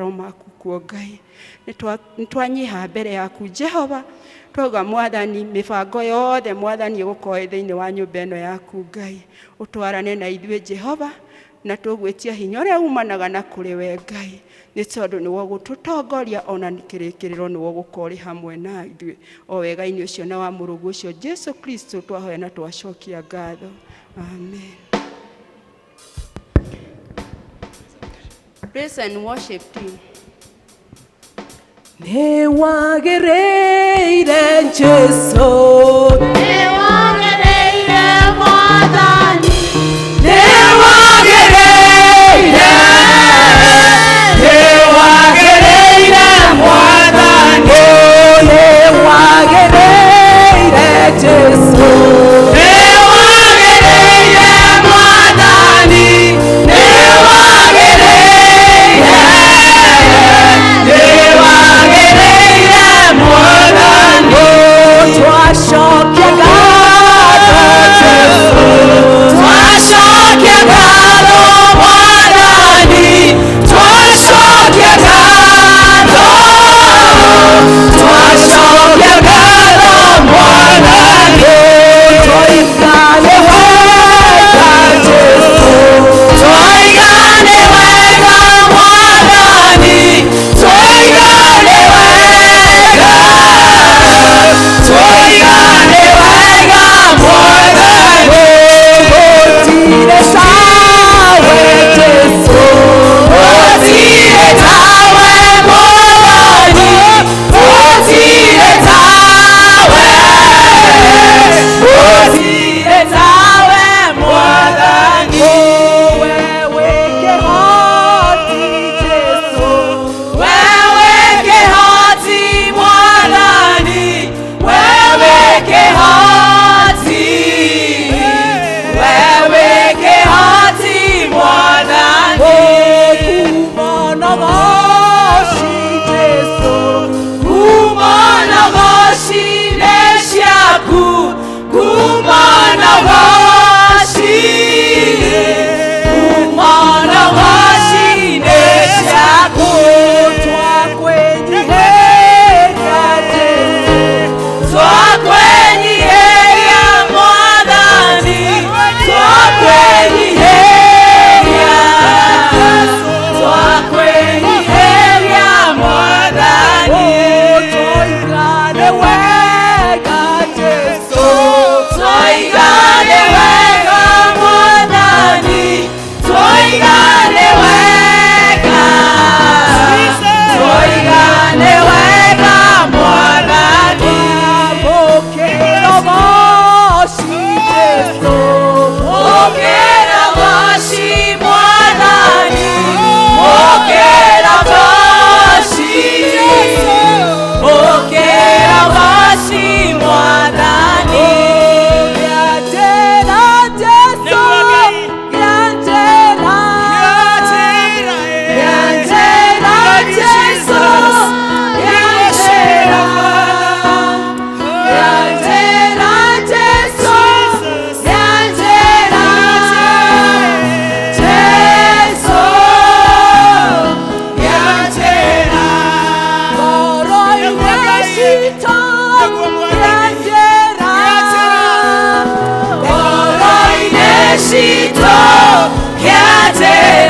maku kuo Ngai nitwanyiha mbere yaku Jehova twauga Mwathani mibango yothe Mwathani gukorwo thiini wa nyumba ino yaku Ngai utwarane na ithuĩ Jehova na tugwitia hinya uria umanaga na kuri we Ngai ni tondu ni wo gututongoria ona nikirikiriro ni wo gukori hamwe na ithuĩ o wega-ini ucio na wa murugu ucio Jesu Kristo twahoya na twacokia ngatho amen. Praise and worship team. Ne wagereire Jesu, ne wagereire Mwathani, ne wagereire Mwathani, ne wagereire Jesu, ne wagereire Mwathani, ne Yeah.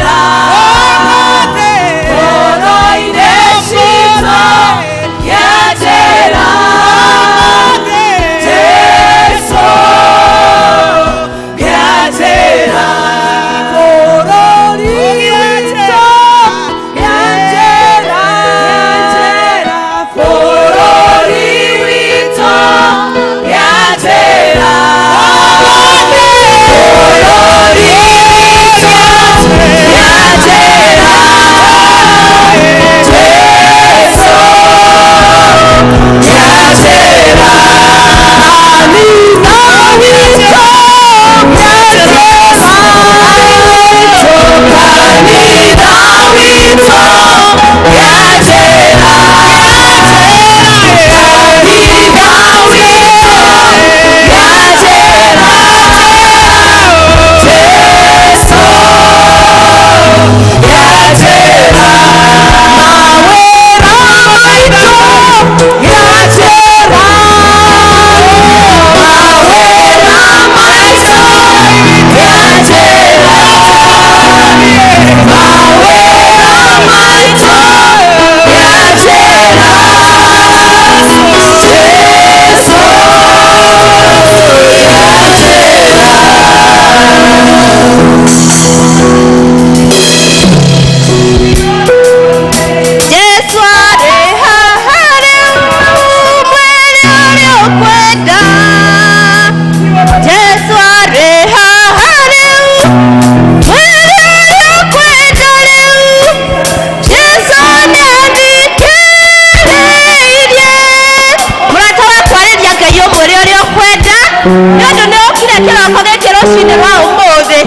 kĩroko gĩkĩ rũcinĩ rwa ũmũthĩ.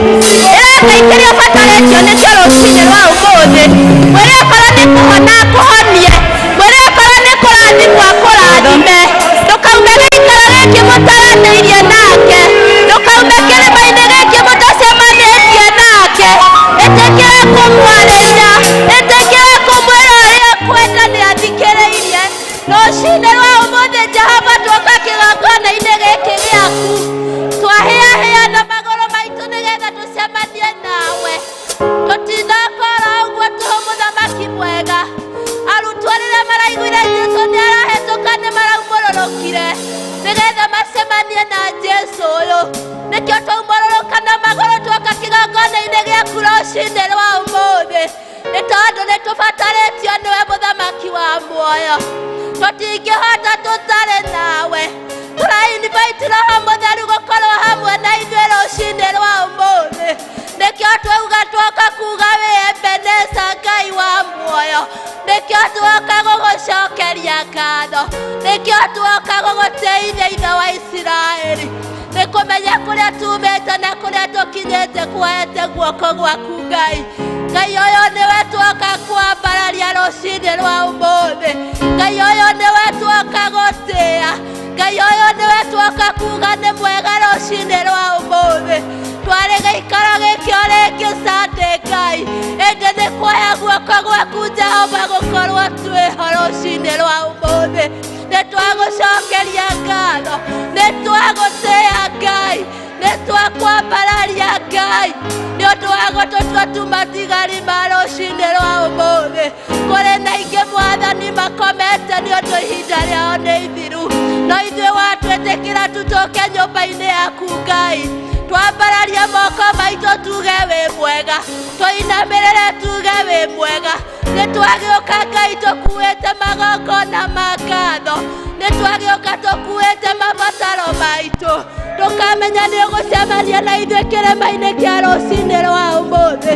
Ĩrakaingĩria batarĩtio nĩkĩo rũcinĩ rwa ũmũthĩ. Mwĩrĩ okorwo nĩ kũhona akũhonie, mwĩrĩ okorwo nĩ kũrathimwo akũrathime. Ndũkaume gĩikaro gĩkĩ mũtaranĩirie nake, ndũkaume kĩrĩma-inĩ gĩkĩ mũtacemanĩtie nake. Ĩtĩkĩra kũmwarĩria, ĩtĩkĩra kũmwĩra ũrĩa kwenda nĩ athikĩrĩirie. Rũcinĩ rwa ũmũthĩ Jehova tuoka kĩgongona-inĩ gĩkĩ gĩaku, twahĩahĩana magũrũ maitũ nĩgetha tũcemanie nawe. Tũtinakora ũguo tũhũ mũthamaki mwega. Arutwo rĩrĩa maraiguire Jesũ nĩ arahĩtũka nĩ maraumũrũrũkire nĩgetha macemanie na Jesũ ũyũ. Nĩkĩo twaumũrũrũka na magũrũ tuoka kĩgongona-inĩ gĩaku rũcinĩ rwa ũmũthĩ, nĩ tondũ nĩ tũbatarĩtio nĩwe mũthamaki wa muoyo. Tũtingĩhota tũtarĩ nawe. Tũra-invite Roho Mũtheru gũkorwo hamwe na ithuĩ rũcinĩ rwa ũmũthĩ. Nĩkĩo twauga tuoka kuuga wĩ Ebeneza Ngai wa muoyo. Nĩkĩo tuoka gũgũcokeria ngatho. Nĩkĩo tuoka gũgũteithia Ithe wa Isiraeli. Nĩ kũmenya kũrĩa tumĩte na kũrĩa tũkinyĩte kuoete guoko gwaku Ngai. Ngai ũyũ nĩwe tuoka kwambararia rũcinĩ rwa ũmũthĩ. Ngai ũyũ nĩwe tuoka gũtĩĩa. Ngai ũyũ nĩwe tuoka kuuga nĩ mwega rũcinĩ rwa ũmũthĩ. Twarĩ gĩikaro gĩkĩ rĩngĩ Sunday Ngai, ĩndĩ nĩ kuoya guoko gwaku Jehova gũkorwo twĩho rũcinĩ rwa ũmũthĩ. Nĩ twagũcokeria ngatho, nĩ twagũtĩĩa Ngai, nĩ twakwambararia Ngai nĩ ũndũ wa gũtũtua tumatigari ma rũcinĩ rwa ũmũthĩ. Kũrĩ na ingĩ Mwathani makomete nĩ ũndũ ihinda rĩao nĩ ithiru, no ithuĩ watwĩtĩkĩra tutũke nyũmba-inĩ yaku Ngai. Twambararia moko maitũ tuge wĩ mwega, tũinamĩrĩre tuge wĩ mwega. Nĩ twagĩũka Ngai tũkuĩte magongona ma ngatho, nĩ twagĩũka tũkuĩte mabataro maitũ. Tũkamenya nĩ ũgũcemania na ithuĩ kĩrĩma-inĩ kĩa rũcinĩ rwa ũmũthĩ.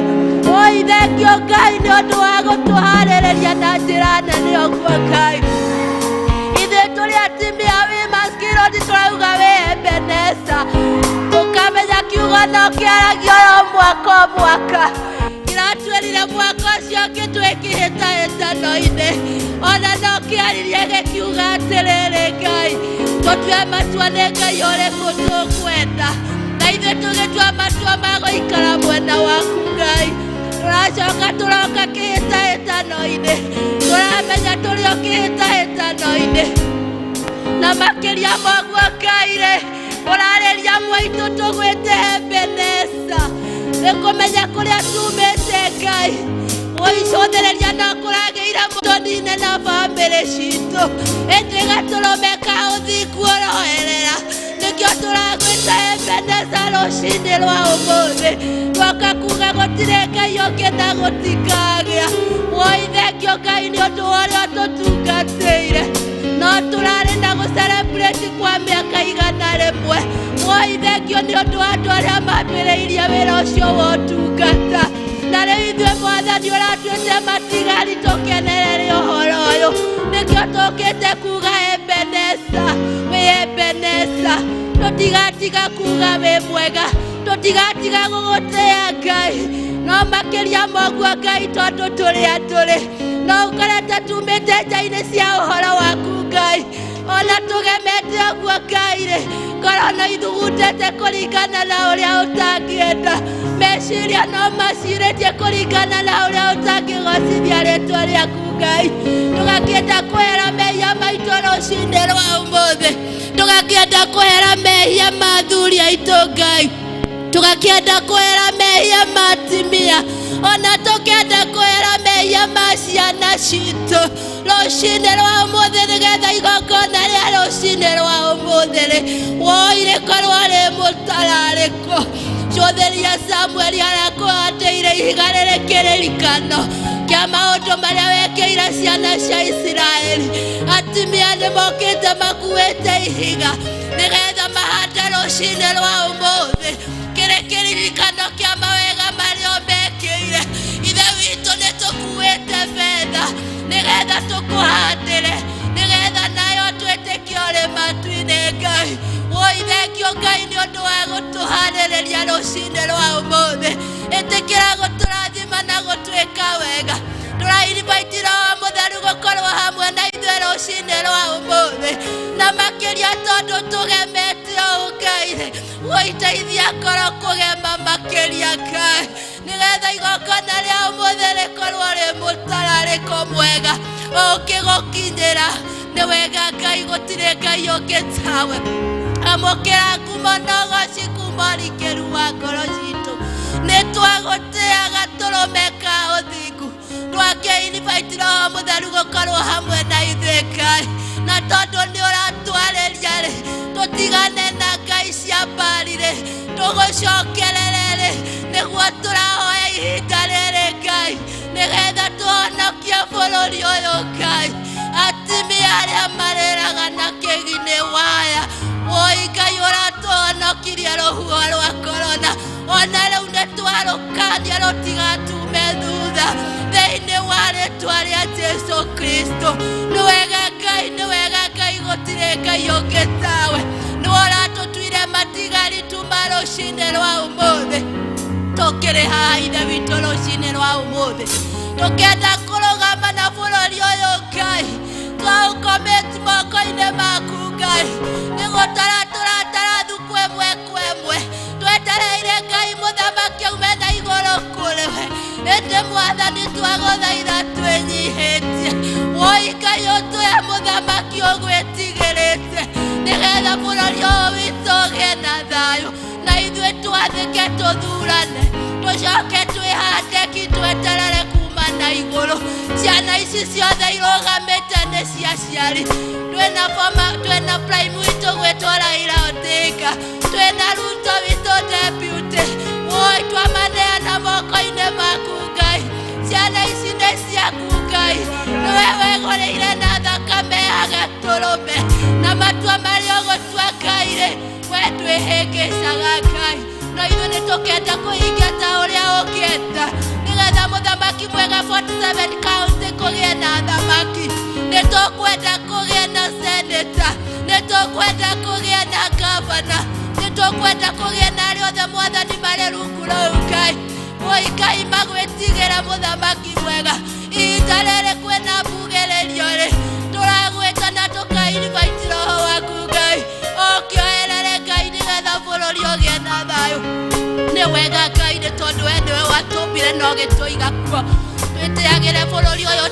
Oi thengio Ngai nĩ ũndũ wa gũtũharĩrĩria na njĩra nene ũguo Ngai. Ithuĩ tũrĩ atimia Women's Guild tũrauga wĩ Ebeneza. Tũkamenya kiugo no kĩaragio o mwaka o mwaka. Kĩratwĩrire mwaka ũcio ngĩtwĩ kĩhĩtahĩtano-inĩ, ona no kĩaririe gĩkiuga atĩrĩrĩ Ngai, tũtue matua nĩ Ngai ũrĩkũ tũkwenda. Na ithuĩ tũgĩtua matua ma gũikara mwena waku Ngai. Tũracoka tũroka kĩhĩtahĩtano-inĩ, tũramenya tũrĩ o kĩhĩtahĩtano-inĩ. Na makĩria moguo Ngai-rĩ, ũrarĩria mwaitũ tũgwĩte Ebeneza. Nĩ kũmenya kũrĩa tumĩte Ngai, gũicũthĩrĩria no kũragĩire tũnine na bamĩrĩ citũ, ĩndĩ gatũrũme ka ũthingu ũroerera. Nĩkĩo tũragwĩta Ebeneza rũcinĩ rwa ũmũthĩ. Twoka kuuga gũtirĩ Ngai ũngĩ na gũtikagĩa. Woi thengio Ngai nĩ ũndũ wa ũrĩa tũtungatĩire, no tũrarĩ na gũcelebrate kwa mĩaka 100. Woi thengio nĩ ũndũ wa andũ arĩa mambĩrĩirie wĩra ũcio wa ũtungata. Na rĩu ithuĩ Mwathani ũratuĩte matigari tũkenerere ũhoro ũyũ. Nĩkĩo tũkĩte kuuga Ebeneza, wĩ Ebeneza. Tũtigatiga kuuga wĩ mwega, tũtigatiga gũgũtĩĩa Ngai, no makĩria moguo Ngai tondũ tũrĩa tũrĩ. No ũkorete tumĩte nja-inĩ cia ũhoro waku Ngai, ona tũgemete ũguo Ngai-rĩ, korwo no ithugundĩte kũringana na ũrĩa ũtangĩenda. Meciria no macirĩtie kũringana na ũrĩa ũtangĩgocithia rĩtwa rĩaku Ngai. Tũgakĩenda kwehera mehia maitũ rũcinĩ rwa ũmũthĩ, tũgakĩenda kwehera mehia ma athuri aitũ Ngai, tũgakĩenda kwehera mehia ma atimia, ona tũkĩenda kwehera mehia ma ciana citũ rũcinĩ rwa ũmũthĩ, nĩgetha igongona rĩa rũcinĩ rwa ũmũthĩ-rĩ, woi rĩkorwo rĩ mũtararĩko. Cũthĩria Samueli arakũhandĩire ihiga rĩrĩ kĩririkano kĩa maũndũ marĩa wekĩire ciana cia Isiraeli. Atimia nĩ mokĩte makuĩte ihiga nĩgetha mahande rũcinĩ rwa ũmũthĩ, kĩrĩ kĩririkano kĩa mawega marĩa mekĩire. Ithe witũ nĩ tũkuĩte betha nĩgetha tũkũhandĩre, nĩgetha nayo twĩtĩkie ũrĩ matu-inĩ Ngai. Woi thengio Ngai nĩ ũndũ wa gũtũharĩrĩria rũcinĩ rwa ũmũthĩ. Ĩtĩkĩra gũtũrathima na gũtwĩka wega. Tũra-invite Roho Mũtheru gũkorwo hamwe na ithuĩ rũcinĩ rwa ũmũthĩ. Na makĩria tondũ tũgemetio Ngai, gũiteithia ngoro kũgema makĩria Ngai, nĩgetha igongona rĩa ũmũthĩ rĩkorwo rĩ mũtararĩko mwega ũngĩgũkinyĩra. Nĩ wega Ngai, gũtirĩ Ngai ũngĩ tawe. Amũkĩra ngumo na ũgooci kuuma ũrikĩru wa ngoro citũ. Nĩ twagũtĩaga tũrũme ka ũthingu, twakĩ-invite Roho Mũtheru gũkorwo hamwe na ithuĩ Ngai. Na tondũ nĩ ũratwarĩria-rĩ, tũtigane na ngai cia Baali-rĩ, tũgũcokerere-rĩ, nĩguo tũrahoya ihinda rĩrĩ Ngai, nĩgetha tũhonokie bũrũri ũyũ Ngai. Atumia arĩa marĩraga na kĩgini waya, woi Ngai ũratũhonokirie rũhuho rwa korona. Ona rĩu nĩ twarũkania rũtigatume thutha thĩinĩ wa rĩĩtwa rĩa Jesũ Kristo. Nĩ wega Ngai, nĩ wega Ngai, gũtirĩ Ngai ũngĩ tawe. Nĩwe ũratũtuire matigari tuma rũcinĩ rwa ũmũthĩ. Tũkĩrĩ haha ithe witũ rũcinĩ rwa ũmũthĩ, tũkĩenda kũrũgama na bũrũri ũyũ Ngai, twaũkometi moko-inĩ maku Ngai. Nĩ gũtara tũratara thuku ĩmwe kwa ĩmwe, twetereire Ngai mũthamaki aume na igũrũ kũrĩ we. Ĩndĩ Mwathani twagũthaitha twĩnyihĩtie, woi Ngai ũtũhe mũthamaki ũgwĩtigĩrĩte, nĩgetha bũrũri ũyũ witũ ũgĩe na thayũ. Na ithuĩ twathĩke tũthurane, tũcoke twĩhande tweterere kuuma na igũrũ. Ciana ici ciothe irũgamĩte nĩ cia aciari. Twĩna prime witũ gwĩtwo Raila Odinga, twĩna Ruto witũ deputy. Woi twamaneana moko-inĩ maku Ngai. Ciana ici nĩ ciaku Ngai, nĩwe wĩgũrĩire na thakame ya gatũrũme, na matua marĩa ũgũtua Ngai-rĩ, we twĩhĩngĩcaga Ngai. No ithuĩ nĩ tũkenda kũhingia ta ũrĩa ũngĩenda, nĩgetha mũthamaki mwega 47 county kũgĩe na thamaki. Nĩ tũkwenda kũgĩe na senator, nĩ tũkwenda kũgĩe na governor, nĩ tũkwenda kũgĩe na arĩa othe Mwathani marĩ rungu rũu Ngai. Woi Ngai magwĩtigĩra mũthamaki mwega. Ihinda rĩrĩ kwĩna mbugĩrĩrio-rĩ, tũragwĩta na tũka-invite Roho waku Ngai, ũkĩoerere Ngai, nĩgetha bũrũri ũgĩe na thayũ. Nĩ wega Ngai, nĩ tondũ we nĩwe watũmbire na ũgĩtũiga kuo. Twĩtĩagĩre bũrũri ũyũ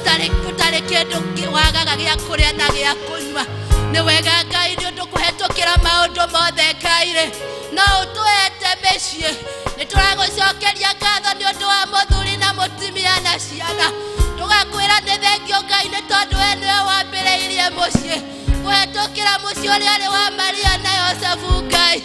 ũtarĩ kĩndũ wagaga gĩa kũrĩa na gĩa kũnyua. Nĩ wega Ngai, nĩ ũndũ kũhetũkĩra maũndũ mothe Ngai-rĩ, no ũtũhete mĩciĩ. Nĩ tũragũcokeria ngatho nĩ ũndũ wa mũthuri na mũtumia na ciana. Tũgakwĩra nĩ thengio Ngai, nĩ tondũ we nĩwe wambĩrĩirie mũciĩ, kũhetũkĩra mũciĩ ũrĩa arĩ wa Maria na Yosefu Ngai,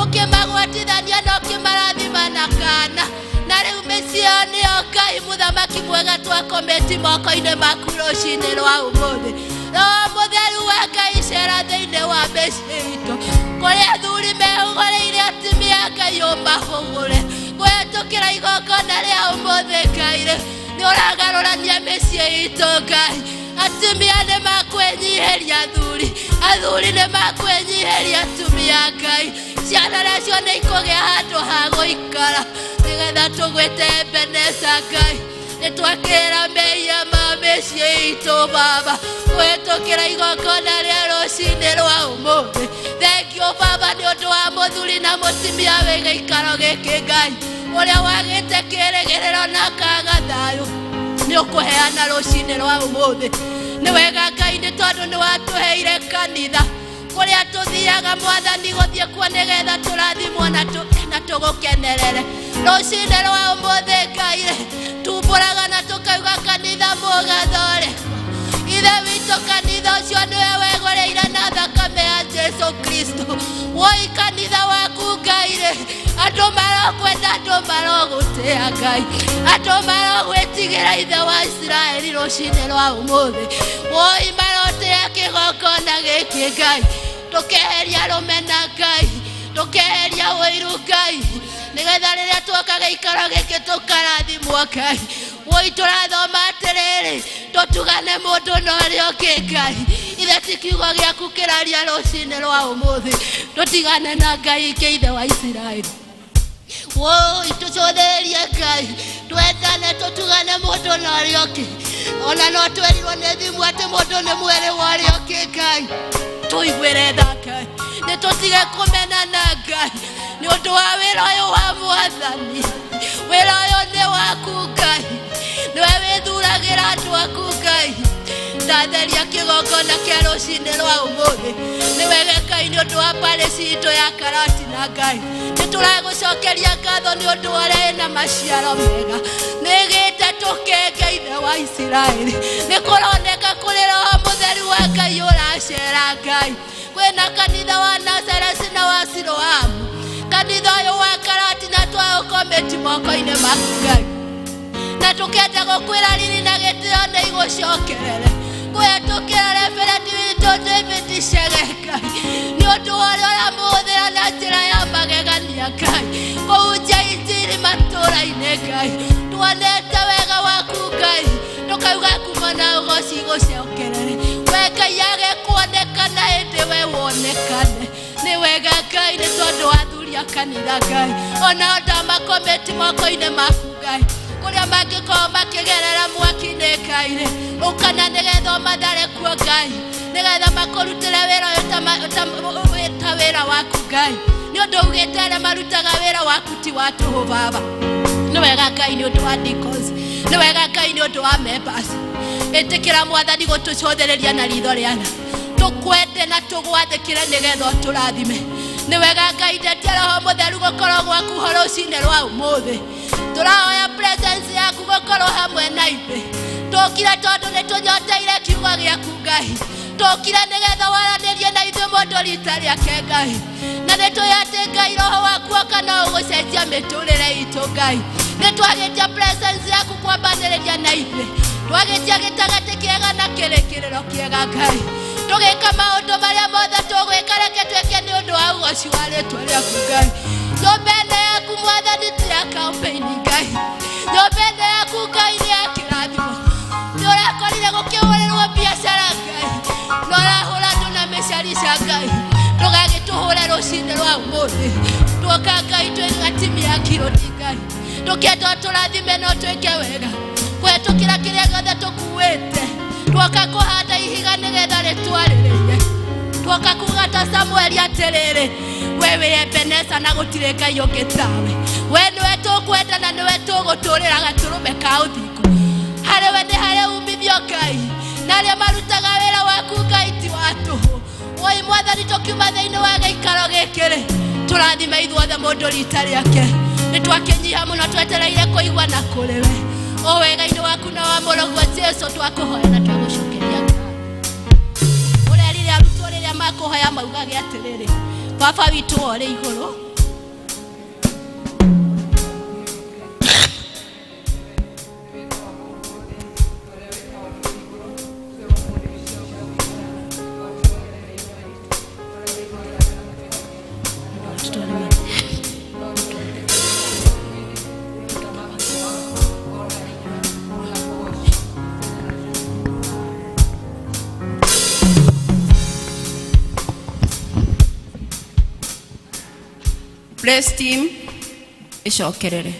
ũkĩmagwatithania na ũkĩmarathima na kana. Na rĩu mĩciĩ ĩyo nĩyo Ngai mũthamaki mwega twakometi moko-inĩ maku rũcinĩ rwa ũmũthĩ. Roho Mũtheru wa Ngai cera thĩinĩ wa mĩciĩ itũ, kũrĩa athuri mehũgũrĩire atumia Ngai ũmahũgũre. Kũhetũkĩra igongona rĩa ũmũthĩ Ngai-rĩ, nĩ ũragarũrania mĩciĩ itũ Ngai. Atumia nĩ makwĩnyihĩria athuri, athuri nĩ makwĩnyihĩria atumia Ngai. Ciana nacio nĩ ikũgĩa handũ ha gũikara, nĩgetha tũgwĩte Ebeneza Ngai. Nĩ twakĩra mehia ma mĩciĩ itũ Baba, kũhetũkĩra igongona rĩa rũcinĩ rwa ũmũthĩ. Thengio Baba nĩ ũndũ wa mũthuri na mũtumia wĩ gĩikaro gĩkĩ Ngai, ũrĩa wagĩte kĩĩrĩgĩrĩro na akaga thayũ, nĩ ũkũheana rũcinĩ rwa ũmũthĩ. Nĩ wega Ngai, nĩ tondũ nĩ watũheire kanitha kũrĩa tũthiaga Mwathani gũthiĩ kuo, nĩgetha tũrathimwo na tũgũkenerere. Rũcinĩ rwa ũmũthĩ Ngai-rĩ, tumbũraga na tũkauga kanitha mũgathondekwo. Ithe witũ kanitha ũcio nĩwe wegũrĩire na thakame ya Jesũ Kristo. Woi kanitha waku Ngai-rĩ, andũ marokwenda, andũ marogũtĩa Ngai, andũ marogwĩtigĩra ithe wa Isiraeli rũcinĩ rwa ũmũthĩ. Woi marotĩa kĩgongona gĩkĩ Ngai, tũkeheria rũmena Ngai, tũkeheria ũiru Ngai, nĩgetha rĩrĩa tuoka gĩikaro gĩkĩ tũkarathimwo Ngai. Woi tũrathoma atĩrĩrĩ, tũtugane mũndũ na ũrĩa ũngĩ Ngai. Ithe githe ti kiugo giaku kiraria rucine rwa umuthi tutigane na Ngai Ithe wa Isiraeli. Itucothererie Ngai twendane tutugane mundu na uria ungi ona no twerirwo ni thimu ati mundu ni mweri wa uria ungi Ngai tuiguire tha Ngai ni tutige kumena na Ngai ni undu wa wira uyu wa Mwathani. Wira uyu ni waku Ngai niwe withuragira andu aku Ngai ndatheria kigongona kia rucine rwa umuthi ni wega Ngai ni undu wa parisi itu ya karati na Ngai nituragucokeria ngatho ni undu wa na maciaro mega nigite tukenge Ithe wa Isiraeli ni kuroneka kuri Roho Mutheru wa Ngai uracera Ngai kwina kanitha wa Nazareth na wa Siloamu kanitha uyu wa karati na twaukometi moko-ini maku Ngai na tukenda gukwira riri na gitio ni igucokerere kwetukira referendi witu David Shegeka ni undu wa uria uramuthira na njira ya magegania Ngai kuhunjia injiri matura-ini Ngai tuonete wega waku Ngai tukauga kuma na ugoci igucokerere we Ngai agekuonekana hindi we wonekane ni wega Ngai ni tondu wathuria kanitha Ngai ona onda makometi moko-ini maku Ngai kuria mangikorwo makigerera mwaki-ini Ngai ukana nigetha mathare kuo Ngai nigetha makurutire wira uyu ta wira waku Ngai ni undu ugite aria marutaga wira waku ti wa tuhu Baba. Ni wega Ngai ni undu wa deacons ni wega Ngai ni undu wa members itikira Mwathani gutucothereria na ritho riana tukwende na tugwathikire nigetha uturathime. Ni wega Ngai ndetia Roho Mutheru gukorwo gwaku rucine rwa umuthi turahoya presence yaku gukorwo hamwe na ithuĩ tukire tondu ni tunyoteire kiugo giaku Ngai tukire nigetha waranirie na ithuĩ mundu rita riake Ngai na ni twiyati Ngai Roho waku oka no ugucenjia miturire itu Ngai ni twagitia presence yaku kwambanĩrĩria na ithuĩ twagitia gĩtagati kiega na kĩrĩkĩrĩro kiega Ngai tugika maundu maria mothe tugwika reke twike ni undu wa ugoci wa rĩtwa rĩaku Ngai nyũmba-inĩ yaku Mwathani ti ya campaign Ngai nyũmba-inĩ yaku Ngai ni ya kĩrathimo ni ũrakorire gũkĩhũrĩrwo biacara Ngai na ũrahũra andũ na mĩcarica Ngai ndũgagĩtũhũre rũcinĩ rwa ũmũthĩ tuoka Ngai twĩ timu ya Kiroti Ngai tukĩenda tũrathime no twĩke wega kwetũkĩra kĩrĩa gĩothe tũkuĩte tuoka kũhanda ihiga nĩgetha rĩtwarĩrĩire tuoka kuga ta Samueli atĩrĩrĩ we Ebeneza na gũtirĩ Ngai ũngĩ tawe we nĩwe tũkwenda na nĩwe tũgũtũrĩra gatũrũme ka ũthingu harĩ we nĩ harĩ umithio Ngai na arĩa marutaga wĩra waku Ngai ti wa tũhũ oi Mwathani tũkiuma thĩinĩ wa gĩikaro gĩkĩ tũrathime ithuothe mũndũ rita rĩake nĩ twakĩnyiha mũno twetereire kũigua na kũrĩ we o wega-inĩ waku na wa mũroguo Jesu twakũhoya na twagũcokeria ũrĩa rĩrĩa arutwo rĩrĩa makũhoya maugage atĩrĩrĩ Baba witũ ũrĩ igũrũ Praise team icokerere.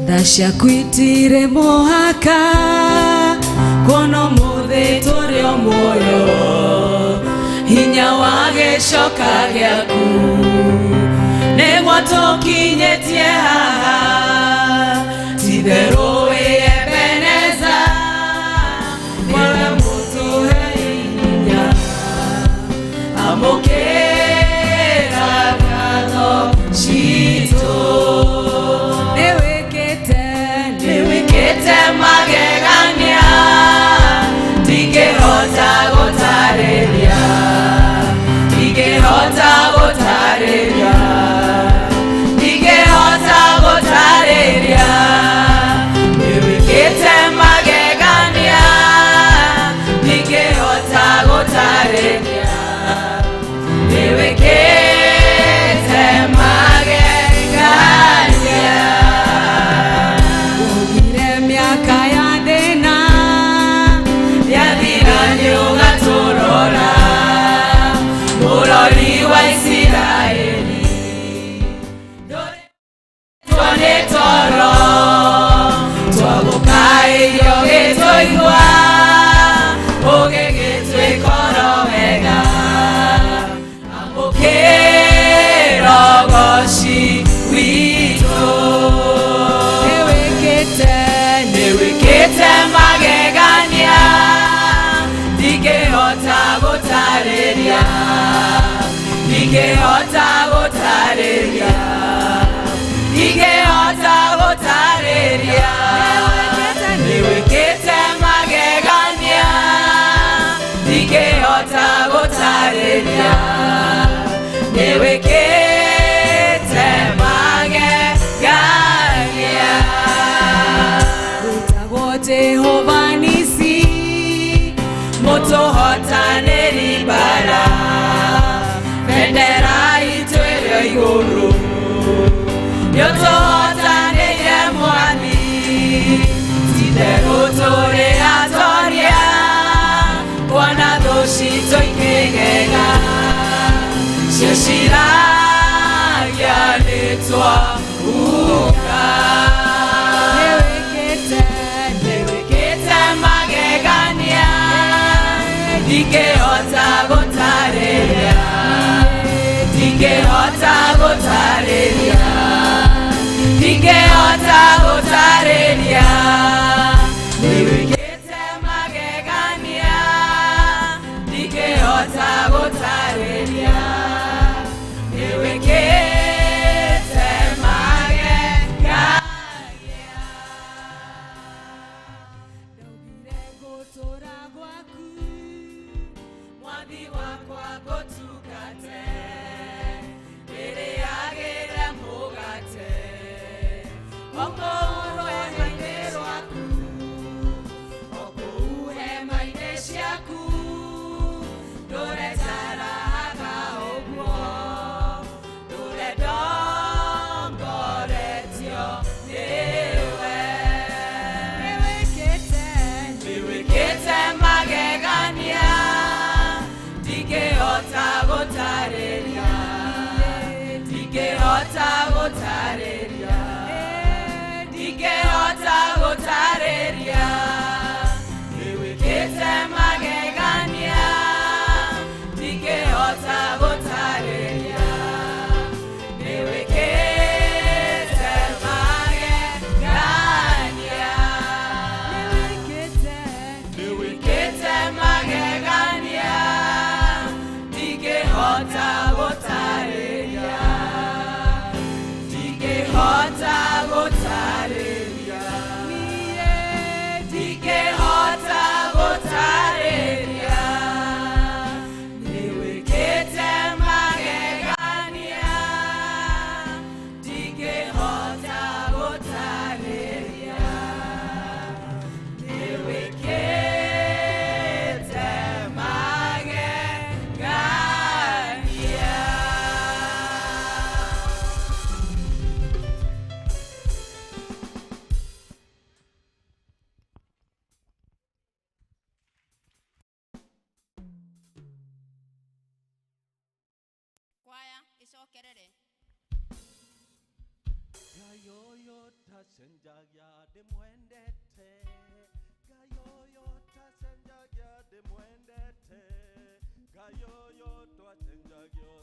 Ndaciakwitire mũhaka kuona mũthĩ tũrĩ o muoyo hinya wa gĩcoka gĩaku nĩguo tũkinyĩtie haha ti-itherũ wĩ Ebeneza wewe mũtũhe hinya amũkĩra ngatho citũ Maggie ndingehota gũtarĩria, ndingehota gũtarĩria, nĩwĩkĩte magegania, ndingehota gũtarĩria, nĩwĩkĩte magegania. Wĩtagwo Jehova Nisi, mũtũhotanĩri mbara, bendera itũ ĩrĩ igũrũ, nĩũtũhotanĩire Mwathi, ti-itherũ tũrĩ atoria, kuona thũ citũ ikĩgega, cio ciragia nĩtwahuka. Nĩwĩkĩte magegania, ndingehota gũtarĩria, ndingehota gũtarĩria, ndingehota gũtarĩria, nĩwĩkĩte magegania, ndingehota gũtarĩria, nĩwĩkĩte magegania. Ndaugire gũtũũra gwaku, Mwathi wakwa ngũtungate, ndĩrĩagĩre mũgate o kũu rwendo-inĩ rwaku, o kũu hema-inĩ ciaku, ndũretaraga ũguo, ndũredongoretio nĩwe. Nĩwĩkĩte magegania, ndingehota gũtarĩria, ndingehota gũtarĩria, ndingehota gũtarĩria, nĩwĩkĩte magegania, ndingehota gũtarĩria, nĩwĩkĩte magegania, nĩwĩkĩte magegania, ndingehota gũtarĩria, ndingehota gũtarĩria, ndingehota gũtarĩria, nĩwĩkĩte magegania, ndingehota gũtarĩria, nĩwĩkĩte magegania. Kwaya icokerere. Gayoyo tasenjagia demwendete, gayoyo tasenjagia demwendete, gayoyo tasenjagia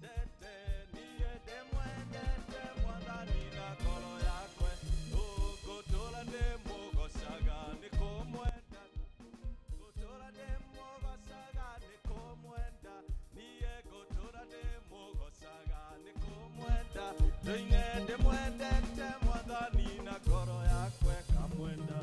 dete, niye demwendete mwadhani na kolo yakwe, ugotola demogosaga nikomwenda, gotola demogosaga nikomwenda, niye gotola demogosaga nikomwenda, doine demwendete mwadhani na kolo yakwe kamwenda.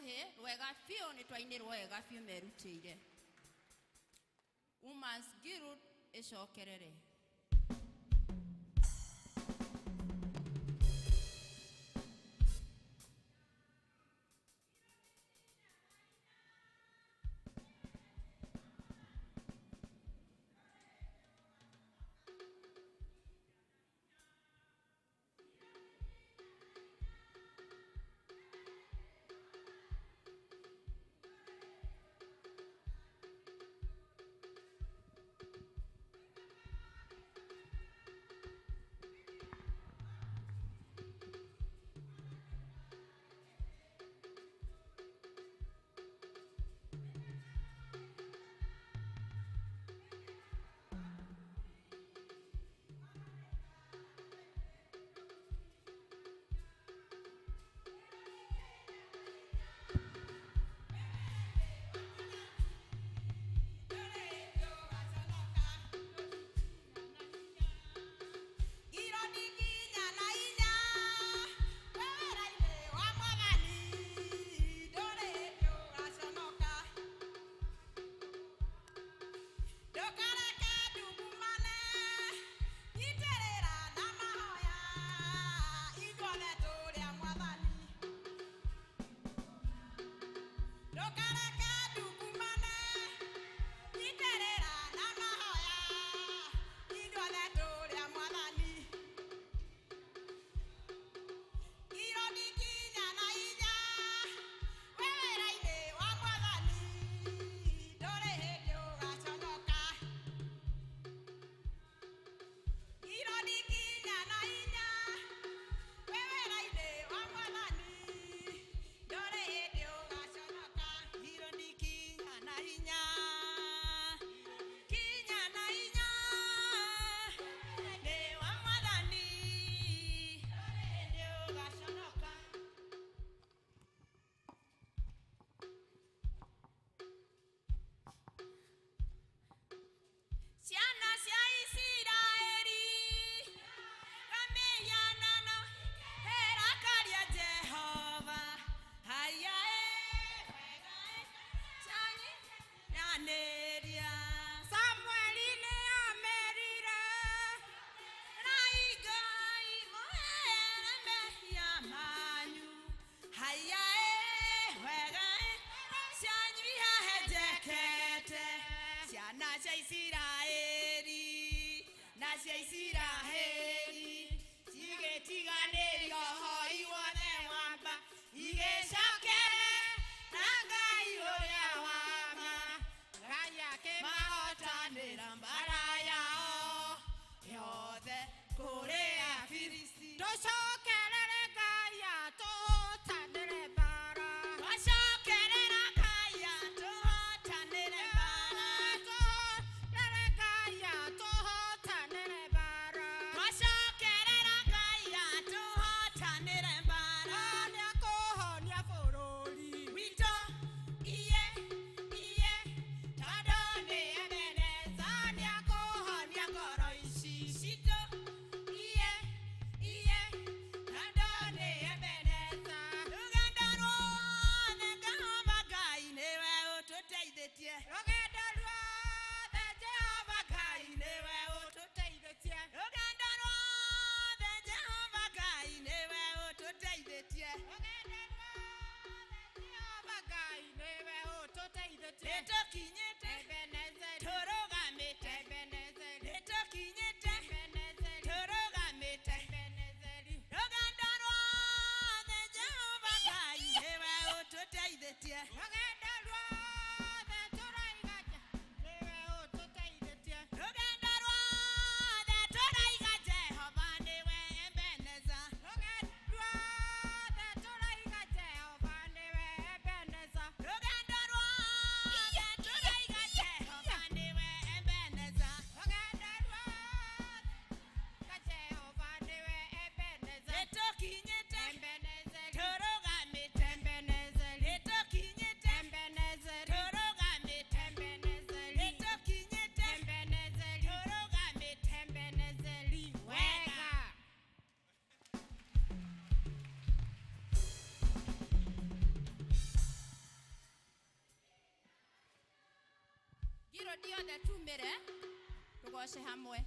ruhi rwega biũ nĩ twainĩrwo wega biũ merutĩire. Women's Guild ĩcokerere. Body othe tumire tugoce hamwe.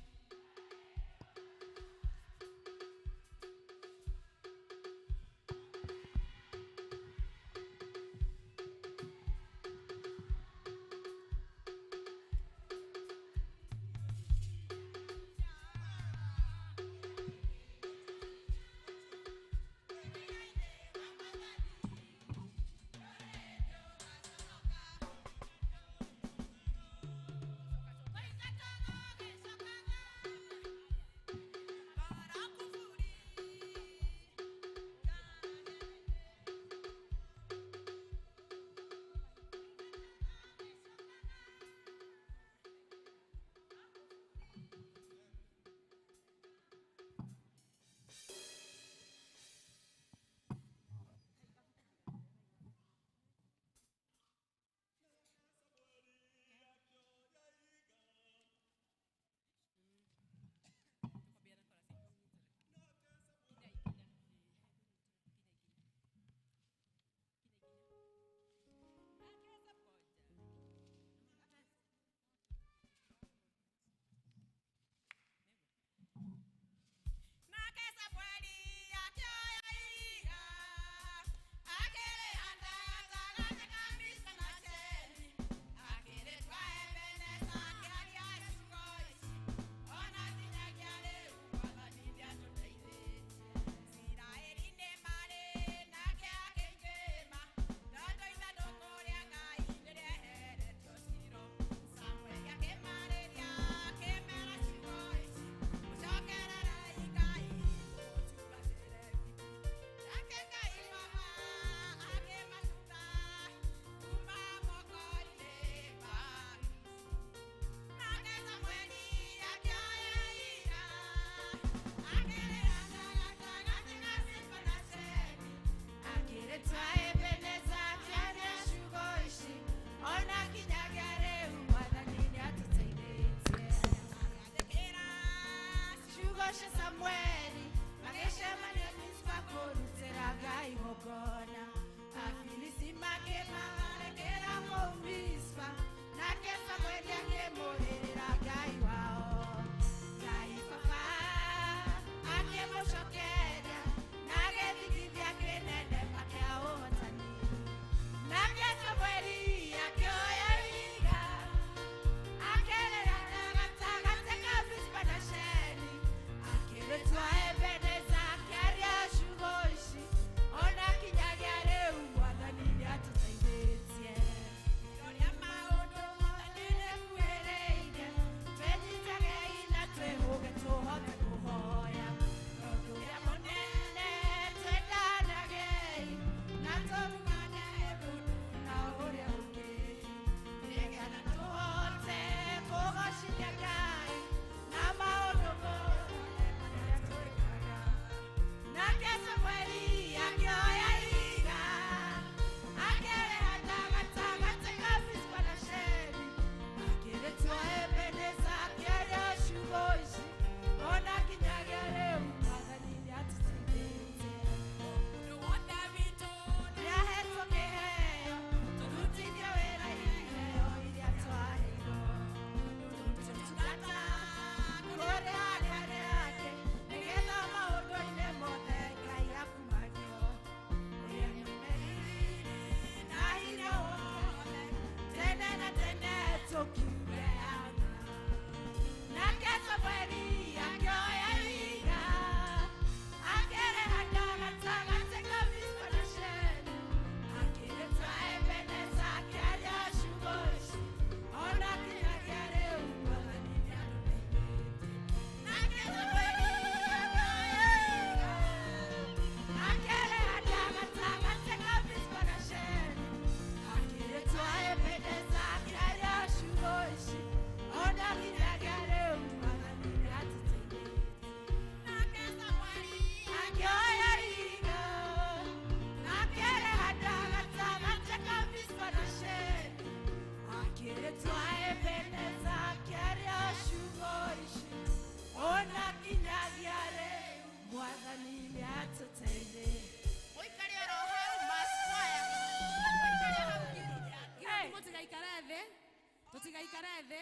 Tutigaikara thĩ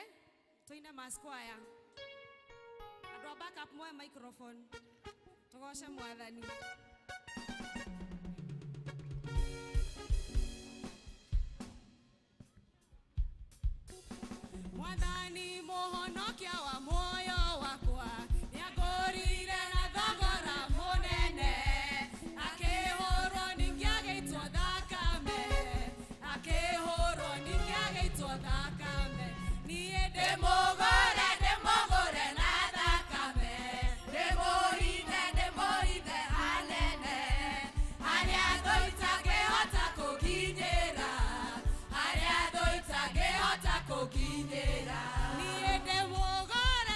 tuine masquire. Andũ a backup moe microphone. Tugoce Mwathani. Mwathani mũhonokia wa muoyo wakwa nĩangũrire na thogora mũnene akĩhũrwo ningĩagĩitwo thakame niĩ ndĩmũgũre na thakame ndĩmũhithe hanene harĩa thũ itangĩhota kũnginyĩra niĩ ndĩmũgũre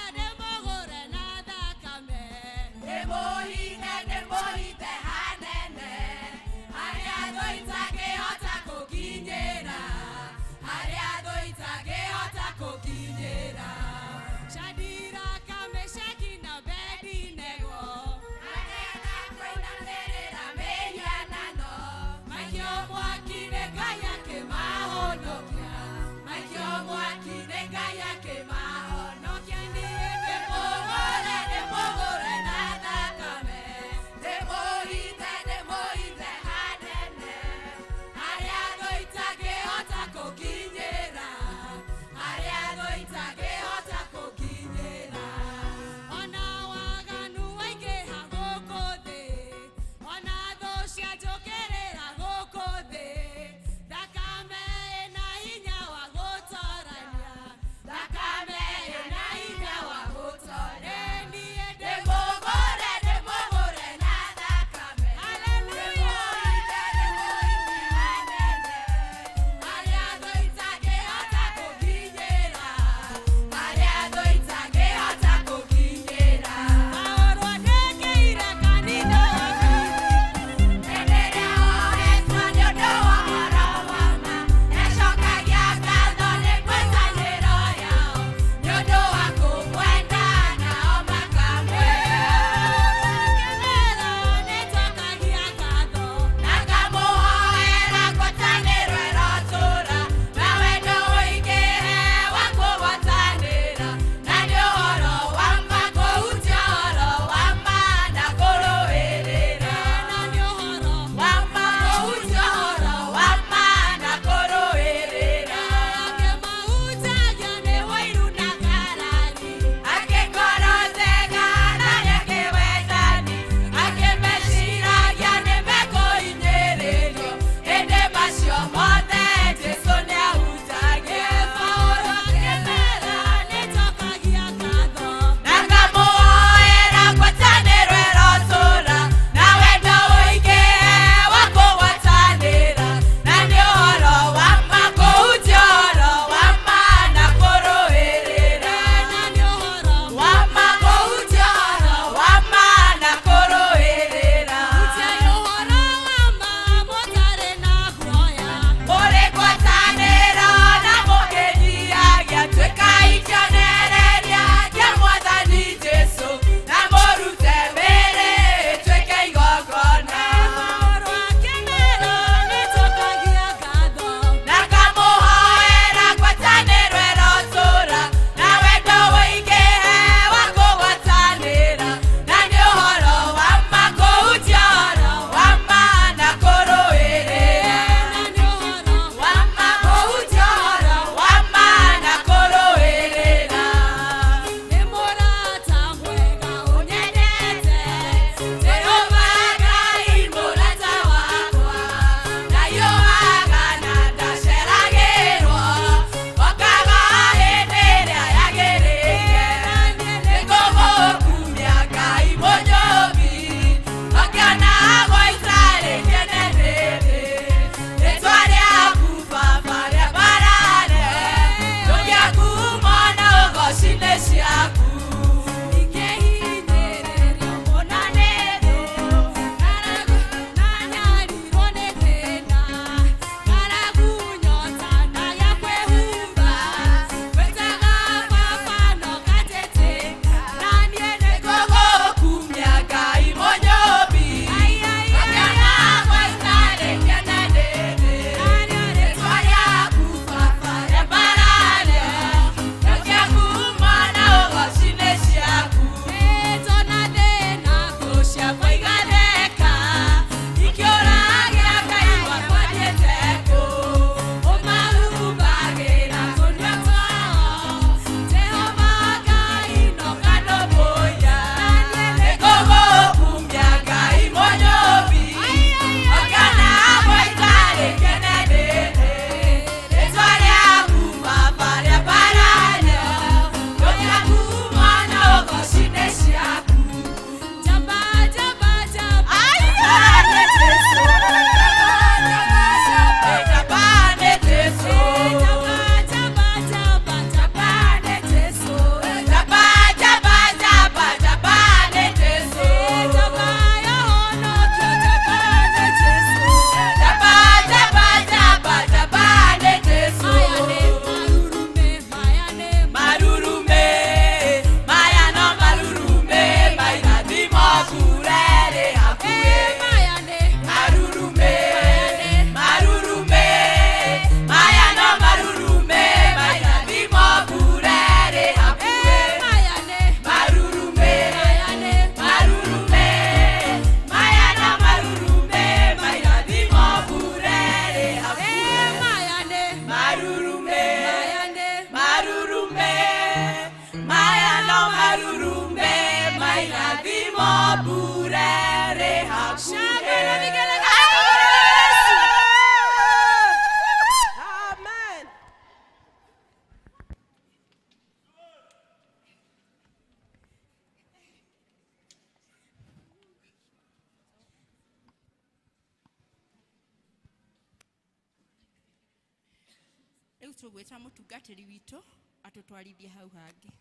tugweta mutungatiri witu atutwarithie hau hangi.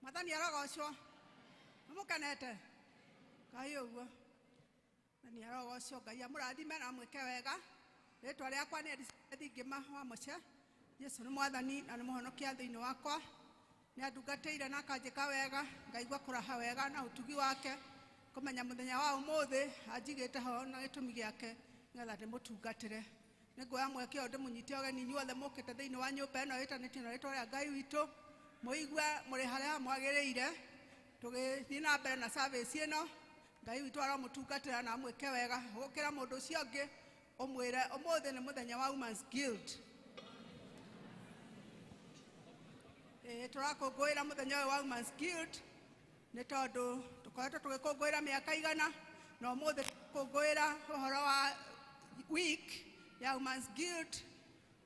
Mathani arogocwo mukanete Ngai uguo ni arogocwo Ngai amurathime na mwike wega ritwa riakwa ni Elizabeth Ngima wa Muche. Yesu ni mwathani na ni muhonokia thiini wakwa, ni andungateire na akanjika wega, ngaigua kuraha wega na utugi wake, kumenya muthenya wa umuthi anjigite ho na gitumi giake ngetha ndimutungatire. Niguoya mweke uyu ndimunyite ogeni inyuothe mukite thiini wa nyumba ino itanitio na ritwa ria Ngai witu, muigwe muri haria mwagiriire tugithii na mbere na service ino. Ngai witu aramutungatira na mweke wega gukira mundu ucio ungi, umwire umuthi ni muthenya wa Women's Guild. Turakungwira muthenya wa Women's Guild ni tondu tukoretwo tugikungwira miaka igana, na umuthi tukungwira uhoro wa week ya Women's Guild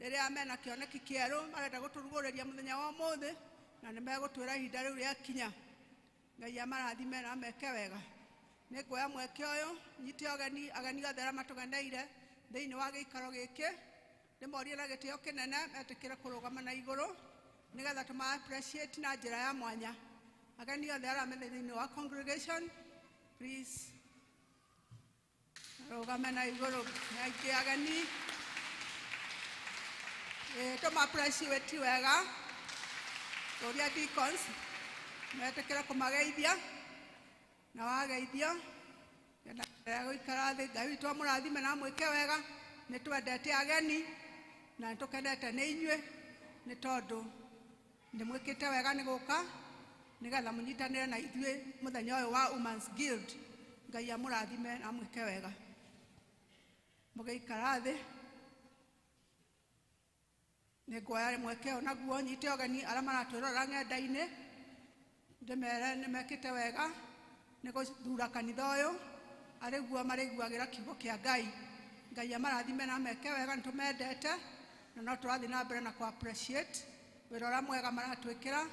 riria mena kioneki kieru marenda guturuguriria muthenya wa umuthi na nimegutwira ihinda riu riakinya. Ngai amarathime na meke wega. Niguoya mweke uyu nyite ageni othe aria matugeneire thiini wa giikaro giki, ndimorie na gitio kinene metikire kurugama na iguru nigetha tuma appreciate na njira ya mwanya. Ageni othe aria me thiini wa congregation, please rugame na iguru. Ngai ageni tuma appreciate wega uria deacons metikire kumageithia na wageithio na guikara thi. Ngai witu amurathime na mwike wega. Ni twendete ageni na tukenete ni inyue ni tondu ndi mwikite wega ni guka nigetha munyitanire na ithuĩ muthenya uyu wa Women's Guild. Ngai amurathime na mwike wega. Mugeikara thi niguoya mweke naguo nyite ageni aria maratwirora ng'enda-ini ndimere nimekite wega ni guthura kanitha uyu ariguo mariguagira kiugo kia Ngai. Ngai amarathime na meke wega, nitumendete na no turathi na mbere na ku appreciate wira uria mwega maratwikira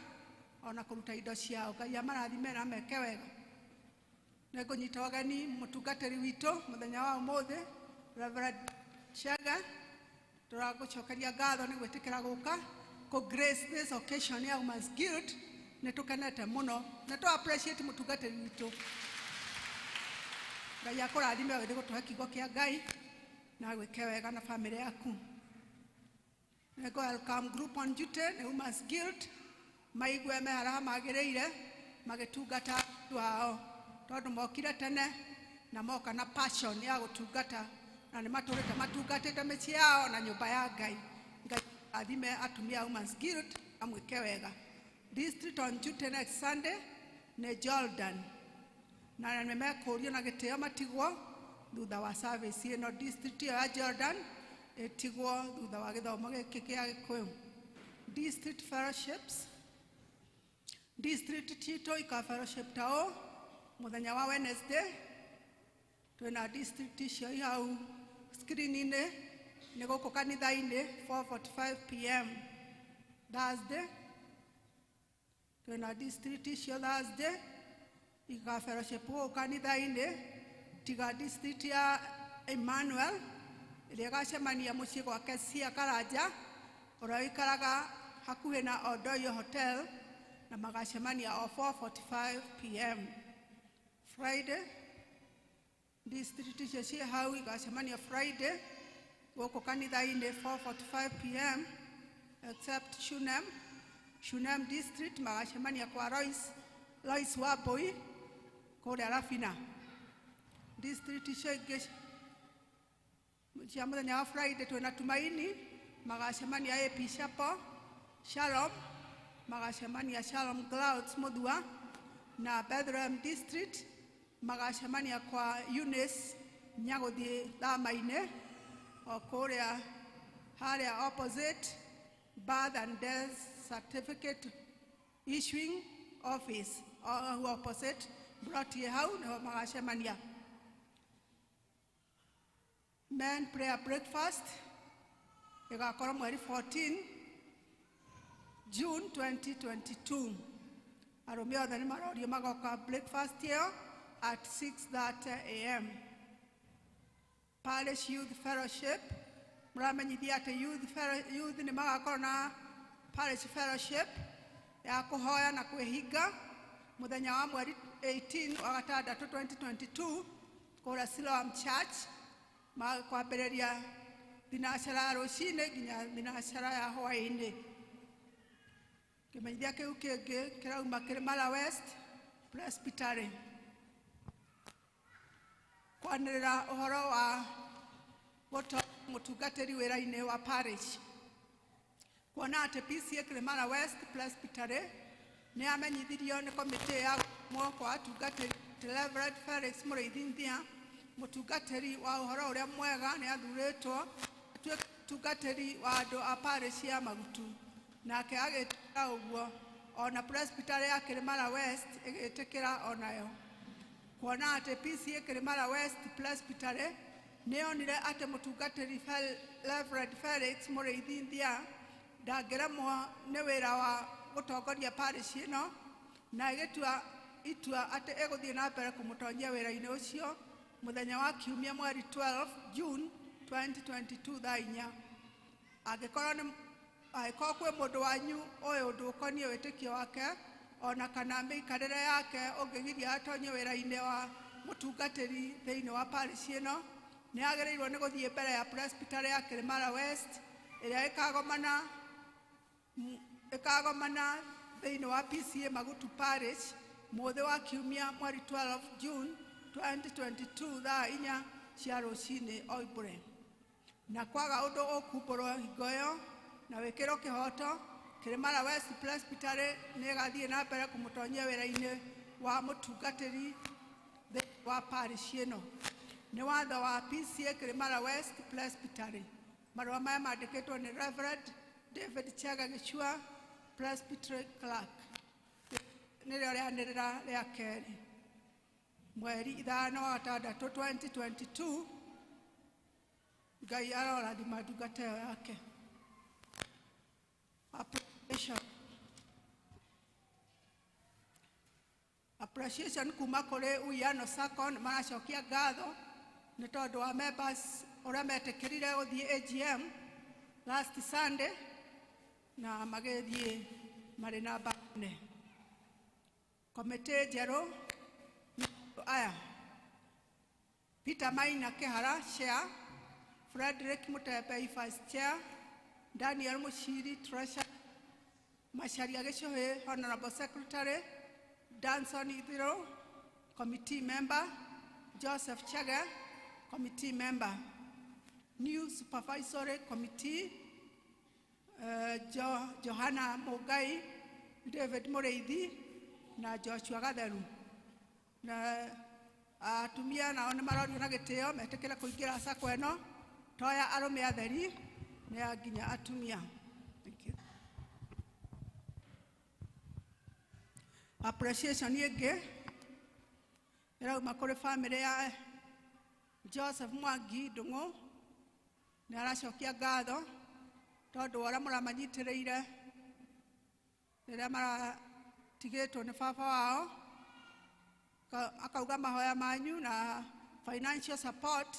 ona kuruta indo ciao. Ngai amarathime na meke wega. Nigunyita ageni mutungatiri witu muthenya wa umuthi Reverend Chega, turagucokeria ngatho ni gwitikira guka ku grace this occasion ya Women's Guild. Nitukenete muno na tu appreciate mutungatiri witu. Ngai akurathime withi gutuhe kiugo kia Ngai na gwike wega na family yaku. Nego welcome group on duty ni Women's Guild maigwe me haria magiriire magitungata wao tondu mokire tene na moka na passion ya gutungata na ni maturite matungatite mici yao na nyumba ya Ngai. Ngai athime atumia Women's Guild amwike wega. District on duty next Sunday ni Jordan na nimekurio na gitio matigwo thutha wa service ino. District ya Jordan etigwo thutha wa githomo giki kia Gikuyu. District fellowships, district tito ika fellowship tao muthenya wa Wednesday. Twina district cio hau screen-ini ni guku kanitha-ini 4:45 p.m. Thursday. Twina district cio Thursday ika fellowship guku kanitha-ini tiga district ya Emmanuel iria gacemania mucii gwake cia Karanja uria ikaraga hakuhi na Odoyo Hotel na magacemania o 4:45 p.m. Friday district cio cia hau igacemania Friday guku kanitha-ini 4:45 p.m. except Shunem district magacemania kwa Lois Wambui kuria Rafina. District cio ingi cia muthenya wa Friday twina Tumaini magacemania AP Chapel, Shalom magacemania Shalom Clouds Muthua, na Bethlehem district magacemania kwa Eunice Nyaguthi Thama-ini o kuria haria opposite birth and death certificate issuing office o opposite brought hau no magacemania. Men prayer breakfast igakorwo mweri 14 June 2022. Arume othe nĩ marorio magoka breakfast here at 6:30 a.m. Parish Youth Fellowship, muramenyithia ati youth nĩ magakorwo na Parish Fellowship ya kuhoya na kwihinga muthenya wa mweri 18 wa gatandatũ 2022 kũrĩa Siloam Church kwambĩrĩria thinacara ya rũcinĩ nginya thinacara ya hwaĩ-inĩ. Kĩmenyithia kĩu kĩngĩ kĩrauma Kirimara West Presbytery kwanĩrĩra ũhoro wa gũtwara mũtungatĩri wĩra-inĩ wa parish. Kuona atĩ PCA Kirimara West Presbytery nĩ amenyithirio nĩ komitĩ ya gũtũmwo kwa atungatĩri Reverend Felix Mũrĩithia, mũtungatĩri wa ũhoro ũrĩa mwega nĩ athurĩtwo atuĩke mũtungatĩri wa andũ a parish ya Magutu. Nake agĩtĩkĩra ũguo ona Presbytery ya Kirimara West ĩgĩtĩkĩra onayo. Kuona atĩ PCA Kirimara West Presbytery nĩ onire atĩ mũtungatĩri Reverend Felix Mũrĩithia ndangĩremwo nĩ wĩra wa gũtongoria parish ĩno na ĩgĩtua itua atĩ ĩgũthiĩ na mbere kũmũtonyia wĩra-inĩ ũcio muthenya wa kiumia mweri 12 June 2022 thaa 4. Angĩkorwo kwĩ mũndũ wanyu ũyũ ũndũ ũkoniĩ wĩtĩkio wake ona kana mĩikarĩre yake ũngĩgiria atonye wĩra-inĩ wa mũtungatĩri thĩinĩ wa parish ĩno, nĩ agĩrĩirwo nĩ gũthiĩ mbere ya Presbytery ya Kirimara West ĩrĩa ĩkagomana thĩinĩ wa PCA Magutu Parish mũthĩ wa kiumia mweri 12 June 2022 thaa 4 cia rũcinĩ oimbũre. Na kwaga ũndũ ũkumbũrwo hingo ĩyo na wĩkĩrwo kĩhoto, Kirimara West Presbytery nĩ ĩgathiĩ na mbere kũmũtonyia wĩra-inĩ wa mũtungatĩri thĩinĩ wa parish ĩno. Nĩ watho wa PCA Kirimara West Presbytery. Marũa maya mandĩkĩtwo nĩ Reverend David Chega Gĩchua, Presbytery Clerk. Nĩrĩo rĩanĩrĩra rĩa kerĩ mweri 5 wa gatandatũ 2022. Ngai arorathima ndungata ĩyo yake. Appreciation kuma kũrĩ Uiano Sacco nĩ maracokia ngatho nĩ tondũ wa members ũrĩa metĩkĩrire gũthiĩ AGM last Sunday na magĩthiĩ marĩ na mbane. Komĩtĩ njerũ aya: Peter Maina Kĩhara Chair, Frederick Mũtembei Vice Chair, Daniel Mushiri Treasurer, Macharia Gĩchũhĩ Honorable Secretary, Danson Ithiro Committee Member, Joseph Chege Committee Member. New Supervisory Committee, Johanna Mugai, David Mũrĩithi na Joshua Gatheru. Na atumia nao nĩ marorio na gĩtĩo metĩkĩre kũingĩra sacco ĩno toya arũme atheri nĩ nginya atumia. Thank you. Appreciation ĩngĩ ĩrauma kũrĩ family ya Joseph Mwangi Ndung'u. Nĩ aracokia ngatho tondũ ũrĩa mũramanyitĩrĩire rĩrĩa maratigĩtwo nĩ baba wao, akauga mahoya manyu na financial support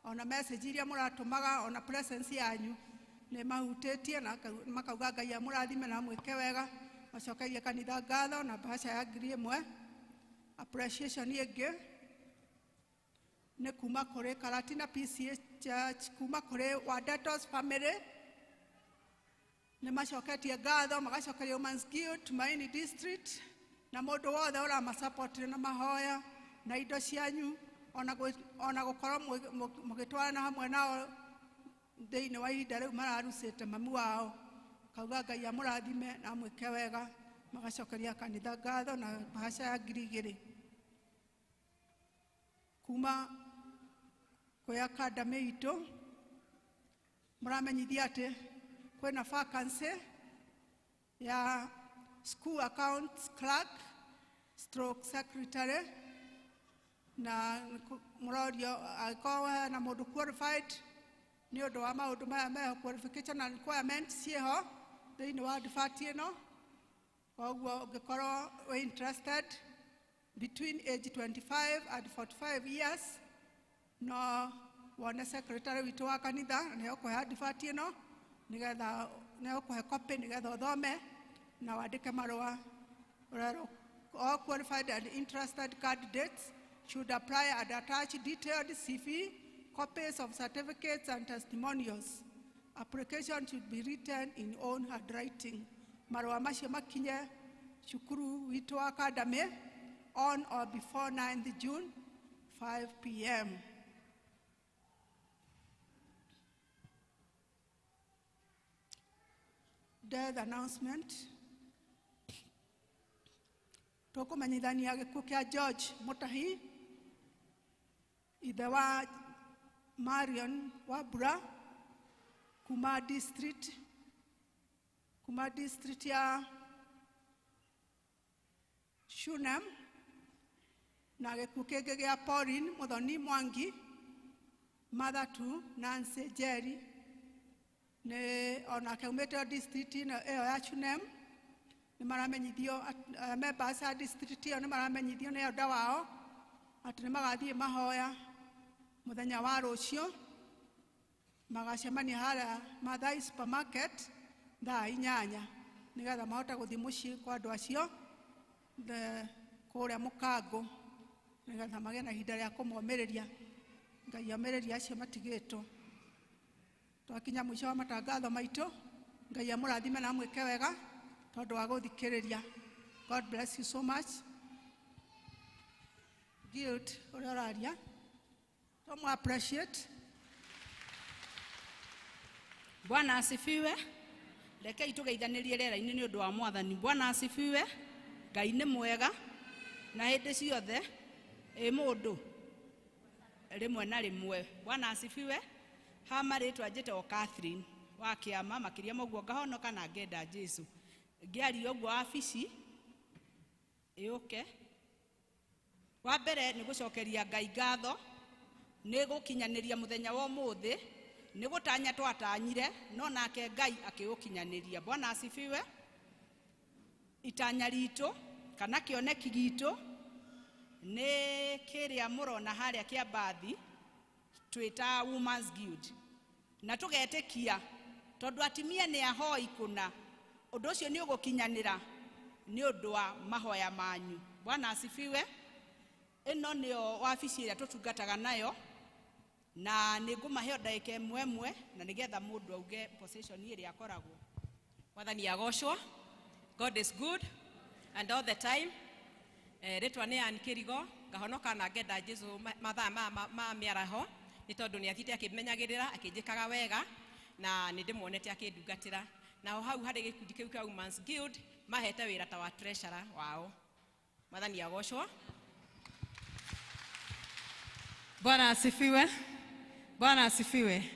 ona message iria mũratũmaga ona presence yanyu nĩ mahutĩtie, na makauga Ngai amũrathime na mwĩke wega. Macokerie kanitha ngatho na mbaca ya 1,000. Appreciation ĩngĩ nĩ kuma kũrĩ Karatina PCA Church, kuma kũrĩ Wadetos family nĩ macoketie ngatho, magacokeria Women's Guild Tumaini District na mũndũ wothe ũramasupport na mahoya na indo cianyu ona gũkorwo mũgĩtwarana hamwe nao thĩinĩ wa ihinda rĩu mararucĩte mami wao. Kauga Ngai amũrathime na mwĩke wega. Magacokeria kanitha ngatho na mbaca ya 2,000. Kuma kwĩ academy itũ mũramenyithia atĩ kwĩna vacancy ya school accounts clerk stroke secretary na murorio akowa na mundu qualified ni undu wa maundu maya me qualification and requirements cieho thiini wa debate ino koguo ungikorwo we interested between age 25 and 45 years no wone secretary witu wa kanitha nio kuhe debate ino nigetha nio kuhe copy nigetha uthome na wandike marua urero all qualified and interested candidates should apply and attach detailed CV, copies of certificates and testimonials. Application should be written in own handwriting. Marua macio makinye shukuru witu wa academy on or before 9th June, 5 p.m. Death announcement. Tukumanyithania gikuo kia George Mutahi ithe wa Marion Wabura kuma district ya Shunem na gikuo kingi gia Pauline Muthoni Mwangi mother to Nancy Jerry ne ona kaumete district ino ya Shunem ni maramenyithio members a district ino ni maramenyithio ni oda wao ati ni magathie mahoya muthenya wa rucio magacemania haria Mathai supermarket thaa 8 nigetha mahota guthii mucii kwa andu acio kuria Mukango nigetha magena hinda ria kumomiriria Ngai omiriria acio matigitwo twakinya mwisho wa matangatho maitu Ngai amurathime na mwike wega tondu wa guthikiriria. God bless you so much. Guild oraria tomu appreciate. Bwana asifiwe. Reke itugeithanirie rera-ini ni undu wa Mwathani. Bwana asifiwe. Ngai ni mwega na hindi ciothe mundu rimwe na rimwe. Bwana asifiwe. Hama ritwa njitwo Catherine wa Kiama makiria moguo ngahonoka na ngenda Jesu ngiari oguo afici wa mbere ni gucokeria Ngai ngatho ni gukinyaniria muthenya wa umuthi ni gutanya twatanyire no nake Ngai akiukinyaniria. Bwana asifiwe. Itanya ritu kana kioneki gitu ni kiria murona haria kia bathi twita Women's Guild na tugetikia tondu atimia ni ahoi kuna undu ucio ni ugukinyanira ni undu wa mahoya manyu. Bwana asifiwe. Ino nio wabici ria tutungataga nayo na ningumaheo ndaike mwemwe na nigetha mundu auge position iri akoragwo. Mwathani agocwo. God is good and all the time. Ritwa ni Ann Kirigo ngahonoka na ngenda Jesu mathaa ma miaraho ni tondu ni athite akimenyagirira akinjikaga wega na ni ndimuonete akindungatira na hau hari gikundi kiu kia Women's Guild mahete wira ta wa treasurer wao. Mwathani agocwo. Bwana asifiwe. Bwana asifiwe.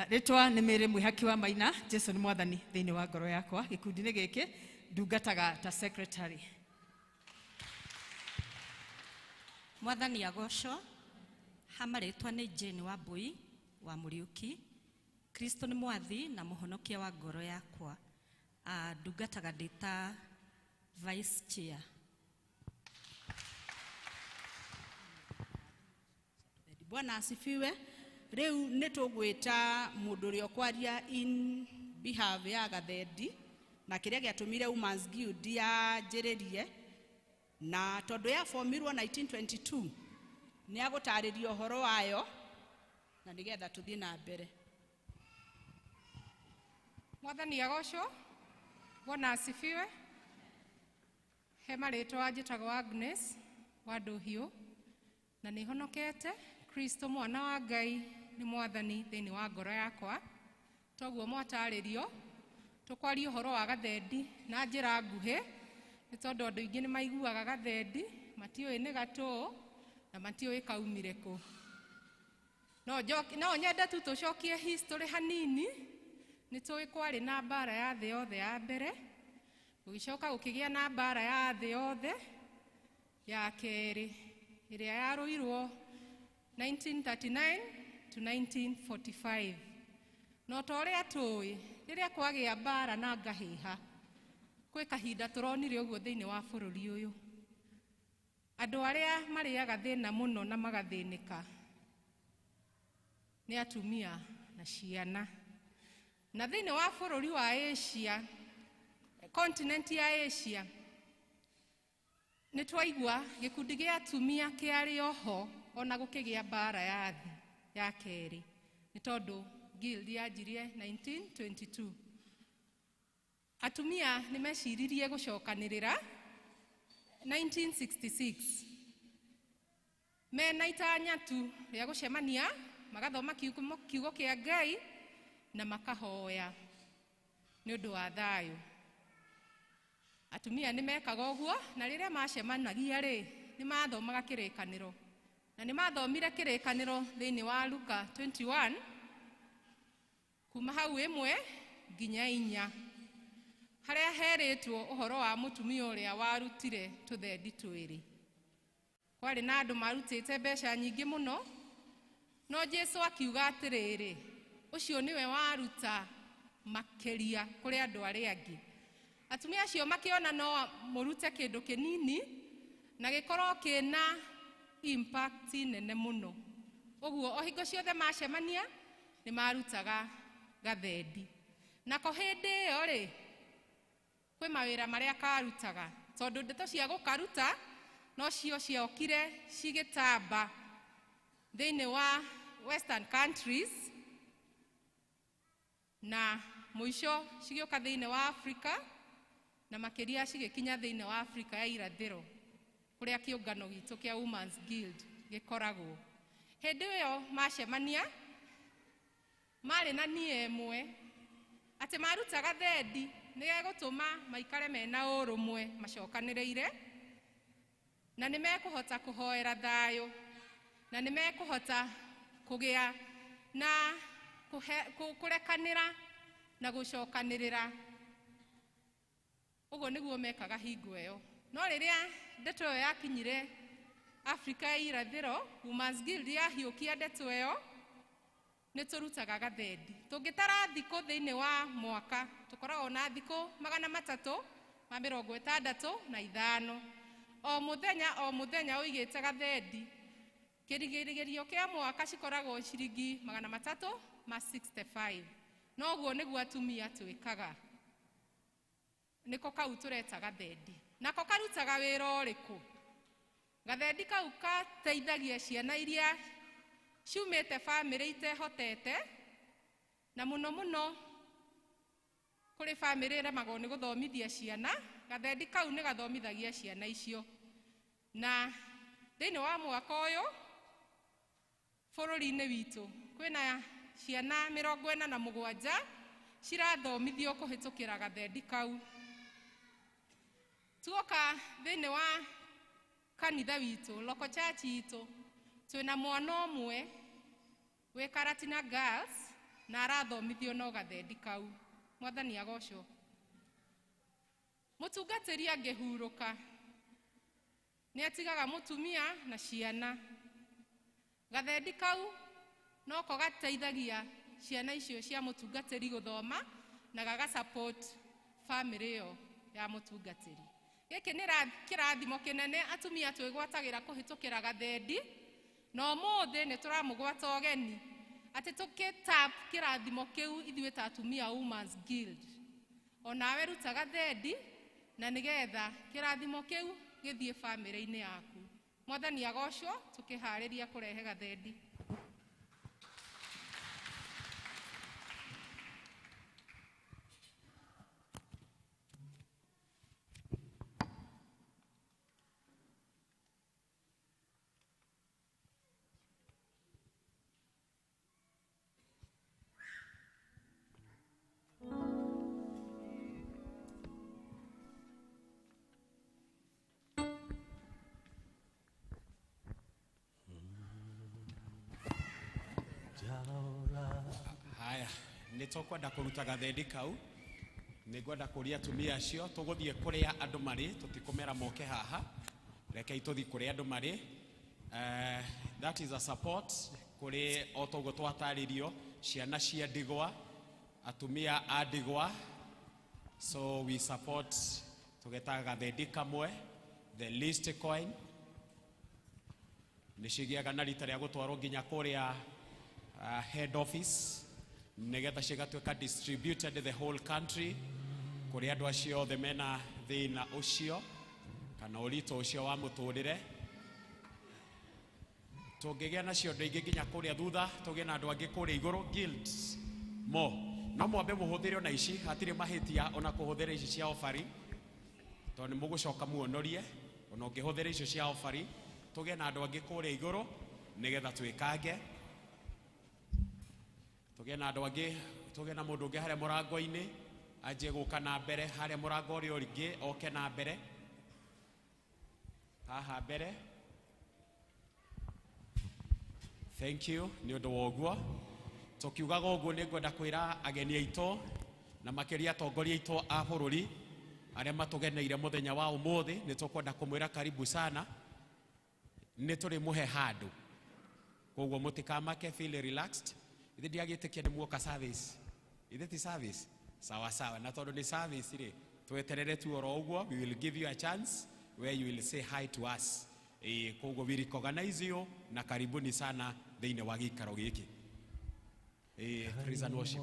Ritwa ni Mary Mwihaki wa Maina. Jesu ni Mwathani thiini wa ngoro yakwa. Gikundi ni giki ndungataga ta secretary. Mwathani agocwo. Hama ritwa ni Jane wa Bui wa Muriuki. Kristo ni mwathi na muhonokia wa ngoro yakwa. Ndungataga ndita vice chair. Bwana asifiwe. Riu nitugwita mundu ri okwaria in behalf ya Gathendi na kiria giatumire Women's Guild ya njiririe na tondu ya formirwo 1922 ni agutaririo horo wayo na nigetha tuthie na mbere. Mwathani agocwo. Bwana asifiwe. Hema ritwa njitagwo Agnes wa Nduhiu na ni honokete. Kristo mwana wa Ngai ni Mwathani thiini wa ngoro yakwa. Toguo mwataririo tukwaria horo wa Gathendi na njira nguhi ni tondu andu ingi ni maiguaga Gathendi matioi ni gatu na matioi kaumire ku. No nyende tu tucokie history hanini. Ni tui kwari na mbara ya thi yothe ya mbere gugicoka gukigia na mbara ya thi yothe ya keri iria yaruirwo 1939 to 1945. No toria tui riria kwagia mbara na ngahiha kwi kahinda turonire uguo thiini wa bururi uyu. Andu aria mariaga thina muno na magathinika ni atumia na ciana. Na thiini wa bururi wa Asia, continent ya Asia, ni twaigua gikundi gia atumia kiari oho ona gukigia mbara ya thi ya keri ni tondu guild yanjirie 1922. Atumia ni meciririe gucokanirira 1966 mena itanya tu ria gucemania magathoma kiugo kia Ngai na makahoya ni undu wa thayu. Atumia ni mekaga uguo na riria macemanagia ni mathomaga kirikaniro na ni mathomire kirikaniro thiini wa Luka 21 kuma hau 1 nginya 4 haria heritwo uhoro wa mutumia uria warutire tuthendi twiri. Kwari na andu marutite mbeca nyingi muno, no Jesu akiuga atiriri ucio niwe waruta makeria kuri andu aria angi. Atumia acio makiona no murute kindu kinini na gikorwo kina impact nene muno. Uguo o hingo ciothe macemania ni marutaga gathendi. Na ko hindi iyo ri kwi mawira maria karutaga tondu ndeto cia gukaruta no cio ciokire cigitamba thiini wa western countries na muico cigioka thiini wa Africa na makiria cigikinya thiini wa Africa ya irathiro kuria kiungano gitu kia Women's Guild gikoragwo. Hindi iyo macemania mari na nie emwe ati marutaga thendi nigegutuma maikare mena urumwe macokaniriire na nimekuhota kuhoera thayo na nimekuhota kugia na kurekanira na gucokanirira. Uguo niguo mekaga hingo iyo. No riria ndeto iyo yakinyire Africa ya irathiro, Women's Guild yahiukia ndeto iyo ni turutaga gathendi. Tungitara thiku thiini wa mwaka tukoragwo na thiku 365 o muthenya uigite gathendi. Kirigirigirio kia mwaka cikoragwo ciringi 365. No guo niguo atumia twikaga. Niko kau tureta gathendi. Nako karutaga wira uriku. Gathendi kau kateithagia ciana iria ciumite family itehotete na muno kuri family remagwo ni guthomithia ciana. Gathendi kau ni gathomithagia ciana icio. Na thiini wa mwaka uyu bururi-ini witu kwina ciana 47 cirathomithio kuhitukira gathendi kau. Tuoka thiini wa kanitha witu local church itu twina mwana umwe we Karatina Girls na arathomithio no gathendi kau. Mwathani agocwo. Mutungatiri angihuruka ni atigaga mutumia na ciana. Gathendi kau no ko gateithagia ciana icio cia mutungatiri guthoma na gaga support family yo ya mutungatiri. Giki ni kirathimo kinene atumia twigwatagira kuhitukira gathendi. No mothe ni turamugwata ogeni ati tukitap kirathimo kiu ithuĩ ta atumia Women's Guild. Onawe ruta gathendi na nigetha kirathimo kiu githie family-ini yaku. Mwathani agocwo tukihariria kurehe gathendi. Haya, nitokwenda kuruta gathendi kau. Nigwenda kuria atumia acio tuguthie kuria andu mari tutikumera moke haha. rekei tuthi kuri andu mari. That is a support kuri otogo twataririo ciana cia ndigwa, atumia a ndigwa. So we support tugetaga gathendi kamwe, the least coin. Nishigiaga na rita ria gutwarwo nginya kuria head office, nigetha cigatwika distributed the whole country kuri andu acio othe mena thina ucio kana urito ucio wa muturire. Tungigia nacio andu aingi nginya kuria thutha, tugie na andu angi kuria iguru guilds mo no mwambe muhuthire ona ici, hatire mahitia ona kuhuthira ici cia offering, tondu mugucoka muonorie ona ungihuthira icio cia offering. Tugie na andu angi kuria iguru nigetha twikange, tugie na andu angi, tugie na mundu ungi haria murango-ini anje guka na mbere, haria murango uri uringi oke na mbere, haha mbere. Thank you ni undu wa uguo. Tukiugaga uguo ni ngwenda kwira ageni aitu na makiria atongoria aitu a bururi aria matugeneire muthenya wa umuthi, ni tukwenda kumwira karibu sana. Ni turi muhe handu koguo mutikamake, feel relaxed. Ithi ndiagitikia ni muoka service, ithi ti service sawa sawa, na tondu ni service ri tweterere tu oro uguo. We will give you a chance where you will say hi to us. Koguo we recognize you na karibuni sana thiini wa gikaro giki. Praise and worship.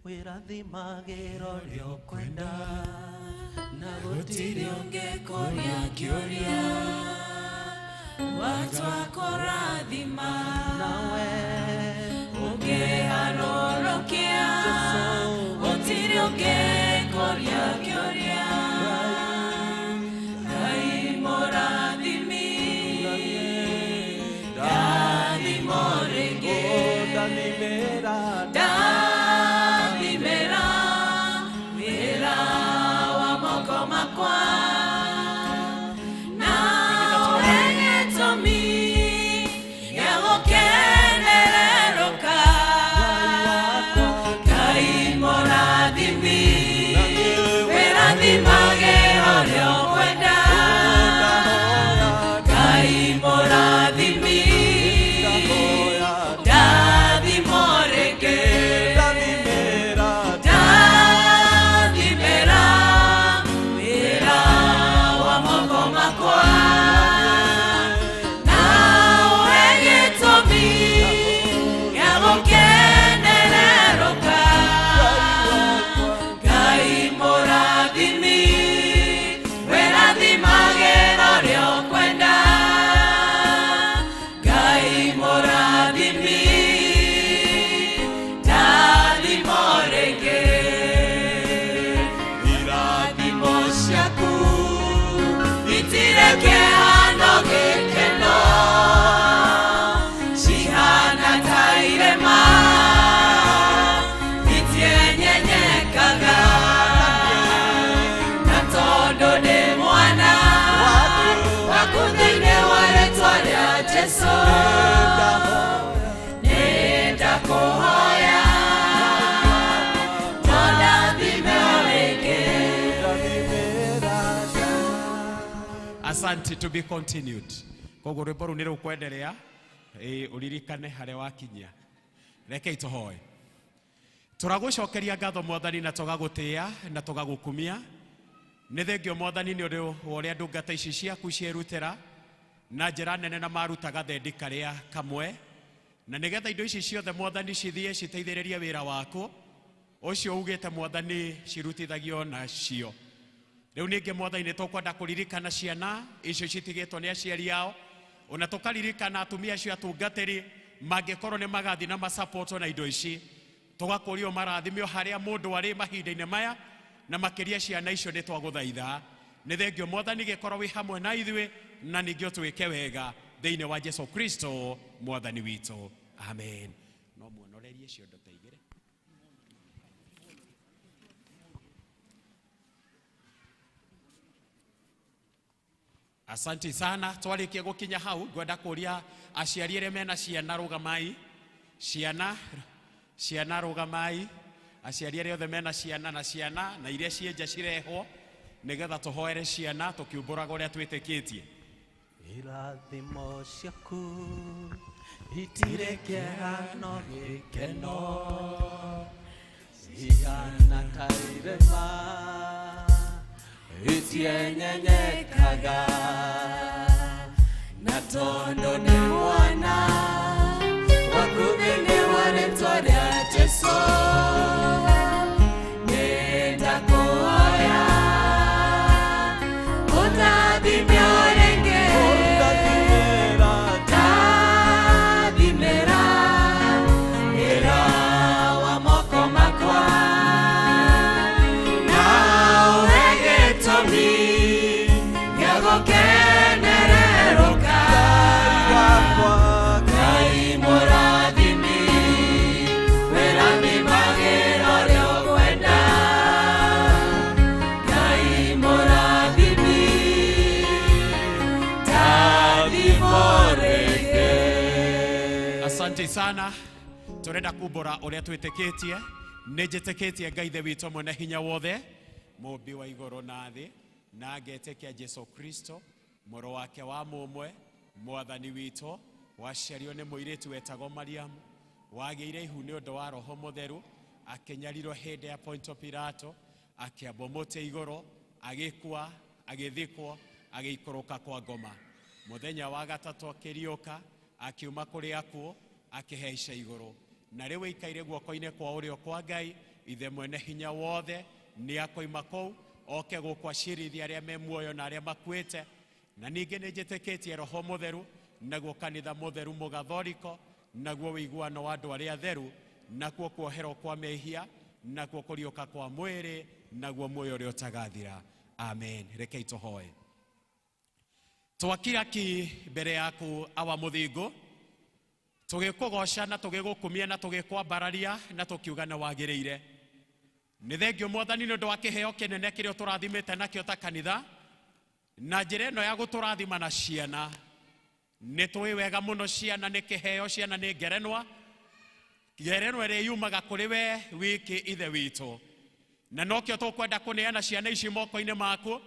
Wirathimagiro ryo kwenda na gutiri ungekuria kiuria watwa kurathima nawe ungeharorokia gutiri ungekuria kiuria Ngai mũrathimi ndathimorege ndathimera wĩra wa moko makwa na ũhe gĩtũmi gĩa gũkenererũka Ngai mũrathimi wĩrathimagĩra ũrĩa ũkwenda Ngai mũrathimi ndathimoreke ndathimera wĩra wa moko makwa na ũhe gĩtũmi gĩa gũkenererũka Ngai mũrathimi wĩrathimagĩra ũrĩa ũkwenda Ngai mũrathimi ndathimoreke irathimo ciaku itireke hano gĩkeno cihana ta irema itienyanyekaga na tondũ ndĩ mwana waku thĩinĩ wa rĩĩtwa rĩa Jesũ nĩndakũhoya ndathimoreke. Asante, to be continued. Koguo rwimbo ru ni rukwenderea, uririkane haria wakinyia. Rekei tuhoe. Turagucokeria ngatho Mwathani na tugagutia na tugagukumia. Nĩ thengio Mwathani nĩ ũndũ wa ũrĩa ndungata ici ciaku cierutĩra na njĩra nene na maruta gathendi karĩa kamwe, na nĩgetha indo ici ciothe Mwathani cithie citeithĩrĩrie wĩra waku ũcio ugĩte Mwathani cirutithagio nacio. Rĩu ningĩ Mwathani nĩ tũkwenda kũririkana ciana icio citigĩtwo nĩ aciari ao, ona tũkaririkana atumia acio atungatĩri mangĩkorwo nĩ magathi na masapotwo na indo ici, tũgakũrio marathimio harĩa mũndũ arĩ mahinda-inĩ maya, na makĩria ciana icio nĩ twagũthaitha. Nĩ thengio Mwathani gĩkorwo wĩ hamwe na ithuĩ na ningĩ ũtwĩke wega thĩinĩ wa Jesũ Kristo Mwathani witũ. Amen. No muonorerie ciondo ta igĩrĩ. Asante sana. Twarikia gukinya hau, ngwenda kuria aciari arĩa mena ciana rugamai. Ciana rugamai. Aciari arĩa othe mena ciana na iria cienja cirehwo. nigetha tuhoere ciana tukiumburaga uria twitikitie. Irathimo ciaku itire kĩhano gĩkeno ihana ta irĩma itienyekaga na tondũ nĩ mwana waku thĩinĩ wa rĩĩtwa rĩa Jesũ nĩndakũhoya ũndathime o rĩngĩ ndathimĩra wĩra wa moko makwa na ũhe gĩtũmi gĩa gũkenererũka Ngai mũrathimi wĩrathimagĩra ũrĩa ũkwenda Ngai mũrathimi ndathimo rĩngĩ. Asante sana. Turenda kumbura uria twitikitie. Nĩnjĩtĩkĩtie Ngai ithe witũ mwene hinya wothe mũmbi wa igũrũ na thĩ na ngetĩkia Jesu Kristo mũrũ wake wa mũmwe mwathani witũ waciario nĩ mũirĩtu wetagwo Mariamu wagĩire ihu nĩ ũndũ wa Roho Mũtheru akĩnyarirwo hĩndĩ ya Ponto Pilato akĩambwo mũtĩ igũrũ agĩkua agĩthikwo agĩikũrũka kwa ngoma mũthenya wa gatatũ akĩriũka akiuma kũrĩ akuũ akĩhaica igũrũ na rĩu aikaire guoko-inĩ kwa ũrĩo kwa Ngai ithe mwene hinya wothe nĩ akoima kũu oke gũkwacirithia arĩa me muoyo na arĩa makuĩte na ningĩ nĩnjĩtĩkĩtie Roho Mũtheru naguo kanitha mũtheru mũgathoriko naguo wĩiguano wa andũ arĩa atheru nakuo kuoherwo kwa mehia nakuo kũriũka kwa mwĩrĩ naguo muoyo ũrĩa ũtagathira. Amen. Rekei tũhoe. Twakira ki mbere yaku awa mũthingu tũgĩkũgoca na tũgĩgũkumia na tũgĩkwambararia na tũkiuga nĩ wagĩrĩire. Nĩ thengio Mwathani nĩ ũndũ wa kĩheo kĩnene kĩrĩa tũrathimĩte nakĩo ta kanitha na njĩra ĩno ya gũtũrathima na ciana. Nĩ tũĩ wega mũno ciana nĩ kĩheo, ciana nĩ ngerenwa ĩrĩa yumaga kũrĩ we wiki ithe witũ na nokĩo tũkwenda kũneana ciana ici moko-inĩ maku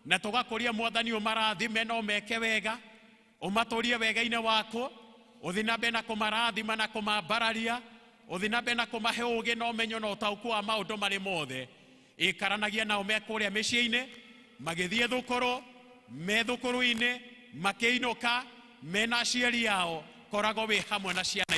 na tũgakũria Mwathani ũmarathime na ũmeke wega ũmatũrie wega-inĩ waku ũthiĩ na mbere na kũmarathima na kũmambararia ũthiĩ na mbere na kũmahe ũũgĩ na ũmenyo na ũtaũku wa maũndũ marĩ mothe ikaranagia nao me kũrĩa mĩciĩ-inĩ magĩthiĩ thukuru me thukuru-inĩ makĩinũka mena aciari yao koragwo wĩ hamwe na ciana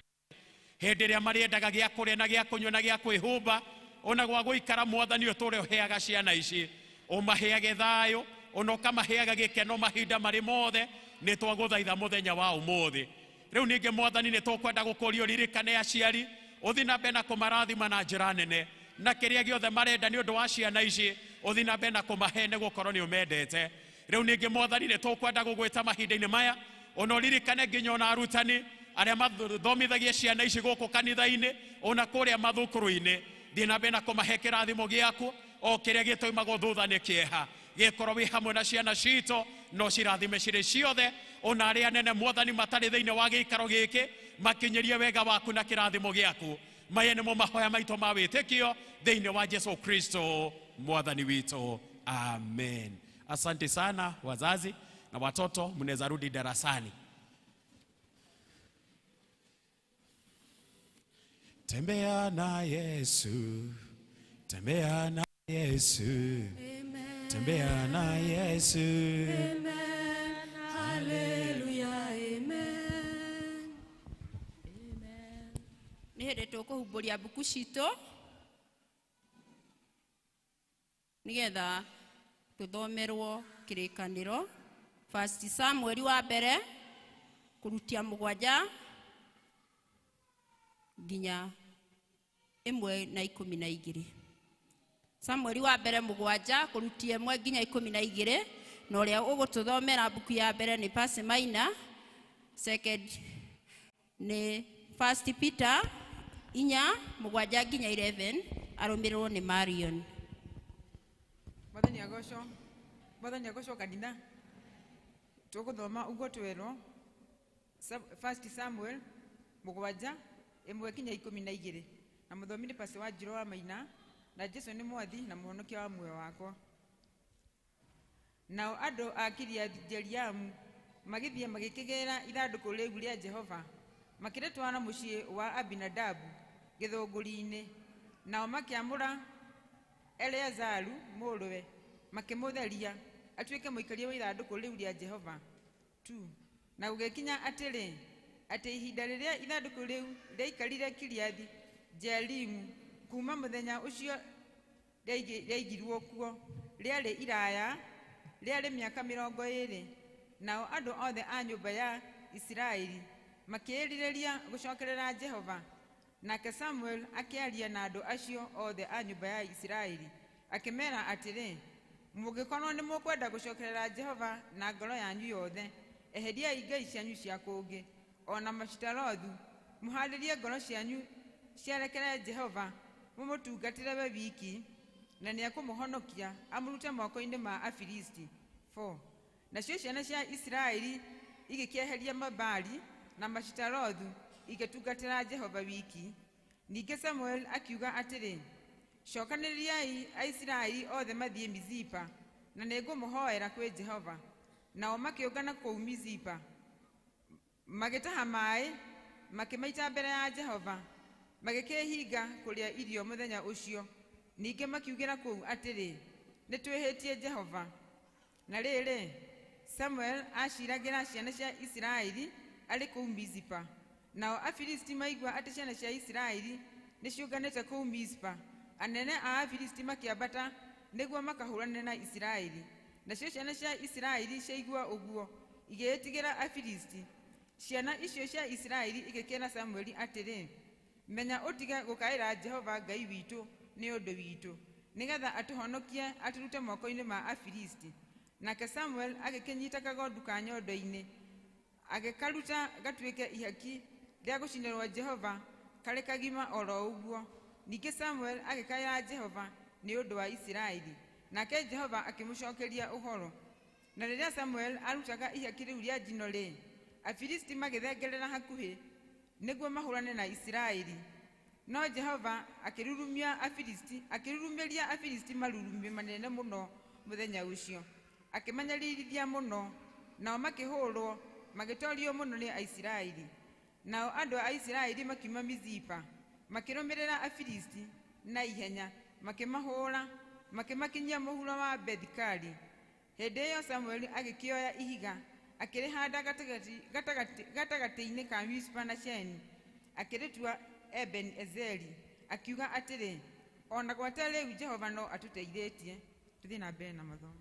hĩndĩ ĩrĩa marĩendaga gĩa kũrĩa na gĩa kũnyua na gĩa kwĩhumba ona gwa gũikara Mwathani ũtũre ũheaga ciana ici ũmaheage thayũ ona ũkamaheaga gĩkeno mahinda marĩ mothe nĩ twagũthaitha mũthenya wa ũmũthĩ. Rĩu ningĩ Mwathani nĩ tũkwenda gũkũria ũririkane aciari ũthiĩ na mbere na kũmarathima na njĩra nene na kĩrĩa gĩothe marenda nĩ ũndũ wa ciana ici ũthiĩ na mbere na kũmahe nĩ gũkorwo nĩ ũmendete. Rĩu ningĩ Mwathani nĩ tũkwenda gũgwĩta mahinda-inĩ maya ona ũririkane nginya ona arutani arĩa mathomithagia ciana ici gũkũ kanitha-inĩ ona kũrĩa mathukuru-inĩ thiĩ na mbere na kũmahe kĩrathimo gĩaku o kĩrĩa gĩtoimagwo thutha nĩ kĩeha gĩkorwo wĩ hamwe na ciana citũ no cirathime cirĩ ciothe ona arĩa anene Mwathani matarĩ thĩinĩ wa gĩikaro gĩkĩ makinyĩrie wega waku na kĩrathimo gĩaku. Maya nĩmo mahoya maitũ ma wĩtĩkio thĩinĩ wa Jesu Kristo Mwathani witũ. Amen. Asante sana wazazi na watoto, mnaweza rudi darasani. Tembea na Yesu, tembea na Yesu, Amen. Tembea na Yesu. Amen. Hallelujah. Amen. Amen. Nĩ hĩndĩ tũkũhumbũria mbuku citũ nĩgetha tũthomerwo kĩrĩkanĩro 1 Samuel wa mbere kũrutia 7 nginya 1:12. Samuel wa mbere 7 kũrutia 1 nginya 12 na ũrĩa ũgũtũthomera mbuku ya mbere nĩ Pastor Maina. Second nĩ 1 Peter 4:7 nginya 11 arũmĩrĩrwo nĩ Marion. Mwathani agocwo kanitha tũgũthoma ũguo twerwo 1 Samuel 7:1-12 na mũthomi nĩ Pastor Wanjirũ wa Maina na Jesu nĩ mwathi na mũhonokia wa muoyo wakwa. nao andũ a Kiriathi-Jeriamu magĩthiĩ magĩkĩgĩra ithandũkũ rĩu rĩa Jehova, makĩrĩtwara mũciĩ wa Abinadabu gĩthũngũri-inĩ, nao makĩamũra Eleazaru mũrũwe, makĩmũtheria atuĩke mũikaria wa ithandũkũ rĩu rĩa Jehova. 2. Na gũgĩkinya atĩrĩ, atĩ ihinda rĩrĩa ithandũkũ rĩu rĩaikarire Kiriathi-Jearimu kuma mũthenya ũcio rĩaigirwo kuo rĩarĩ iraya, rĩarĩ mĩaka 20. Nao andũ othe a nyũmba ya Isiraeli makĩĩrirĩria gũcokerera Jehova. Nake Samuel akĩaria na andũ acio othe a nyũmba ya Isiraeli, akĩmera atĩrĩ, mũngĩkorwo nĩ mũkwenda gũcokerera Jehova na ngoro yanyu yothe, eheriai ngai cianyu cia kũngĩ, ona Mashitarothu, mũharĩrie ngoro cianyu ciarekere Jehova, mũmũtungatĩre we wiki, na nĩekũmũhonokia amũrute moko-inĩ ma Afilisti. 4. Nacio ciana cia Isiraeli igĩkĩeheria Mabali na Mashitarothu igĩtungatĩra Jehova wiki. Ningĩ Samuel akiuga atĩrĩ, cokanĩrĩriai Aisiraeli othe mathiĩ Mizipa, na nĩngũmũhoera kwĩ Jehova. Nao makĩũngana kũu Mizipa, magĩtaha maĩ, makĩmaita mbere ya Jehova, magĩkĩhinga kũrĩa irio mũthenya ũcio. Ningĩ makiugĩra kũu atĩrĩ, nĩtwĩhĩtie Jehova. Na rĩrĩ, Samuel aciragĩra ciana cia Isiraeli arĩ kũu Mizipa. Nao Afilisti maigua atĩ ciana cia Isiraeli nĩciũnganĩte kũu Mizipa, anene a Afilisti makĩambata nĩguo makahũrane na Isiraeli. Nacio ciana cia Isiraeli ciaigua ũguo igĩĩtigĩra Afilisti. Ciana icio cia Isiraeli igĩkĩra Samueli atĩrĩ, menya ũtige gũkaĩra Jehova Ngai witũ nĩ ũndũ witũ, nĩgetha atũhonokie atũrute moko-inĩ ma Afilisti. Nake Samuel agĩkĩnyita kagondu ka nyondo-inĩ, agĩkaruta gatuĩke ihaki rĩa gũcinĩrwo Jehova karĩ kagima oro ũguo. Ningĩ Samuel agĩkaĩra Jehova nĩ ũndũ wa Isiraeli, nake Jehova akĩmũcokeria ũhoro. Na rĩrĩa Samuel arutaga ihaki rĩu rĩa njino rĩ, Afilisti magĩthengerera hakuhĩ nĩguo mahũrane na Isiraeli. No Jehova akĩrurumĩria Afilisti marurumĩ manene mũno mũthenya ũcio, akĩmanyarĩrithia mũno, nao makĩhũrwo magĩtorio mũno nĩ Aisiraeli. Nao andũ a Isiraeli makiuma Mizipa, makĩrũmĩrĩra Afilisti na ihenya, makĩmahũra, makĩmakinyia mũhuro wa Bethikari. Hĩndĩ ĩyo Samueli agĩkĩoya ihiga, akĩrĩhanda gatagatĩ-inĩ ka Mispa na Sheni, akĩrĩtua Eben-Ezeri, akiuga atĩrĩ, ona gwata rĩu Jehova no atũteithĩtie. Tũthiĩ na mbere na mathomo.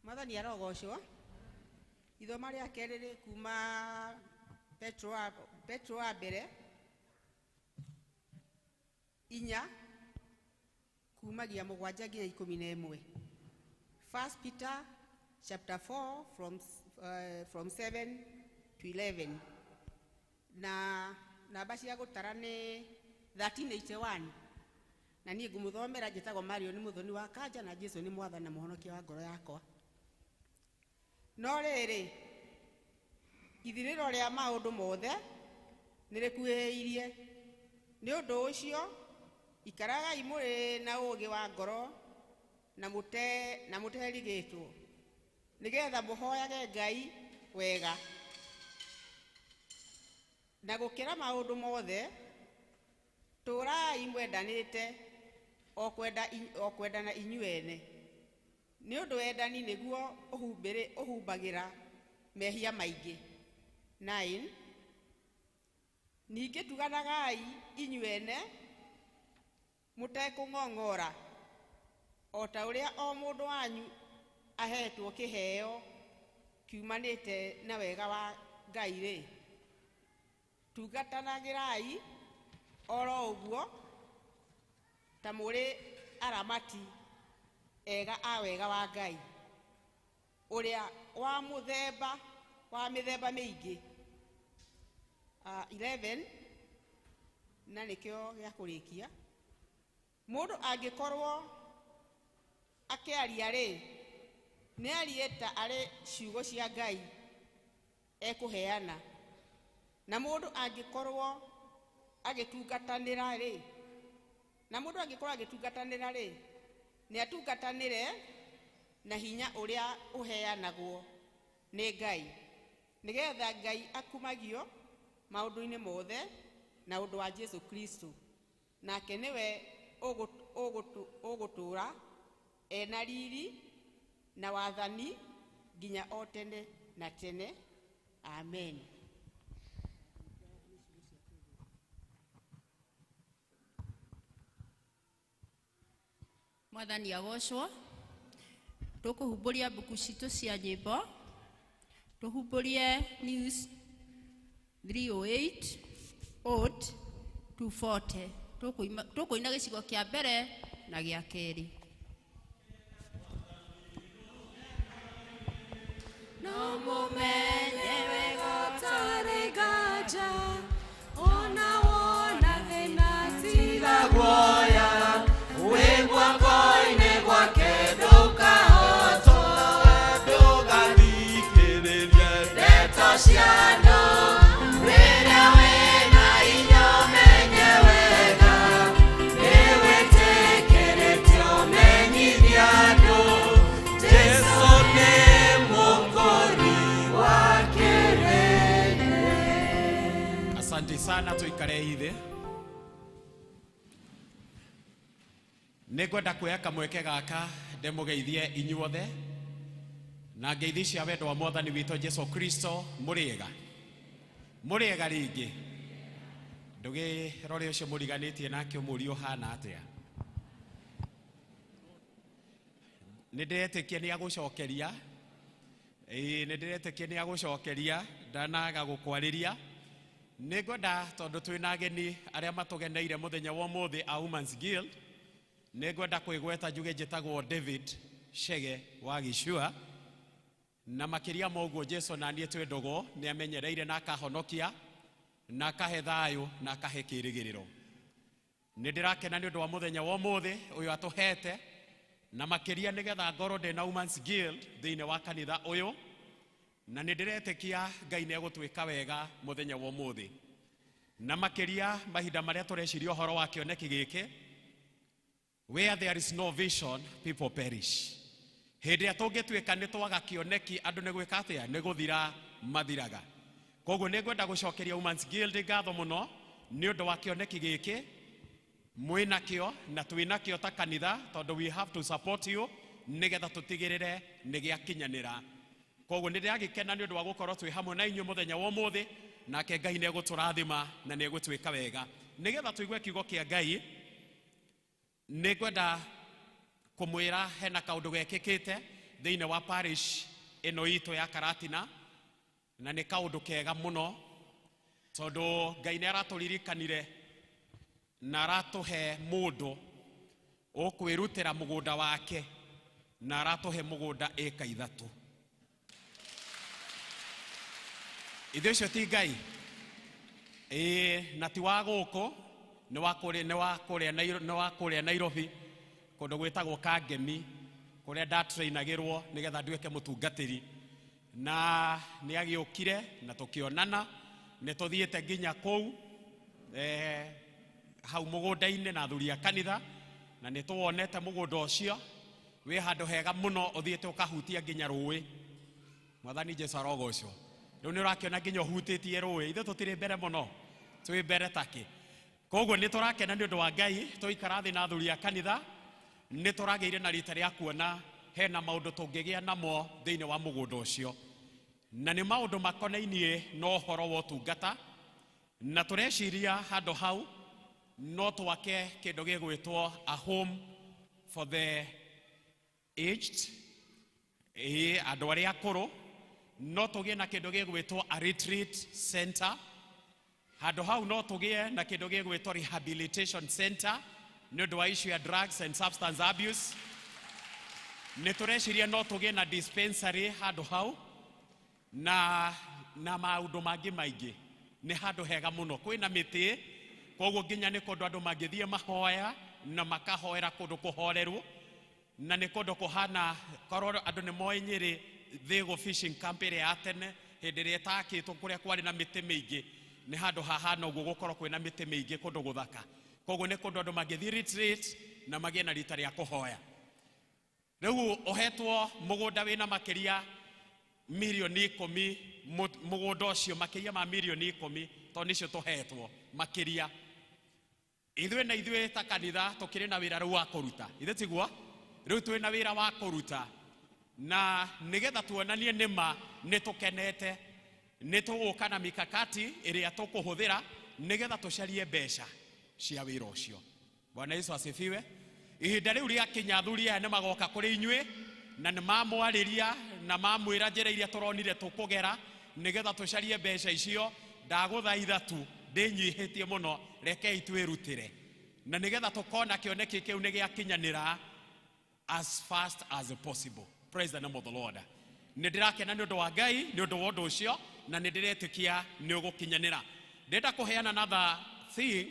Mwathani arogocwo. Ithoma rĩa kerĩ rĩ kuma Petro wa mbere 4 kumagia 7 nginya 11. 1 Peter chapter 4 from 7 to 11. Na namba cia gũtara nĩ 1381. Na niĩ ngũmũthomera, njĩtagwo Mario, nĩ mũthoni wa kanja, na Jesũ nĩ mwathani na mũhonokia wa ngoro yakwa. No rĩrĩ, ithirĩro rĩa maũndũ mothe nĩrĩkuhĩrĩirie. Nĩ ũndũ ũcio ikaragai mũrĩ na ũũgĩ wa ngoro na mũterigĩtwo, nĩgetha mũhoyage Ngai wega. Na gũkĩra maũndũ mothe, tũũrai mwendanĩte o kwendana inyuene, nĩ ũndũ wendani nĩguo ũhumbagĩra mehia maingĩ. 9. Ningĩ tuganagai inyuene mũtekũng'ong'ora, o ta ũrĩa o mũndũ wanyu ahetwo kĩheo kiumanĩte na wega wa Ngai rĩ. Tungatanagĩrai oro ũguo ta mũrĩ aramati ega a wega wa Ngai, ũrĩa wa mĩthemba mĩingĩ. 11 na nĩkĩo gĩa kũrĩkia. Mundu angikorwo akiaria ri ni arieta ari ciugo cia Ngai ekuheana, na mundu angikorwo agitungatanira ri, na mundu angikorwo agitungatanira ri ni atungatanire na hinya uria uheanagwo ni Ngai, nigetha Ngai akumagio maundu-ini mothe na undu wa Jesu Kristo, nake niwe ugutura ena riri na wathani nginya o tene na tene. Amen. Mwathani agocwo. Tukuhumburia mbuku citu cia nyimbo, tuhumburie News 308 Old 240. Tukuina gicigo kia mbere na gia keri. No mumenye wega tari gaja, ona wona thina tiga guoya, wigwa koine gwake ndukahoto, ndugathikiririe ndeto cia andu, riria wina inya umenye wega, niwitikiritio menyithia andu, Jesu ni Asante sana, tuikare ithe. Nĩngwenda kuoya kamweke gaka ndemugeithie inyuothe na ngeithi cia wendo wa Mwathani witũ Jesu Kristo. Mũrĩega rĩngĩ, ndũgĩrore ũcio mũriganĩtie nake ũmũrio hana atĩa. Nĩndĩretĩkia nĩ agũcokeria ndanaga gũkwarĩria. Nĩngwenda tondũ twĩna ageni arĩa matũgeneire mũthenya wa ũmũthĩ a Women's Guild, nĩngwenda kwĩgweta njuge njĩtagwo David Shege wa Gĩcua, na makĩria ma ũguo Jesu na niĩ twĩ ndũgũ nĩ amenyereire na akahonokia na akahe thayũ na akahe kĩĩrĩgĩrĩro. Nĩndĩrakena nĩ ũndũ wa mũthenya wa ũmũthĩ ũyũ atũhete, na makĩria nĩgetha ngorwo ndĩna Women's Guild thĩinĩ wa kanitha ũyũ, na nĩndĩretĩkia Ngai nĩegũtwĩka wega mũthenya wa ũmũthĩ. Na makĩria mahinda marĩa tũreciria ũhoro wa kĩoneki gĩkĩ, where there is no vision people perish. Hĩndĩ ĩrĩa tũngĩtuĩka nĩ twaga kĩoneki, andũ nĩ gwĩka atĩa? Nĩ gũthira mathiraga. Koguo nĩngwenda gũcokeria Women's Guild ngatho mũno nĩ ũndũ wa kĩoneki gĩkĩ mwĩnakĩo na twĩnakĩo ta kanitha, tondũ we have to support you nĩgetha tũtigĩrĩre nĩ gĩakinyanĩra. Koguo nĩndĩragĩkena nĩ ũndũ wa gũkorwo twĩ hamwe na inyuĩ mũthenya wa ũmũthĩ, nake Ngai nĩegũtũrathima na nĩegũtwĩka wega. Nĩgetha tũigue kiugo kĩa Ngai, nĩngwenda kũmwĩra hena kaũndũ gekĩkĩte thĩinĩ wa parish ĩno itũ ya Karatina, na nĩ kaũndũ kega mũno tondũ Ngai nĩaratũririkanire na aratũhe mũndũ ũkwĩrutĩra mũgũnda wake, na aratũhe mũgũnda ĩka 3. Ithe ũcio ti Ngai? Na ti wa gũkũ, nĩ wa kũrĩa Nairobi, kũndũ gwĩtagwo Kangemi, kũrĩa ndatrainagĩrwo nĩgetha nduĩke mũtungatĩri, na nĩagĩũkire na tũkĩonana, nĩtũthiĩte nginya kũu hau mũgũnda-inĩ na athuri a kanitha, na nĩtũwonete mũgũnda ũcio wĩ handũ hega mũno, ũthiĩte ũkahutia nginya rũĩ. Mwathani Jesũ arogocwo. Rĩu nĩũrakĩona nginya ũhutĩtie rũĩ. Ithe tũtirĩ mbere mũno, twĩ mbere takĩ. Koguo nĩtũrakena nĩ ũndũ wa Ngai, tũikara thĩ na athuri a kanitha, nĩtũragĩire na rita rĩa kuona hena maũndũ tũngĩgĩa namo thĩinĩ wa mũgũnda ũcio, na nĩ maũndũ makonainie na ũhoro wa ũtungata, na tũreciria handũ hau no twake kĩndũ gĩgwĩtwo a home for the aged, andũ arĩa akũrũ. No tũgĩe na kĩndũ gĩgwĩtwo a retreat center. Handũ hau no tũgĩe na kĩndũ gĩgwĩtwo rehabilitation center nĩ ũndũ wa issue ya drugs and substance abuse. Nĩ tũreciria no tũgĩe na dispensary handũ hau, na maũndũ mangĩ maingĩ. Nĩ handũ hega mũno, kwĩna mĩtĩ, koguo nginya nĩ kũndũ andũ mangĩthiĩ mahoya na makahoera kundu kuhoreru na ni kundu kuhana korwo andu ni moe Nyeri thigo fishing camp ire ya tene hindi ria itakitwo kuria kwari na miti mingi ni handu hahana uguo gukorwo kwina miti mingi kundu guthaka koguo ni kundu andu magithi retreat na magie na rita ria kuhoya riu ohetwo mugunda wina makiria milioni 10 mugunda ucio makiria ma milioni 10 to nicio tuhetwo makiria Ithuĩ na ithuĩ ta kanitha tukiri na wira wa kuruta ithe tiguo riu twi na wira wa kuruta na nigetha tuonanie nima nitukenete nituguka na mikakati iria tukuhuthira nigetha tucarie mbeca cia wira ucio Bwana Yesu asifiwe ihinda riu ria kinyathuria ne magoka kuri inywe na ni mamwariria na mamwira njira iria turonire tukugera nigetha tucarie mbeca icio ndaguthaitha tu ndinyihitie muno rekei twirutire na nigetha tukona kioneki kiu ni giakinyanira as fast as possible. Praise the name of the Lord. Nidirakena ni undu wa Ngai ni undu wa undu ucio na nidiretikia ni ugukinyanira. Ndenda kuheana another thing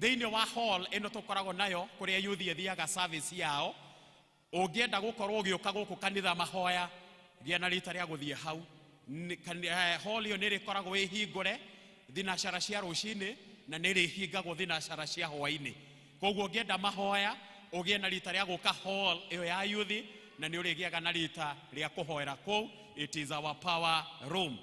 thiini wa hall ino tukoragwo nayo kuria youth ethiaga service yao ungienda gukorwo ugiuka guku kanitha mahoya gia na rita ria guthie hau hall iyo niri koragwo ihingure thinacara cia rucini na niri hingagwo thinacara cia hwaini koguo ungienda mahoya ugie na rita ria guka hall iyo ya youth na ni urigiaga na rita ria kuhoera ku it is our power room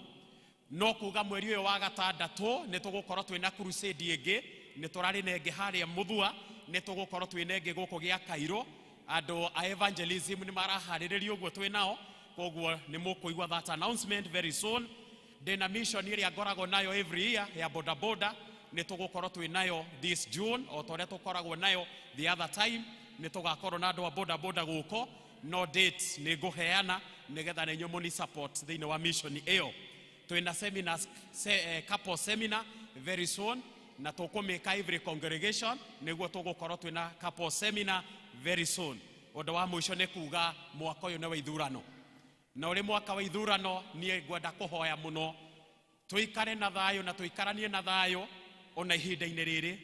no kuga mweri uyu wa gatandatu ni tugukorwo twina crusade ingi ni turari nenge haria muthua ni tugukorwo twinenge guku gia Kairo andu a evangelism ni marahariririo guo twinao koguo ni mukuigwa that announcement very soon. Dena mission iria ngoragwo nayo every year ya boda boda ni tugukorwo twinayo this June o tore tukoragwo nayo the other time ni tugakorwo na andu a boda boda guko no date ni nguheana nigetha ni nyumuni support thiini wa mission iyo twina seminars couple seminar very soon na tukumika every congregation niguo tugukorwo twina couple seminar very soon. Undu wa mwisho ni kuga mwaka uyu ni wa ithurano na uri mwaka wa ithurano nie ngwenda kuhoya muno tuikare na thayo na tuikaranie na thayo ona ihinda-ini riri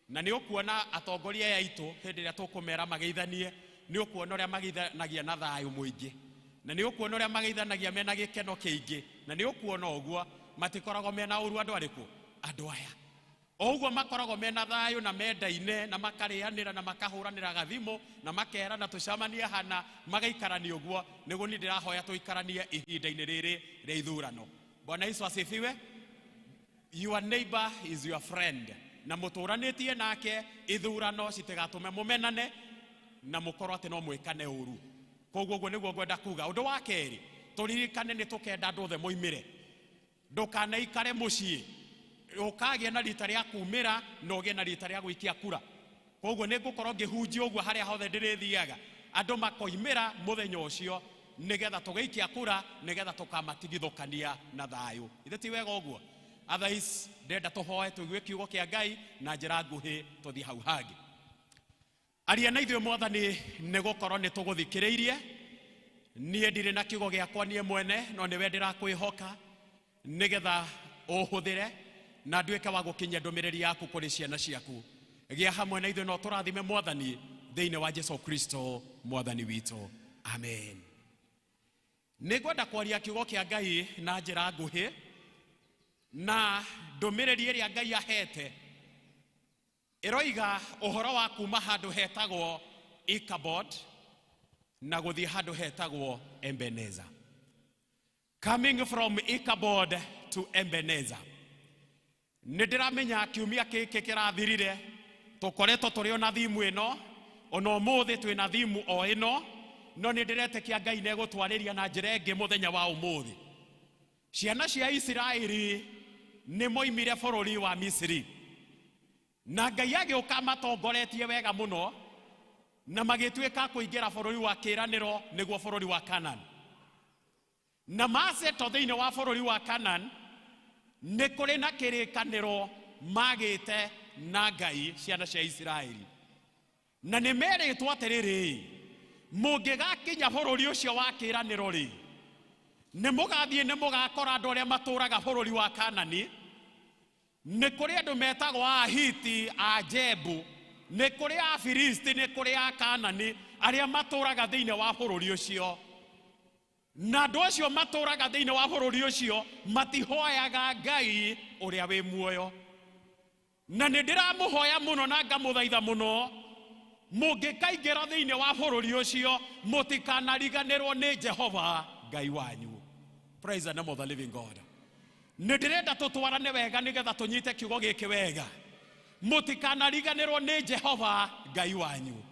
na ni ukuona atongoria ya itu hindi ria tukumera mageithanie ni ukuona uria mageithanagia na thayo muingi na ni ukuona uria mageithanagia mena gikeno kiingi na ni ukuona uguo matikoragwo mena uru andu ariku andu aya oguo makoragwo mena thayo na mendaine na makarianira na makahuranira gathimo na makera na tucamania hana magaikarania uguo niguo ni ndirahoya tuikaranie ihinda-ini riri ria ithurano. Bwana Yesu asifiwe. Your neighbor is your friend na muturanitie nake ithurano citigatume mumenane na mukorwo ati no mwikane uru koguo uguo niguo ngwenda kuga. Undu wa keri turirikane ni tukenda andu othe moimire ndukanaikare mucii ukagia na rita ria kumira no gie na rita ria gwikia kura koguo ni ngukorwo ngihunjia uguo haria hothe ndirithiaga andu makoimira muthenya ucio nigetha tugaikia kura nigetha tukamatigithukania na thayo ithe ti wega uguo. Otherwise ndenda tuhoe tuigue kiugo kia Ngai na njira nguhi tuthi hau hangi aria na ithuĩ Mwathani ni gukorwo ni tuguthikiriirie nie ndire na kiugo giakwa nie mwene no niwe ndirakwihoka nigetha uhuthire na nduike wa gukinyia ndumiriri yaku kuri ciana ciaku gia hamwe na ithuĩ no turathime Mwathani thiini wa Jesu Kristo Mwathani witu amen. Ningwenda kwaria kiugo kia Ngai na njira nguhi na ndumiriri iria Ngai ahete iroiga uhoro wa kuma handu hetagwo Ichabod na guthii handu hetagwo Ebenezer. Coming from Ichabod to Ebenezer. Nidiramenya kiumia kiki kirathirire tukoretwo turi ona thimu ino ona umuthi twina thimu o ino no nidiretekia Ngai ne gutwariria na njira ingi muthenya wa umuthi. Ciana cia Israeli ni moimire bururi wa Misiri na Ngai agiuka matongoretie wega muno na magituika kuingira bururi wa kiraniro niguo bururi wa Canaan na maseto thiini wa bururi wa Canaan ni kuri na kirikaniro magite na Ngai ciana cia Israeli na ni meritwo atiriri mungigakinya bururi ucio wa kiraniro ri ni mugathie ni mugakora andu aria maturaga bururi wa Kanani ni kuri andu metagwo Ahiti, Ajebu nĩ kũrĩ Afilisti, nĩ kũrĩ Akanani arĩa matũraga thĩinĩ wa bũrũri ũcio. Na andũ acio matũraga thĩinĩ wa bũrũri ũcio matihoyaga Ngai ũrĩa wĩ muoyo. Na nĩ ndĩramũhoya mũno na ngamũthaitha mũno, mũngĩkaingĩra thĩinĩ wa bũrũri ũcio mũtikanariganĩrwo nĩ Jehova Ngai wanyu. Praise the name of the living God. Nĩ ndĩrenda tũtwarane wega nĩgetha tũnyite kiugo gĩkĩ wega. Mũtikanariganĩrwo nĩ Jehova Ngai wanyu.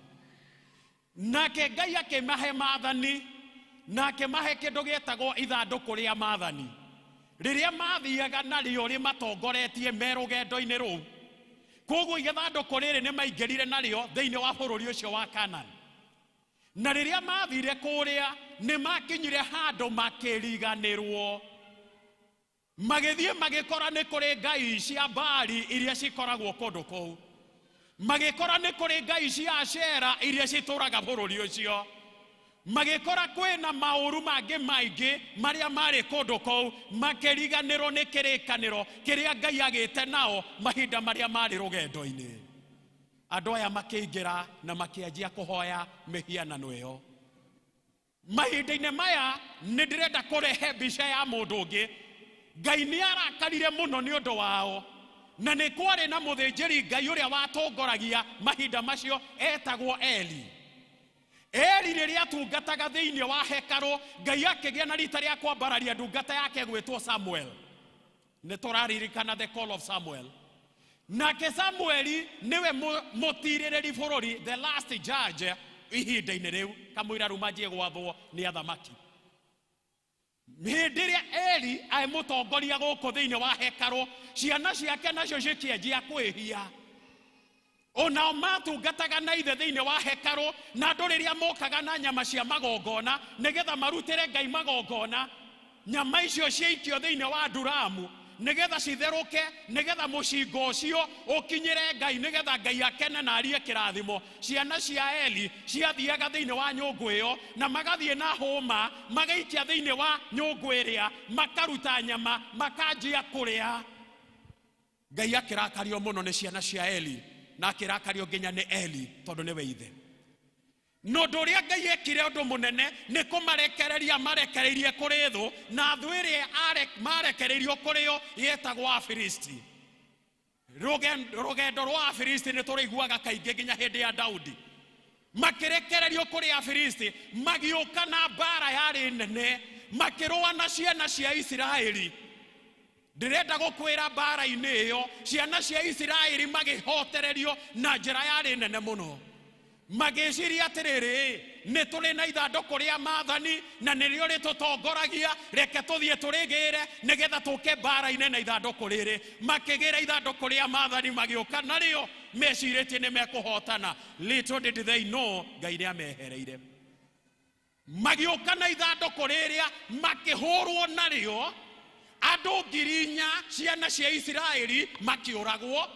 Nake Ngai akĩmahe maathani, na akĩmahe kĩndũ gĩtagwo ithandũkũ rĩa maathani. Rĩrĩa mathiaga narĩo rĩmatongoretie me rũgendo-inĩ rũu. Koguo ithandũkũ rĩrĩ nĩ maingĩrire narĩo thĩinĩ wa bũrũri ũcio wa Kanani. Na rĩrĩa mathire kũrĩa nĩ makinyire handũ makĩriganĩrwo. Magĩthiĩ magĩkora nĩ kũrĩ ngai cia Baali iria cikoragwo kũndũ kũu. Magĩkora nĩ kũrĩ ngai cia Ashera iria citũraga bũrũri ũcio. Magĩkora kwĩna maũru mangĩ maingĩ marĩa marĩ kũndũ kũu, makĩriganĩrwo nĩ kĩrĩkanĩro kĩrĩa Ngai agĩte nao mahinda marĩa marĩ rũgendo-inĩ. Andũ aya makĩingĩra na makĩanjia kũhoya mĩhianano ĩyo. Mahinda-inĩ maya nĩ ndĩrenda kũrehe mbica ya mũndũ ũngĩ. Ngai nĩ arakarire mũno nĩ ũndũ wao, na nĩ kwarĩ na mũthĩnjĩri Ngai ũrĩa watongoragia mahinda macio etagwo Eli. Eli rĩrĩa atungataga thĩinĩ wa hekarũ, Ngai akĩgĩa na rita rĩa kwambararia ndungata yake gwĩtwo Samuel. Nĩ tũraririkana the call of Samuel. Nake Samueli niwe mũtirĩrĩri bũrũri, the last judge ihinda-inĩ rĩu, kamũira rĩu manjie gwathwo nĩ athamaki. Hĩndĩ ĩrĩa Eli arĩ mũtongoria gũkũ thĩinĩ wa hekarũ, ciana ciake nacio cikĩanjia kwĩhia. Onao matungataga na ithe thĩinĩ wa hekarũ, na andũ rĩrĩa mokaga na nyama cia magongona nĩgetha marutĩre Ngai magongona, nyama icio ciaikio thĩinĩ wa nduramu nĩgetha citherũke, nĩgetha mũcingo ũcio ũkinyĩre Ngai, nĩgetha Ngai akene na arie kĩrathimo. Ciana cia Eli ciathiaga thĩinĩ wa nyũngũ ĩyo na magathiĩ na hũma magaikia thĩinĩ wa nyũngũ ĩrĩa, makaruta nyama makanjia kũrĩa. Ngai akĩrakario mũno nĩ ciana cia Eli, na akĩrakario nginya nĩ Eli tondũ nĩwe ithe. No ũndũ ũrĩa Ngai ekire ũndũ mũnene nĩ kũmarekereria marekereirie kũrĩ thũ, na thũ ĩrĩa marekereirio kũrĩ yo yetagwo Afilisti. Rũgendo rwa Afilisti nĩ tũrĩiguaga kaingĩ nginya hĩndĩ ya Daudi. Makĩrekererio kũrĩ Afilisti, magĩũka na mbara yarĩ nene, makĩrũa na ciana cia Isiraeli. Ndĩrenda gũkwĩra mbara-inĩ ĩyo ciana cia Isiraeli magĩhotererio na njĩra yarĩ nene mũno. Magĩciria atĩrĩrĩ, nĩ tũrĩ na ithandũkũ rĩa maathani na nĩrĩo rĩtũtongoragia, reke tũthiĩ tũrĩgĩre nĩgetha tũke mbara-inĩ na ithandũkũ rĩrĩ. Makĩgĩra ithandũkũ rĩa maathani magĩũka narĩo mecirĩtie nĩ mekũhotana. Little did they know Ngai nĩ amehereire. Magĩũka na ithandũkũ rĩrĩa makĩhũrwo narĩo, andũ 4,000 ciana cia Isiraeli makĩũragwo.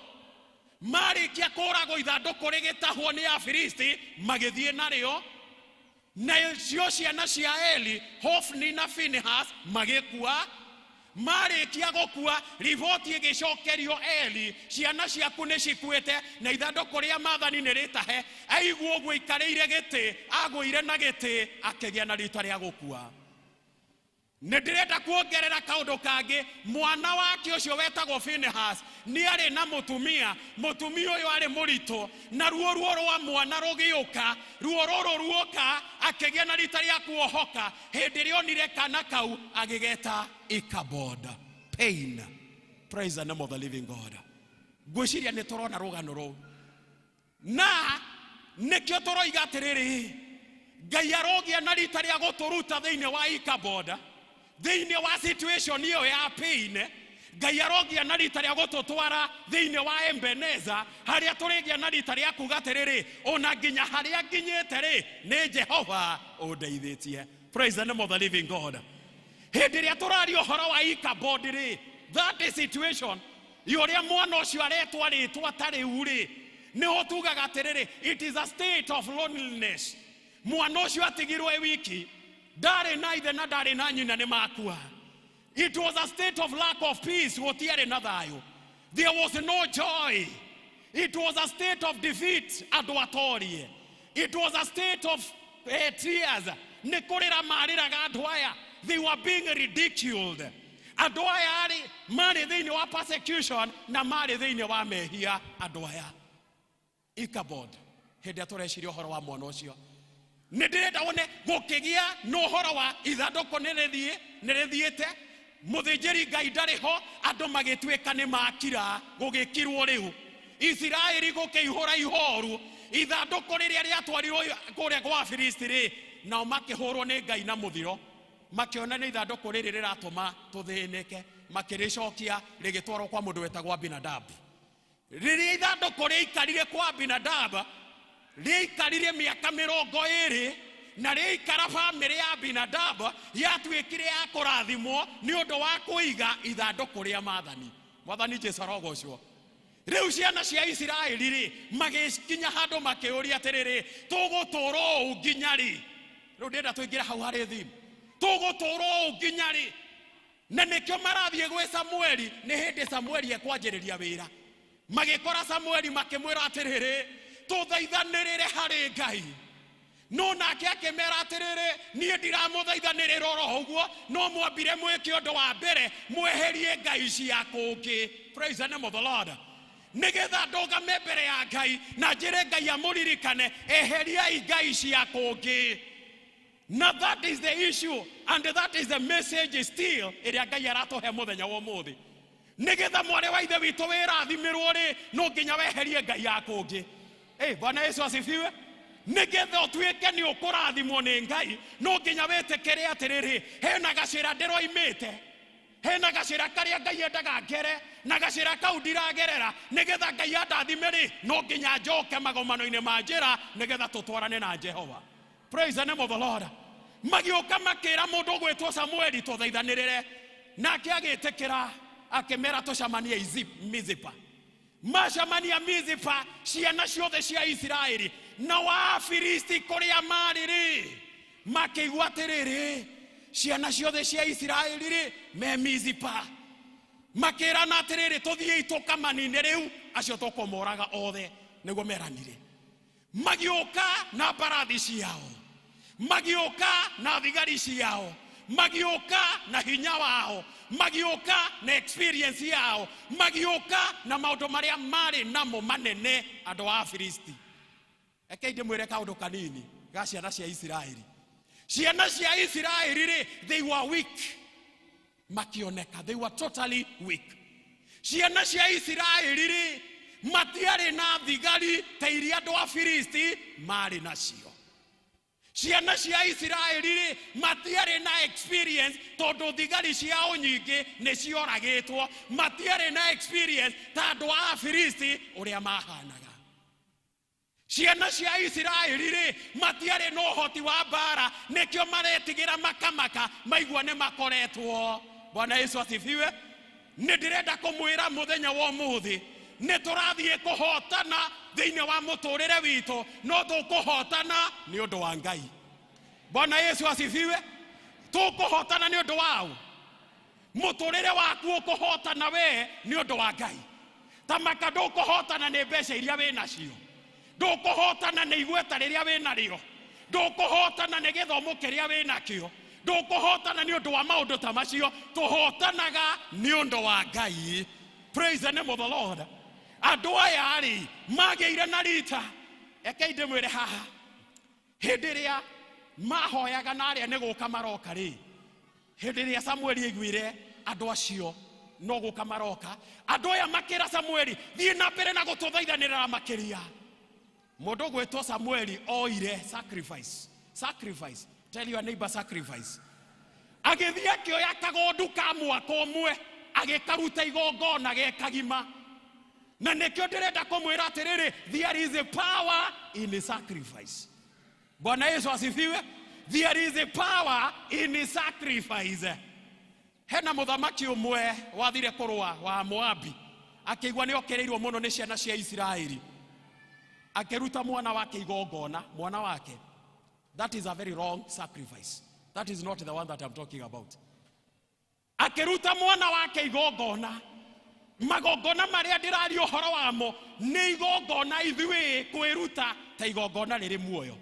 Marĩkia kũragwo ithandũkũ rĩgĩtahwo nĩ Afilisti, magĩthiĩ narĩo. Nacio ciana cia Eli, Hofni na Finehas, magĩkua. Marĩkia gũkua, riboti ĩgĩcokerio Eli, ciana ciaku nĩ cikuĩte na ithandũkũ rĩa maathani nĩ rĩtahe. Aigua ũguo aikarĩire gĩtĩ, agũire na gĩtĩ, akĩgĩa na rita rĩa gũkua. Nĩ ndĩrenda kuongerera kaũndũ kangĩ. Mwana wake ũcio wetagwo Finehas nĩ arĩ na mũtumia. Mũtumia ũyũ arĩ mũritũ, na ruo rwa mwana rũgĩũka. Ruo rũrũ ruoka, akĩgĩa na rita rĩa kuohoka. Hĩndĩ ĩrĩa onire kana kau agĩgeta Ichabod, pain. Praise the name of the living God. Ngwĩciria nĩ tũrona rũgano rũu. Na nĩkĩo tũroiga atĩrĩrĩ, Ngai arogĩa na rita rĩa gũtũruta thĩinĩ wa Ichabod, thĩinĩ wa situation ĩyo ya pain. Ngai arogĩa na rita rĩa gũtũtwara thĩinĩ wa Ebeneza, harĩa tũrĩgĩa na rita rĩa kuga atĩrĩrĩ, ona nginya harĩa nginyĩte rĩ, nĩ Jehova ũndeithĩtie. Praise the name of the living God. Hĩndĩ ĩrĩa tũraria ũhoro wa Ichabod rĩ, that situation yũrĩa mwana ũcio aretwa rĩtwa tarĩ urĩ, nĩho tugaga atĩrĩrĩ, it is a state of loneliness. Mwana ũcio atigirwo wiki, ndarĩ na ithe na ndarĩ na nyina nĩ makua. It was a state of lack of peace, gũtiarĩ na thayũ. There was no joy. It was a state of defeat, adwatorie. It was a state of tears. Nekorera mariraga adwaya. They were being ridiculed. Adwaya ari mari thini wa persecution na mari thini wa mehia adwaya. Ichabod. Hende atoreciria horo wa mwana ucio. Ndirenda wone gukigia no horo wa ithandũkũ nĩrĩthiĩte mũthĩnjĩri Ngai ndarĩ ho andũ magĩtuĩka nĩ makira gũgĩkirwo rĩu Isiraeli gũkĩihũra ihoru ithandũkũ rĩrĩa rĩatwarirwo kũrĩa kwa Filisti nao makĩhũrwo nĩ Ngai na mũthiro makĩona nĩ ithandũkũ rĩrĩ rĩratũma tũthĩnĩke makĩrĩcokia rĩgĩtwarwo kwa mũndũ wetagwo Abinadab. Rĩrĩa ithandũkũ rĩaikarire kwa Abinadab rĩaikarire mĩaka 20 na rĩaikara bamĩrĩ ya Abinadab yatuĩkire ya kũrathimwo nĩ ũndũ wa kũiga ithandũkũ rĩa maathani. Mwathani Jesũ arogocwo. Rĩu ciana cia Isiraeli magĩkinya handũ makĩũria atĩrĩrĩ tũgũtũũra ũũ nginya rĩ? Rĩu ndĩrenda tũingĩre hau harĩ thimu. Tũgũtũũra ũũ nginya rĩ? Na nĩkĩo marathiĩ gwĩ Samueli nĩ hĩndĩ Samueli ekwanjĩrĩria wĩra. Magĩkora Samueli makĩmwĩra atĩrĩrĩ tũthaithanĩrĩre harĩ Ngai. No nake akĩmera atĩrĩrĩ niĩ ndiramũthaithanĩrĩra oro ũguo no mwambire mwĩke ũndũ wa mbere mweherie ngai cia kũngĩ. Praise the name of the Lord. Nĩgetha ndũgame mbere ya Ngai na njĩre Ngai amũririkane eheriai ngai cia kũngĩ. Now that is the issue and that is the message still ĩrĩa Ngai aratũhe mũthenya wa ũmũthĩ. Nĩgetha mwarĩ wa ithe witũ wĩrathimirwo rĩ no nginya weherie ngai ya kũngĩ. Bwana Yesu asifiwe. Nĩgetha ũtuĩke nĩ ũkũrathimwo nĩ Ngai no nginya wĩtĩkĩre atĩrĩrĩ hena gacĩra ndĩroimĩte hena gacĩra karĩa Ngai endaga ngere na gacĩra kau ndiragerera nĩgetha Ngai andathime rĩ no nginya njoke magomano-inĩ ma njĩra nĩgetha tũtwarane na Jehova. Praise the name of the Lord. Magĩũka makĩra mũndũ gwĩtwo Samueli tũthaithanĩrĩre nake agĩtĩkĩra akĩmera tũcamanie Mizipa. Macamania Mizipa ciana ciothe cia Isiraeli na wa Filisti kũrĩa marĩ rĩ makĩigua atĩrĩrĩ ciana ciothe cia Isiraeli rĩ me Mizipa makĩrana atĩrĩrĩ tũthiĩ tũkamanine rĩu acio tũkũmoraga othe nĩguo meranire. Magĩũka na mbarathi ciao magĩũka na thigari ciao magĩũka na hinya wao magĩũka na experience yao magĩũka na maũndũ marĩa marĩ namo manene andũ a Filisti. Eke ndĩmwĩre kaũndũ kanini ga ciana cia Isiraeli. Ciana cia Isiraeli rĩ they were weak. Makĩoneka they were totally weak. Ciana cia Isiraeli rĩ matiarĩ na thigari ta iria andũ a Filisti marĩ nacio. Ciana cia Isiraeli rĩ matiarĩ na experience tondũ thigari ciao nyingĩ nĩ cioragĩtwo. Matiarĩ na experience ta andũ a Filisti ũrĩa mahanaga. Ciana cia Isiraeli rĩ matiarĩ na ũhoti wa mbara nĩkĩo maretigĩra makamaka maigua nĩ makoretwo. Bwana Yesu asifiwe. Nĩ ndĩrenda kũmwĩra mũthenya wa ũmũthĩ nĩ tũrathiĩ kũhotana thĩinĩ wa mũtũrĩre witũ no tũkũhotana nĩ ũndũ wa Ngai. Bwana Yesu asifiwe. Tũkũhotana nĩ ũndũ wao. Mũtũrĩre waku ũkũhotana we nĩ ũndũ wa Ngai. Tamaka ndũkũhotana nĩ mbeca iria wĩ nacio. Ndũkũhotana nĩ igweta rĩrĩa wĩ narĩo. Ndũkũhotana nĩ gĩthomo kĩrĩa wĩ nakĩo. Ndũkũhotana nĩ ũndũ wa maũndũ ta macio. Tũhotanaga nĩ ũndũ wa Ngai. Praise the name of the Lord. Andũ aya rĩ magĩire na rita. Eke ndĩmwĩre haha hĩndĩ ĩrĩa mahoyaga na arĩa nĩ gũka maroka rĩ hĩndĩ ĩrĩa Samueli aiguire andũ acio no gũka maroka andũ aya makĩra Samueli thiĩ na mbere na gũtũthaithanĩrĩra makĩria. Mũndũ gwĩtwo Samueli oire sacrifice. Tell your neighbor sacrifice. Agĩthiĩ akĩoya kagondu ka mwaka ũmwe agĩkaruta igongona gekagima. Na nĩkĩo ndĩrenda kũmwĩra atĩrĩrĩ there is a power in the sacrifice. Bwana Yesu asifiwe. There is a power in the sacrifice. Hena mũthamaki ũmwe wathire kũrũa wa Moabi akĩigua nĩ okereirwo mũno nĩ ciana cia Isiraeli akĩruta mwana wake igongona mwana wake. That is a very wrong sacrifice. That is not the one that I'm talking about. Akĩruta mwana wake igongona magongona maria ndirario horo wamo ni igongona ithui kwiruta ta igongona riri muoyo.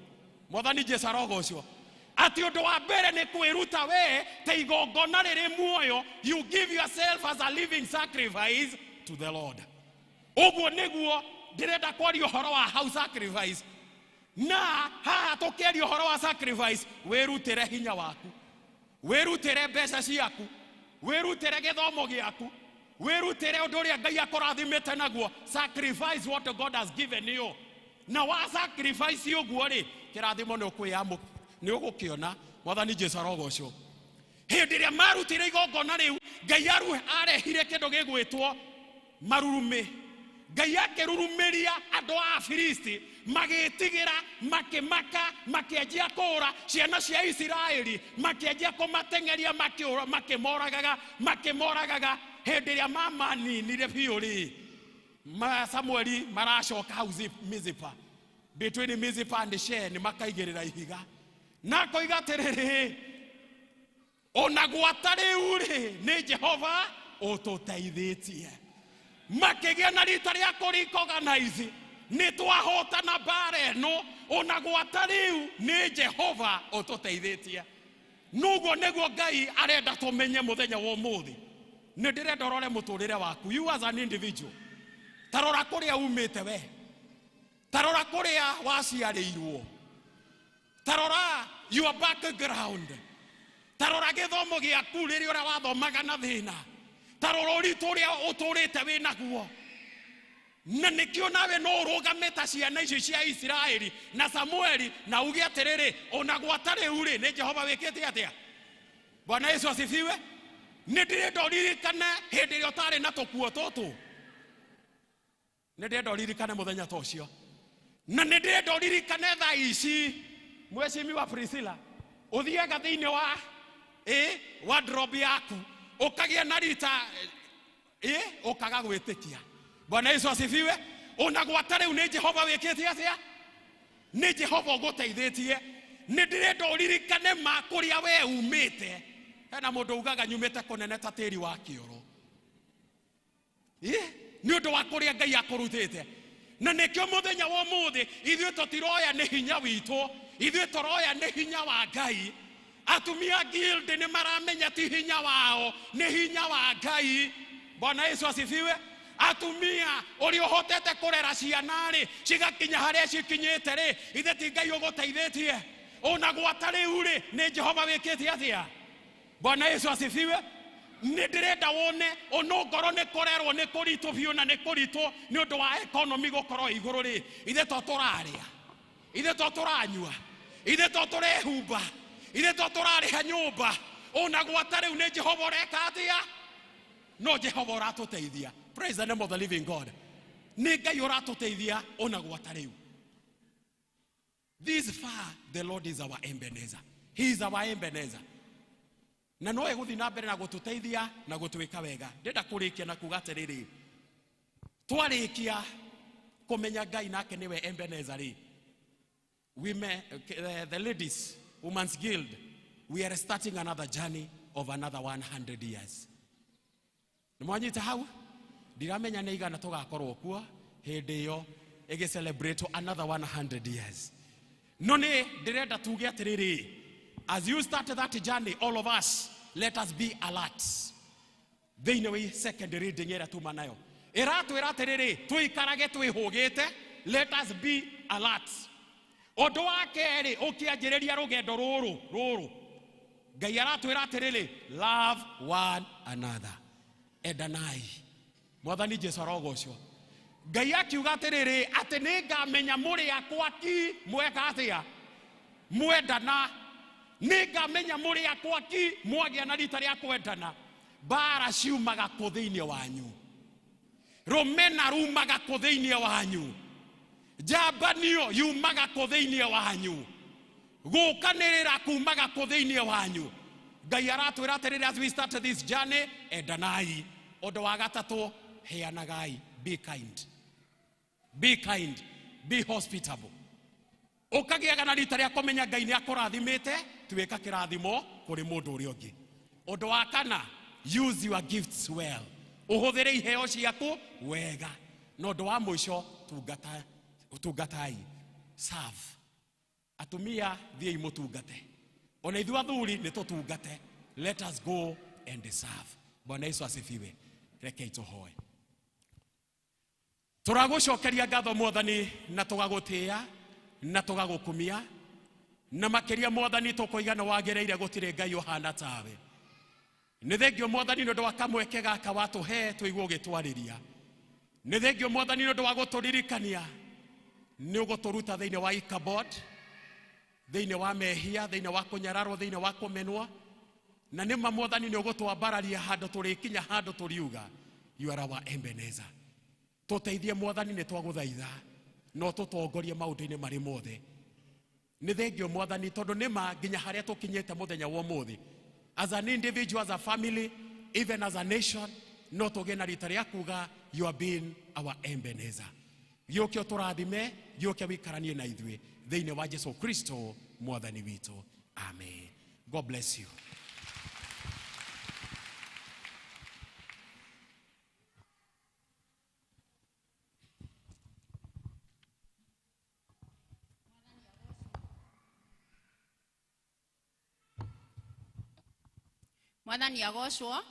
Mwathani Jesu arogocwo. Ati undu wa mbere ni kwiruta we ta igongona riri muoyo. You give yourself as a living sacrifice to the Lord. Uguo niguo ndirenda kwaria horo wa how sacrifice. Na haha tukiaria horo wa sacrifice, wirutire hinya waku, wirutire mbeca ciaku, wirutire githomo giaku, wirutire undu uria Ngai akorathimite naguo. Sacrifice what God has given you. Na wa sacrifice uguo ri kirathimo ni ukwiamu ni ugukiona. Mwathani Jesu arogocwo. Hindi ria marutire igongona riu, Ngai arehire kindu gigwitwo marurume. Ngai akirurumiria andu a Filisti magitigira makimaka makianjia kura ciana cia Isiraeli, makianjia kumatengeria makimoragaga. Hindi ria mamaninire biu ri Samueli maracoka hau Mizipa, between Mizipa and Shen makaigirira ihiga na koiga atiriri, ona gwatariu ri ni Jehova ututeithitie. Makigia na rita ria kurikoganize ni twahotana bare no, ona gwatariu ni Jehova ututeithitie. Nuguo niguo Ngai arenda tumenye muthenya wa umuthi. Ni ndirenda rore muturire waku, you as an individual. Tarora kuria umite we, tarora kuria waciarirwo, tarora your background, tarora githomo giaku riria ura wathomaga na thina, tarora uritu uria uturite we naguo. Na nikio nawe no urugamita ciana ici cia Isiraeli na Samueli na uge atiriri, ona gwatari uri ni Jehova wikite atia. Bwana Yesu asifiwe. Ni ndirenda uririkane hindi ria utari na tukuo tutu. Ni ndirenda uririkane muthenya ta ucio. Na ni ndirenda uririkane tha ici mwecimi wa Priscilla uthiaga thiini wa wardrobe yaku ukagia na rita ukaga gwitikia. Bwana Yesu asifiwe. Ona gwatari ni Jehova wikite atia. Ni Jehova uguteithitie. Ni ndirenda uririkane makuria we umite. Hena mundu ugaga nyumite kunene ta tiri wa kioro. Ni undu wa kuria Ngai akurutite. Na nikio muthenya wa umuthi ithuĩ tutiroya ni hinya witu, ithuĩ turoya ni hinya wa Ngai. Atumia guild ni maramenya ti hinya wao, ni hinya wa Ngai. Bwana Yesu asifiwe. Atumia uri uhotete kurera ciana ri cigakinya haria cikinyite ri, ithe ti Ngai uguteithitie. Ona gwatari uri ni Jehova wikite atia. Bwana Yesu asifiwe. Ni ndirenda wone ono ngoro ni kurerwo ni kuritu biu na ni kuritu ni undu wa economy gukorwo iguru ri, ithe to turaria, ithe to turanyua, ithe to turehumba, ithe to turariha nyumba. Ona gwatari ni Jehova reka atia. No Jehova uratuteithia. Praise the name of the living God. Ni Ngai uratuteithia ona gwatari. This far the Lord is our Ebenezer. He is our Ebenezer. Na no eguthi na mbere na gututeithia na gutwika wega. Ndenda kurikia na kuga atiriri, twarikia kumenya Ngai nake niwe Ebenezer ri, women, the ladies women's guild, we are starting another journey of another 100 years. Nimwanyita hau ndiramenya ni igana tugakorwo kuo hindi iyo igi celebrate another 100 years. No ni ndirenda tuge atiriri, as you start that journey, all of us, let us be alert. Thĩinĩ wa second reading ĩrĩa tuma nayo ĩratwĩra atĩrĩrĩ, tũikarage twĩhũgĩte, let us be alert. Ũndũ wa kerĩ ũkĩanjĩrĩria rũgendo rũrũ Ngai aratwĩra atĩrĩrĩ, love one another, endanai. Mwathani Jesu arogocwo. Ngai akiuga atĩrĩrĩ atĩ nĩngamenya mũrĩ akwa ki mweka atĩa, mwendana. Nĩngamenya mũrĩ akwa ki mwagĩa na rita rĩa kwendana. Mbara ciumaga kũ thĩinĩ wanyu, rũmena rumaga kũ thĩinĩ wanyu, njambanio yumaga kũ thĩinĩ wanyu, gũkanĩrĩra kumaga kũ thĩinĩ wanyu. Ngai aratwĩra atĩrĩrĩ, as we start this journey, endanai. Ũndũ wa gatatũ, heanagai. Be kind, be kind, be hospitable. Ukagiaga na rita rĩa kũmenya Ngai nĩ akũrathimĩte, twĩka kĩrathimo kũrĩ mũndũ ũrĩa ũngĩ. Ũndũ wa kana, use your gifts well. Uhuthire iheo ciaku wega. No ndo wa mwisho tungatai. Serve. Atumia thiei mutungate. Ona ithu athuri ni tutungate. Let us go and serve. Bwana Yesu asifiwe. Reke tuhoe. Turagucokeria ngatho Mwathani na tugagutia na tugagukumia na makiria Mwathani tukoigana wagereire gutire ngai uhana tawe. Ni thengio Mwathani ndo wakamweke gaka watuhe tuigwo gitwariria. Ni thengio Mwathani ndo waguturirikania ni uguturuta thiine wa Ichabod, thiine wa mehia, thiine wa kunyararwo, thiine wa kumenwa. Na nima Mwathani ni ugutwambararia handu turikinya handu turiuga you are our Ebenezer. Tuteithie Mwathani ni twaguthaitha no tutongorie maundu-ini mari mothe. Ni thengio Mwathani tondu nima nginya haria tukinyete muthenya wa umuthi as an individual, as a family, even as a nation, no tugena rita ria kuga you are being our Ebenezer. Gioke turathime, gioke wikaranie na ithui thiine wa Jesu Kristo Mwathani witu. Amen. God bless you. Mwathani agocwo.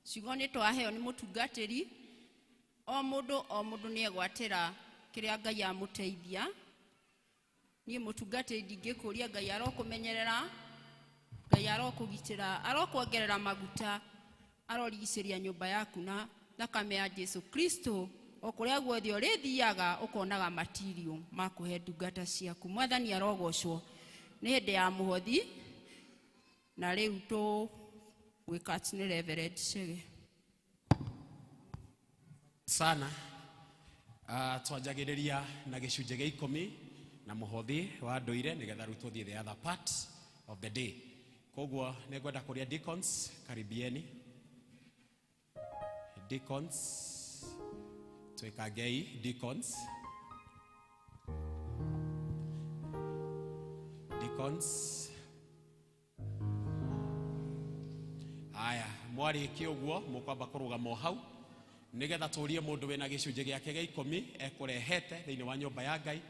Ciugo ni twaheo ni mutungatiri. O mundu ni egwatira kiria Ngai amuteithia. Ni mutungatiri ndingikuria Ngai arokumenyerera, Ngai arokugitira, arokuongerera maguta, arorigiciria nyumba yaku na thakame ya Jesu Kristo. Okuria guothe urithiaga ukonaga material makuhe ndungata ciaku. Mwathani arogocwo. Ni hindi ya muhothi na riu tu wikatini Reverend Chege sana. Twajagiriria na gicunje gia 10 na muhothi wa nduire nigetha riu tuthie the other part of the day. Koguo ne ngwenda kuria deacons, karibieni deacons, twikagei deacons, aya mwari kiuguo mukwamba kurugama hau nigetha turie mundu wina gicunje giake gia 10 ekurehete thiine wa nyumba ya Ngai.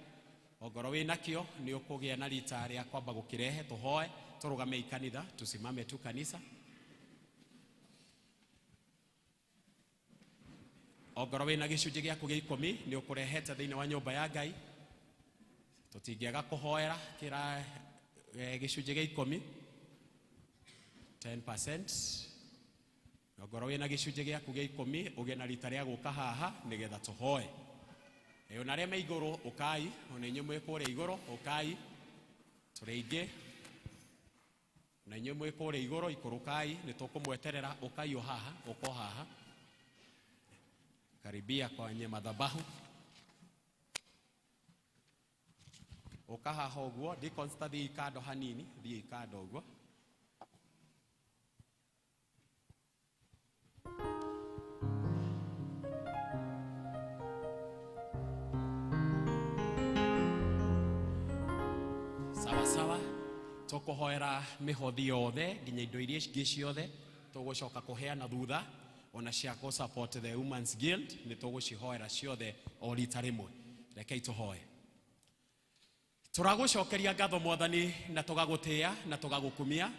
Ogoro wina kio ni ukugia na rita ria kwamba gukirehe tuhoe turugame ikanitha, tusimame tu kanisa. Ogoro wina gicunje giaku gia 10 ni ukurehete thiine wa nyumba ya Ngai. Tutingiaga kuhoera kira gicunje gia 10 10%. Ogoro wina gicunje giaku gia 10 uge na rita ria guka haha nigetha tuhoe. Ona ria me iguru ukai, ona inyu mwikure iguru ukai turingi, na inyu mwikure iguru ikurukai ni tukumweterera ukai haha uko haha karibia kwenye madhabahu ukahaha uguo. Deacons tathi ikando hanini, thie ikando uguo. Sawa tukuhoera mihothi yothe nginya indo iria ingi ciothe tugucoka kuheana thutha, ona cia ku support the Women's Guild ni tugucihoera ciothe o rita rimwe. Rekei tuhoe. Turagucokeria ngatho Mwathani na tugagutia na tugagukumia.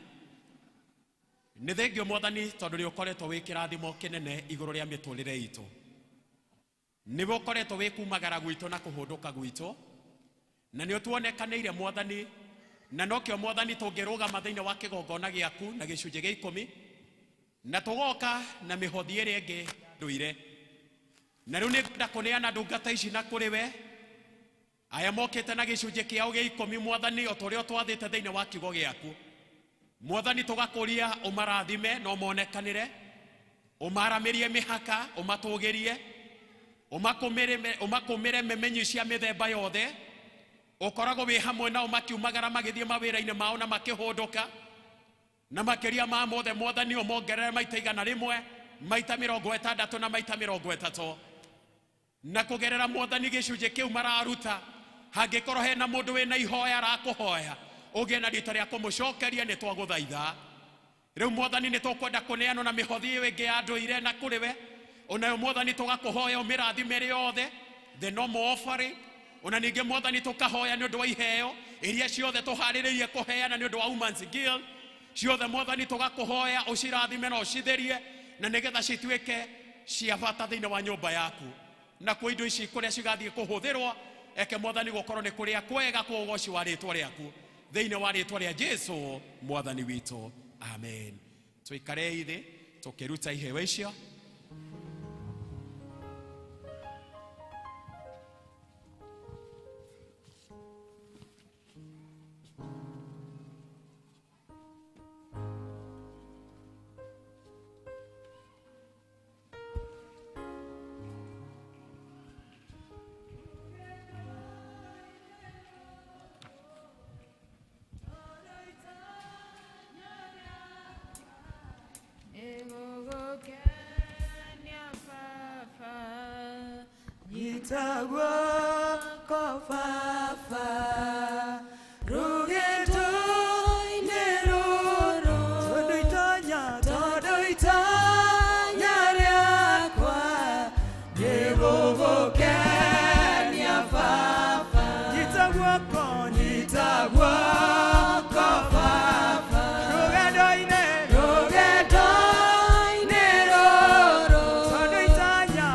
Ni thengio Mwathani tondu ni ukoretwo wi kirathimo kinene iguru ria miturire itu. Ni ukoretwo wi kumagara gwitu na kuhunduka gwitu, na ni utuonekaniire Mwathani, na nokio Mwathani tungirugama thiine wa kigongona giaku na gicunje gia 10 na tugoka na mihothi iri ingi nduire. Na riu ni ngenda kuneana ndungata ici na kuri we aya mokite na gicunje kiao gia 10 Mwathani o turia twathite thiine wa kigo giaku. Mwathani tugakuria umarathime no monekanire, umaramirie mihaka, umatugirie, umakumire memenyi cia mithemba yothe. Ukorago wi hamwe nao makiumagara magithie mawira-ini mao na makihunduka, na makiria ma mothe Mwathani umongerere maita igana rimwe, maita 60 na maita 30, na kugerera Mwathani gicunje kiu mararuta. Hangikorwo hena mundu wina ihoya arakuhoya ugie na rita ria kumucokeria ni twaguthaitha Riu Mwathani ni tukwenda kuneano na mihothi wingi ya nduire na kuri we. Onayo Mwathani tugakuhoya umirathime yothe, the normal offering. Ona ninge Mwathani tukahoya ni undu wa iheo iria ciothe tuhariririe kuheana ni undu wa Women's Guild. Ciothe Mwathani tugakuhoya ucirathime na ucitherie na nigetha cituike cia bata thiini wa nyumba yaku. Na kwa indo ici kuria cigathie kuhuthirwo, eke Mwathani gukorwo ni kuria kwega kwa ugoci wa ritwa riaku thiini wa ritwa ria Jesu Mwathani witu. Amen. Tuikare ithi tukiruta iheo icio. Itagwa kofafa rugeto ineroro todo itanya riakwa degogo kenya fafa itagwa kofafa rugeto ineroro todo itanya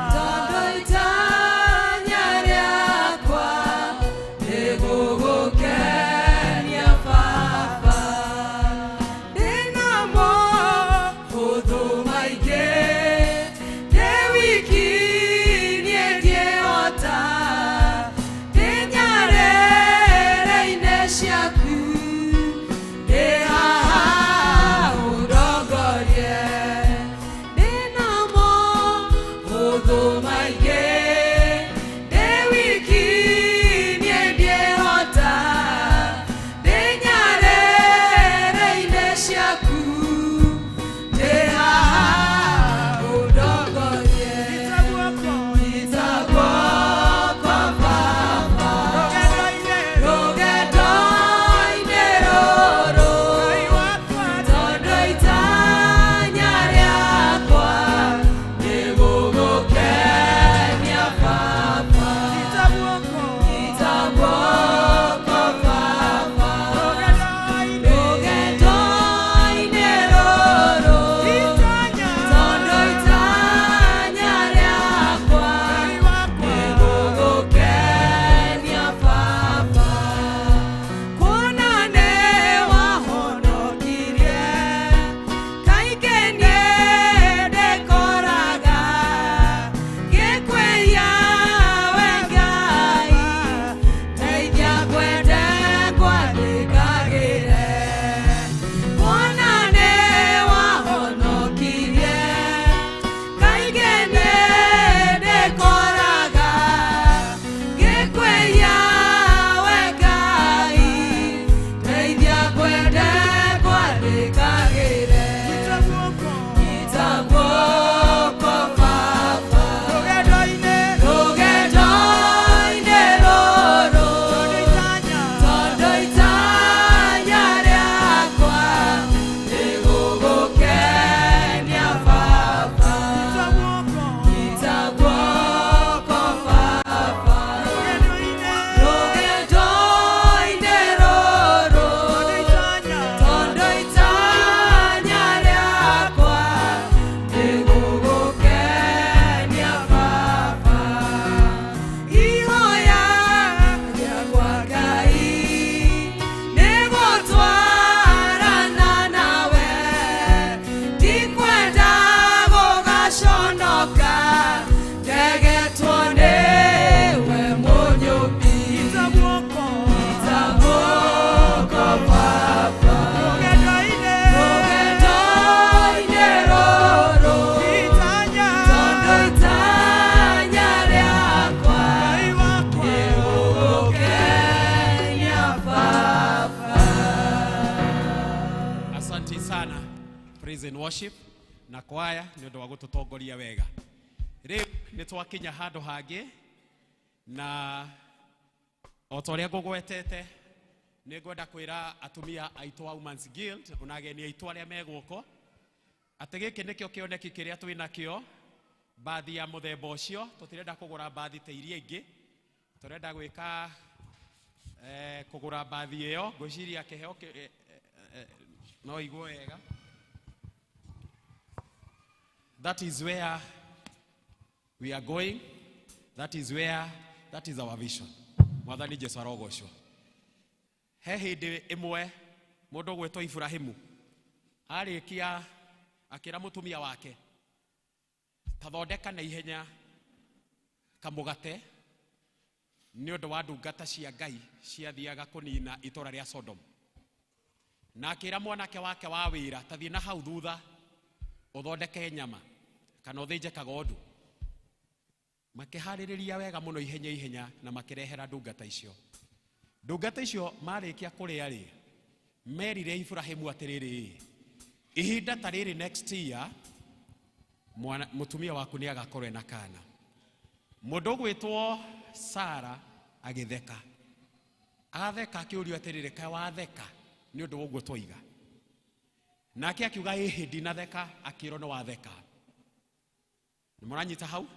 praise and worship na kwaya ni undu wa gututongoria wega. Riu ni twakinya handu hangi na otoria ngugwetete Nĩngwenda kwĩra atumia aitũ a Women's Guild ona ageni aitũ arĩa megũkũ atĩ gĩkĩ nĩkĩo kĩoneki kĩrĩa twĩnakĩo bathi ya mũthemba ũcio. Tũtirenda kũgũra bathi ta iria ingĩ, tũrenda gwĩka kũgũra bathi ĩyo. Ngwĩciria kĩheo no igwo wega. That is where we are going. That is our vision. Mwathani Jesũ arogocwo. He hĩndĩ ĩmwe mũndũ gwĩtwo Ibrahimu arĩkia akĩra mũtumia wake ta thondeka na ihenya kamũgate nĩ ũndũ wa ndungata cia Ngai ciathiaga kũnina itũra rĩa Sodom. Na akĩra mwanake wake wa wĩra ta thiĩ na hau thutha ũthondeke nyama kana ũthĩnje kagondu. Makĩharĩrĩria wega mũno ihenya na makĩrehera ndungata icio. Ndungata icio marĩkia kũrĩa rĩ, merire Ibrahimu atĩrĩrĩ, ihinda ta rĩrĩ next year mũtumia waku nĩ agakorwo na kana. Mũndũ gwĩtwo Sara agĩtheka. Atheka akĩũrio atĩrĩrĩ, kaĩ watheka nĩ ũndũ ũguo twoiga? Nake akiuga ĩhĩ ndinatheka, akĩrwo nĩ watheka. Nĩ mũranyita hau?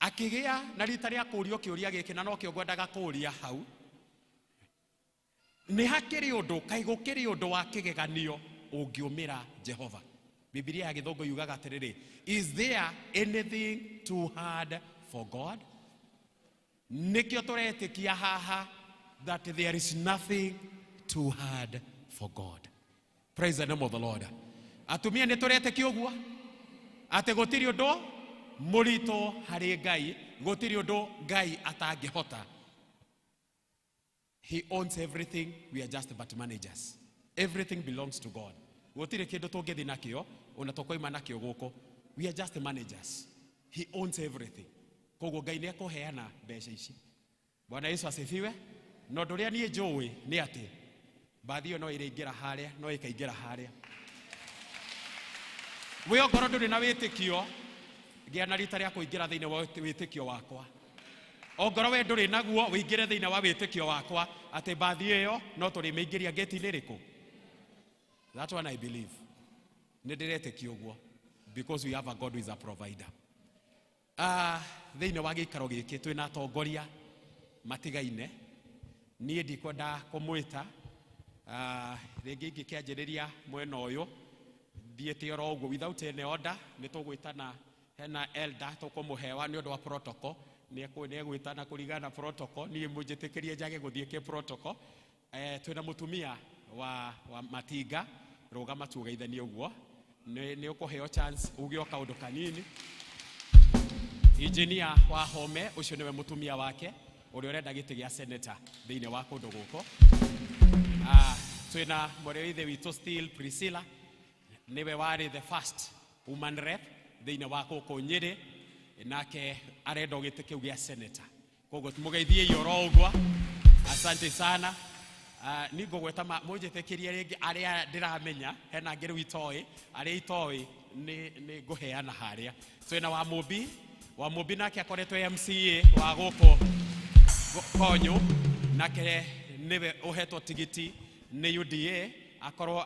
Akĩgĩa na rita rĩa kũũrio kĩũria gĩkĩ na no kĩo ngwendaga kũũria hau. Nĩ hakĩrĩ ũndũ, kaĩ gũkĩrĩ ũndũ wa kĩgeganio ũngĩũmĩra Jehova? Biblia ya Gĩthũngũ yugaga atĩrĩrĩ, is there anything too hard for God? Nĩkĩo tũretĩkia haha that there is nothing too hard for God. Praise the name of the Lord. Atumia nĩ tũretĩkia ũguo atĩ gũtirĩ ũndũ mũritũ harĩ Ngai, gũtirĩ ũndũ Ngai atangĩhota. He owns everything, we are just but managers. Everything belongs to God. Gũtirĩ kĩndũ tũngĩthi nakĩo ona tũkoima nakĩo gũkũ. We are just managers. He owns everything. Koguo Ngai nĩ ekũheana mbeca ici. Bwana Yesu asifiwe. Na ũndũ ũrĩa niĩ njũĩ nĩ atĩ bathi ĩyo no ĩrĩingĩra harĩa, no ĩkaingĩra harĩa. We ongorwo ndũrĩ na wĩtĩkio, gĩa na rita rĩa kũingĩra thĩinĩ wa wĩtĩkio wakwa. Ongorwo we ndũrĩ naguo wĩingĩre thĩinĩ wa wĩtĩkio wakwa atĩ bathi ĩyo no tũrĩmĩingĩria gate-inĩ rĩkũ. That's what I believe. Nĩ ndĩretĩkia ũguo because we have a God who is a provider. Thĩinĩ wa gĩikaro gĩkĩ twĩna atongoria matigaine. Niĩ ndikwenda kũmwĩta rĩngĩ ingĩkĩanjĩrĩria mwena ũyũ thiĩte oro ũguo without any order. Nĩ tũgwĩtana hena elder tũkũmũhewa nĩ ũndũ wa protocol. Nĩ egwĩtana kũringana protocol. Niĩ mũnjĩtĩkĩrie njage gũthiĩ kĩ protocol. Twĩna mũtumia wa Matinga, rũgama tugeithanie ũguo. Nĩ ũkũheo chance uge o kaũndũ kanini. Engineer wa Home ũcio nĩwe mũtumia wake ũrĩa ũrenda gĩtĩ gĩa senator thĩinĩ wa kũndũ gũkũ. Twĩna mũrĩithe witũ still Priscilla, nĩwe warĩ the first woman rep thĩinĩ wa gũkũ Nyĩrĩ, nake arenda gĩtĩ kĩu gĩa senator. Koguo mũgeithie oro ũguo. Asante sana. Ningũgweta mũnjĩtĩkĩrie rĩngĩ arĩa ndĩramenya, hena ngĩ rĩu itoĩ, arĩa itoĩ nĩ ngũheana harĩa. Twĩna wa Mũmbi nake akoretwo MCA wa gũkũ Konyũ, nake nĩwe ũhetwo tigiti nĩ UDA akorwo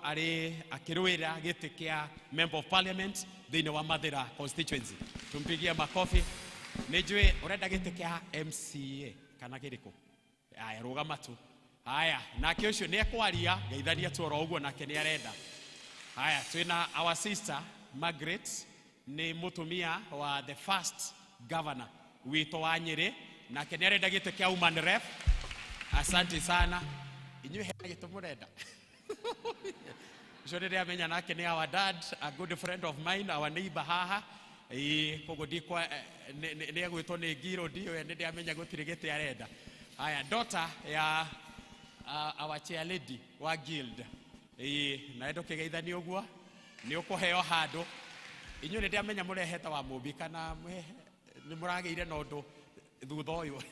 akĩrũĩra gĩtĩ kĩa member of parliament thĩinĩ wa Mathĩra constituency. Tumpigie makofi. Nĩ njũĩ ũrenda gĩtĩ kĩa MCA kana kĩrĩkũ? Aya rũgama tu. Haya, nake ũcio nĩ ekwaria geithania tu oro ũguo nake nĩ arenda. Haya, twĩna our sister Margaret, nĩ mũtumia wa the first governor witũ wa Nyĩrĩ, nake nĩ arenda gĩtĩ kĩa woman rep. Asante sana. Inyuĩ hena gĩtĩ mũrenda. Ũcio nĩ ndĩramenya nake nĩ our dad, a good friend of mine, our neighbor haha. Koguo ndikwa nĩ egwĩtwo nĩ Ngiro ndiwe nĩ ndĩramenya gũtirĩ gĩtĩ arenda. Haya, daughter ya our chair lady wa guild. Na endo kĩgeithani ũguo nĩ ũkũheo handũ. Inyuĩ nĩ ndĩramenya mũreheta wa Mũmbi kana nĩ mũragĩire na ũndũ thutha ũyũ.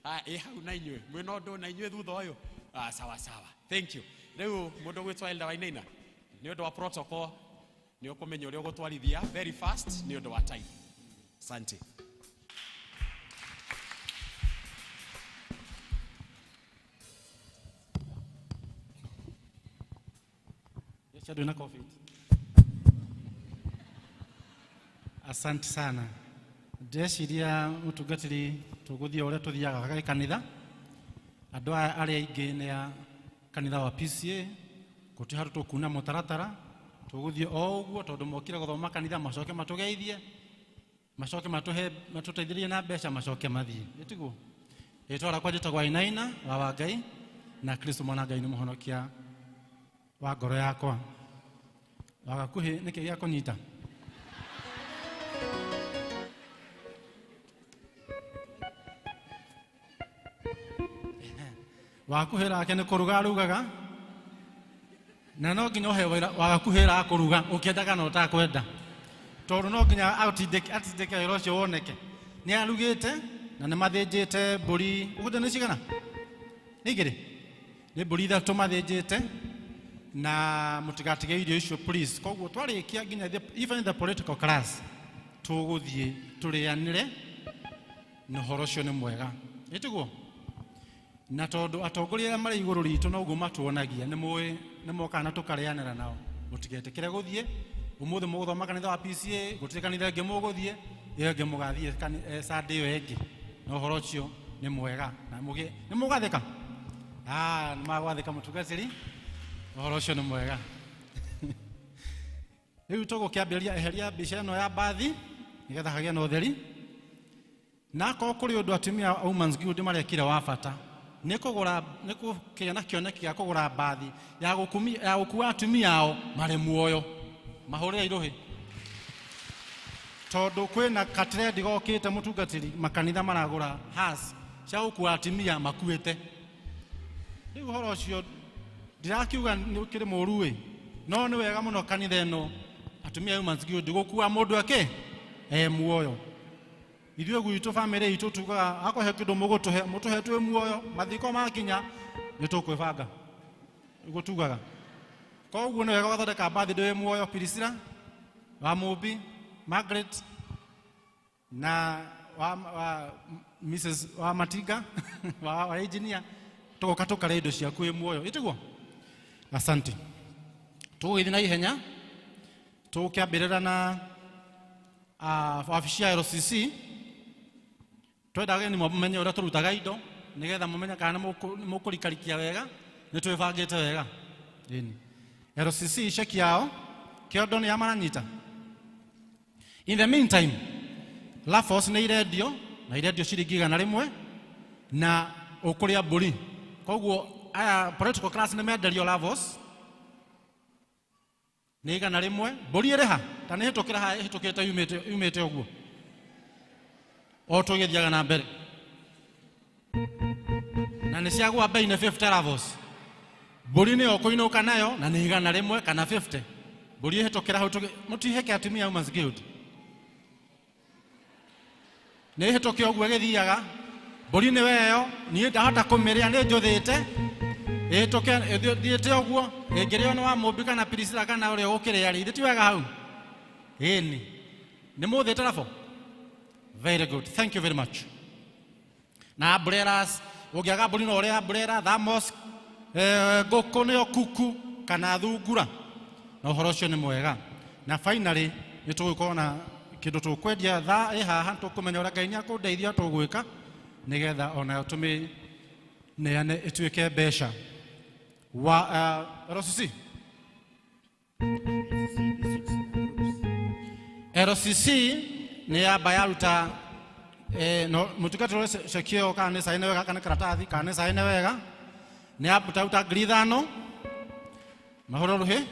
Hau na inyuĩ mwĩna ũndũ na inyuĩ thutha ũyũ. Sawa. Thank you. Rĩu mũndũ gwĩtwo Elder Wainaina nĩ ũndũ wa protocol nĩ ũkũmenya ũrĩa ũgũtwarithia very fast nĩ ũndũ wa time. Asante. Shadow na COVID. Asante sana. Ndeciria mutungatiri tuguthia uria tuthiaga ga kanitha. Andu aria aingi ni a kanitha wa PCA guti haru tukuna mutaratara tuguthie o uguo tondu mokire guthoma kanitha macoke matugeithie macoke matuteithirie na mbeca macoke mathie itiguo itwara kwa jitagwa inaina wa Wangai na Kristo mwana Ngai ni muhonokia wa ngoro yakwa wagakuhi niki gya kunyita wakuhira ake ni kuruga rugaga na no nginya he wagakuhira akuruga ukiendaga no utakwenda tondu no nginya atindeke wira ucio woneke ni arugite na ni mathinjite mburi ugude ni cigana ni igiri ni mburi ithatu mathinjite na mutigatige irio icio please koguo twarikia nginya even the political class tuguthie turianire no horo cio ni mwega itiguo na tondu atongoria mari iguru ritu no guo matuonagia ni moka na tukarianira nao mutigetekere guthie umuthi muguthoma kanitha wa PCA gutire kanitha ingi muguthie iyo ingi mugathie Sunday iyo ingi no horo cio ni mwega na mugi ni mugathika ni magwathika mutugatiri horo cio ni mwega riu tugukiambiria eheria mbica ino ya bathi nigetha hagie na utheri na ko kuri undu atumia Women's Guild marekire wa bata nikugura nikukena kioneki ya kugura bathi ya gukua atumia ao mare muoyo mahurira irohi tondu kwina katrendi gokite mutungatiri makanitha maragura has cia gukua atumia makuite riu horo cio ndirakiuga ni kiri muruwe no ni wega muno kanitha eno atumia Women's Guild gukua mundu ake muoyo ithuĩ gwitũ family itũ tugaga akohe kindu mutuhe twe muoyo mathiko makinya nitukwibanga gutugaga koguo ni wega gathondeka bathi ndwe muoyo Priscilla wa Mubi Margaret na wa Mrs wa Matiga wa engineer tugoka tukare indo ciaku i muoyo itiguo asante tugithi na ihenya tukiambirira na wabici ya RCC twendaga ni mumenye uria turutaga indo nigetha mumenya kana mukurikarikia wega ni twibangite wega ini RCC sheki yao kiondo ni amaranyita in the meantime Lafos ni irendio na irendio ciringi 100 na ukuria mburi koguo aya political class ni menderio Lafos ni 100 mburi iriha tani hitukira ha hitukite yumite uguo o tugithiaga na mbere na ni ciagwa bei na 50 Lafos mburi ni okuinuka nayo na ni 100 kana 50 mburi hitukira hau mutiheke atumia Women's Guild ni hituke uguo githiaga mburi ni weyo ni ndahota kumiria ni njuthite hituke thiite uguo ingirio ni wa Mubi kana Priscilla kana uria ukiria ri ti wega hau ini ni muthite Lafo. Very good. Thank you very much. Na breras, ugiaga mburi no ria brera thamos ngũkũ nĩyo kuku kana thungura na ũhoro ũcio nĩ mwega na finally nĩ tũgũkorwo na kĩndũ tũkwendia thaa ĩ haha tũkũmenya ũrĩa Ngai nĩakũndeithia tũgwĩka nĩgetha ona tũmĩneane ĩtuĩke mbeca wa RCC nĩ yamba yaruta no mutungatĩri cekio kana nĩ saine wega kana karatathi kana nĩ saine wega nĩ yaruta ngiri 5 mahoro ruhe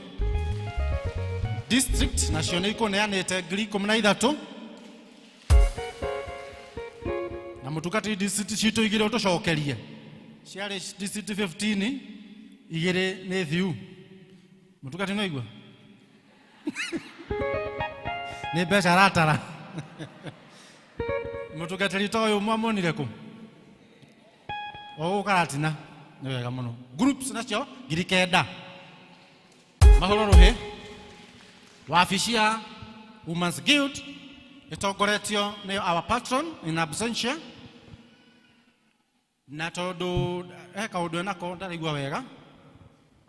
district nacio nĩ ikũneanĩte ngiri 13 na mutungatĩri district citũ igĩrĩ ũtũcokerie ciarĩ district 15 igĩrĩ nĩ thiu mutungatĩri no igua nĩ mbeca aratara mutungatĩri ta ũyũ mwamonire kũ o gũkaratina nĩ wega mũno groups nacio ngiri 9 mahoro ruhe wabici ya Women's Guild ĩtongoretio nĩ our patron in absentia na tondũ eka ũndũ enako ndarigua wega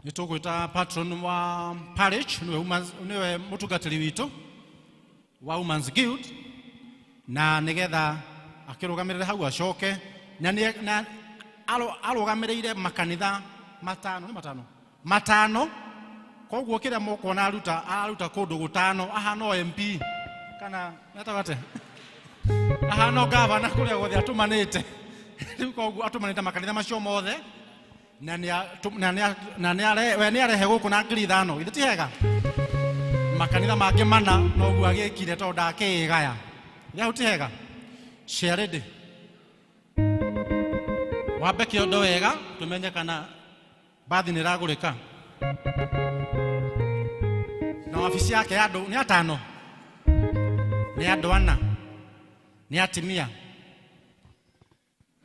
nitugwita patron wa parish niwe mutungatiri witu wa Women's Guild na nigetha akirugamirira hau acoke na arugamirire makanitha matano koguo kira mukona aruta kundu gutano ahano MP kana natagate ahano gavana kuria gothe atumanite riu koguo atumanite makanitha macio mothe na ni arehe guku na ngiri 5 ithiti hega makanitha mangĩ mana noguo agĩkire tondũ ndakĩgaya nĩahuti hega ciarĩndĩ wambe kĩondo wega tũmenye kana bathi nĩragũrĩka na wabici yake andũ nĩ 5 nĩ andũ 4 nĩ atimia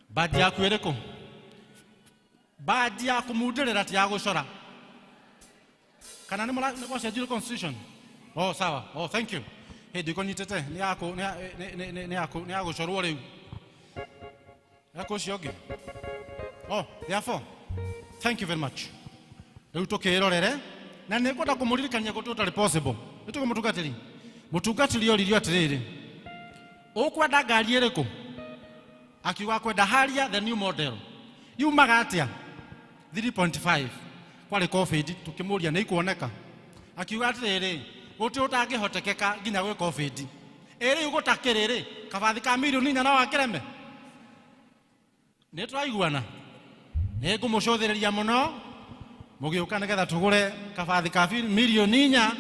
bathi yaku ĩrĩkũ bathi ya kũmundĩrĩra ti ya gũcora kana nĩ gwacenjire constitution. Oh, sawa. Oh, thank you. Hey, ndikonyitete ni yako corwo riu yako ciongi. Oh, therefore, thank you very much. Riu tukirorere na nĩ ngwenda kũmũririkania gũtũtarĩ possible. Nĩtuko mũtungatĩri oririo atĩrĩrĩ, ũkwenda ngari ĩrĩkũ? Akiuga kwenda Harrier the new model. Yumaga atĩa? 3.5 kwarĩ COVID tukĩmũria nĩ ikuoneka. Akiuga atĩrĩrĩ, gũtĩ ũtangĩhotekeka nginya gwĩ COVID. Ĩrĩ ũgũtakĩrĩrĩ kabathi ka milioni 4 wa kĩreme. Nĩ tũraiguana. Nĩ ngũmũcũthĩrĩria mũno. Mũgĩũka nĩgetha tũgũre kabathi ka milioni 4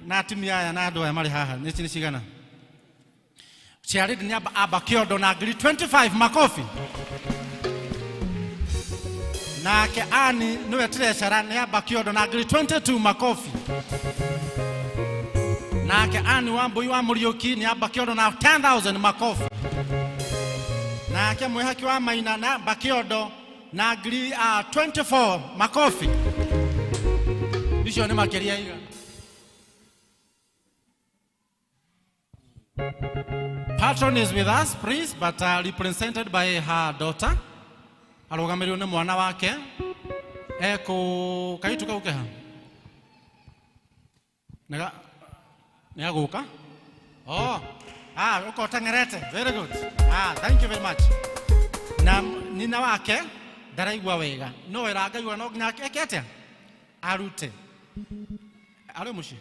na atimia aya na andũ aya marĩ haha. Nĩ cigana? Ciarĩndĩ nĩ amba kĩondo na ngiri 25 makofi. Nake Ani niwe treasurer nĩ amba kĩondo na ngiri 22 makofi. Nake Ani Wambui wa Mũriũki nĩ amba kĩondo na 10,000 makofi. Nake Mwĩhaki wa Maina na amba kĩondo na ngiri 24 makofi. Icio nĩ makĩria iga. Patron is with us, please, but represented by her daughter. Arũgamĩrĩirwo nĩ mwana wake kaitu kauke ha nĩ agũka. Oh, uko tengerete. Very good. Thank you very much. Na nina wake ndaraigua wega no wera ngaigua no nginya ekete arute arĩ muci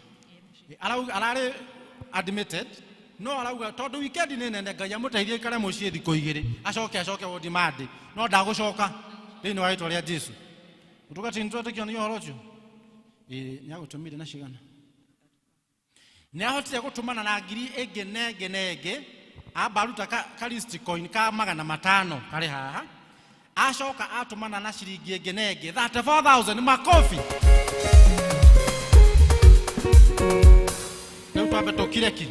ararĩ admitted no arauga tondũ weekend nĩ nene Ngai amũteithie ikare muciĩ thikũ 2 acoke wodi mande no ndagũcoka thĩinĩ wa rĩĩtwa rĩa Jesũ. Ũtungati nĩtwetĩkio nĩ ũhoro ũcio nĩ agũtũmire na cigana nĩ ahotire gũtũmana na ngiri ĩngĩ nengĩ abaruta karisti coin ka 500 karĩ haha acoka atũmana na ciringi ĩngĩ nengĩ 34,000 makofi. Rĩu twambe tũkireki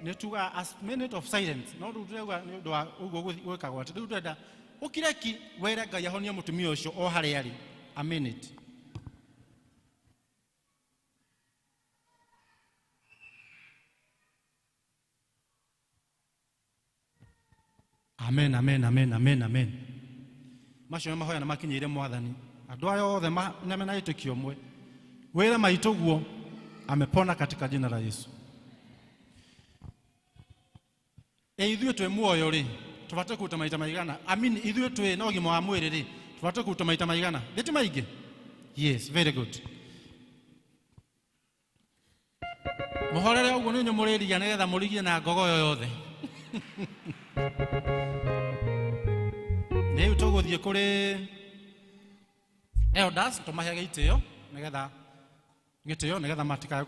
nĩtuga as minute of silence no rĩu nĩ ũndũ wa ũguo gwĩkagwo atĩ rĩu twenda ũkireki were Ngai ahonie mũtumia ũcio o harĩa arĩ a minute. Amen, amen, amen, amen, amen. Macio mahoya na makinyĩire Mwathani. Andũ aya othe mena wĩtĩkio ũmwe. Wĩra maitũguo amepona katika jina la Yesu. Ithuĩ twĩ muoyo rĩ tũbatiĩ kũruta maita maigana? Amini ithuĩ twĩ na ũgima wa mwĩrĩ rĩ tũbatiĩ kũruta maita maigana? Thĩti maingĩ? Yes, very good. Mũhorere ũguo nĩ nyũmũrĩria nĩgetha mũrigie na ngogo yothe. Rĩu tũgũthiĩ kũrĩ elders tũmahe gĩtĩo nĩgetha matikae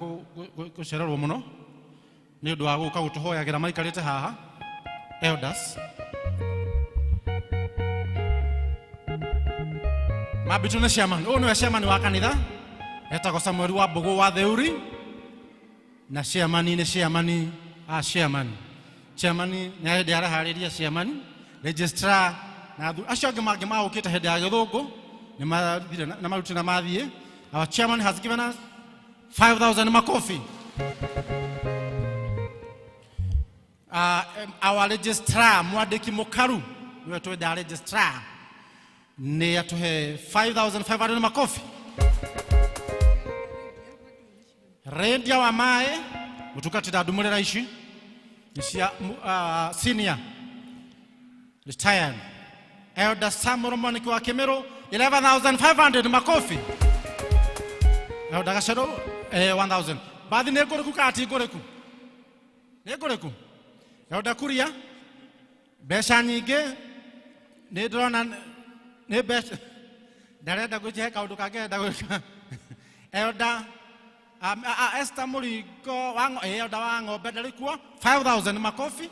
gũcererwo mũno nĩ ũndũ wa gũka gũtũhoyagĩra maikarĩte haha. Elders mabitu nĩ chairman. Ũyũ nĩwe chairman wa kanitha etagwo Samuel wa Mbũgũ wa Theuri na chairman nĩ chairman nĩ hĩndĩ araharĩria chairman registrar na acio angĩ mangĩ magũkĩte hĩndĩ ya gĩthũngũ nĩ maruti na mathiĩ. Our chairman has given us 5,000 makofi. Our registrar Mwadĩki Mũkaru niwe twenda registrar ni atuhe 5,500 makofi. Rendia wa mae mutukatira dumulera ishi isia senior retired Elder Samuel Moniki wa Kemero 11,500 makofi. Elder Gashero 1,000. Baadhi negoreku kati goreku. Negoreku. Elder Kuria besha nyingi ne drona ne besha dareda guje kaudu kage dagweka. Elder Esther Murigo wango Elder wango bedalikuwa 5,000 makofi.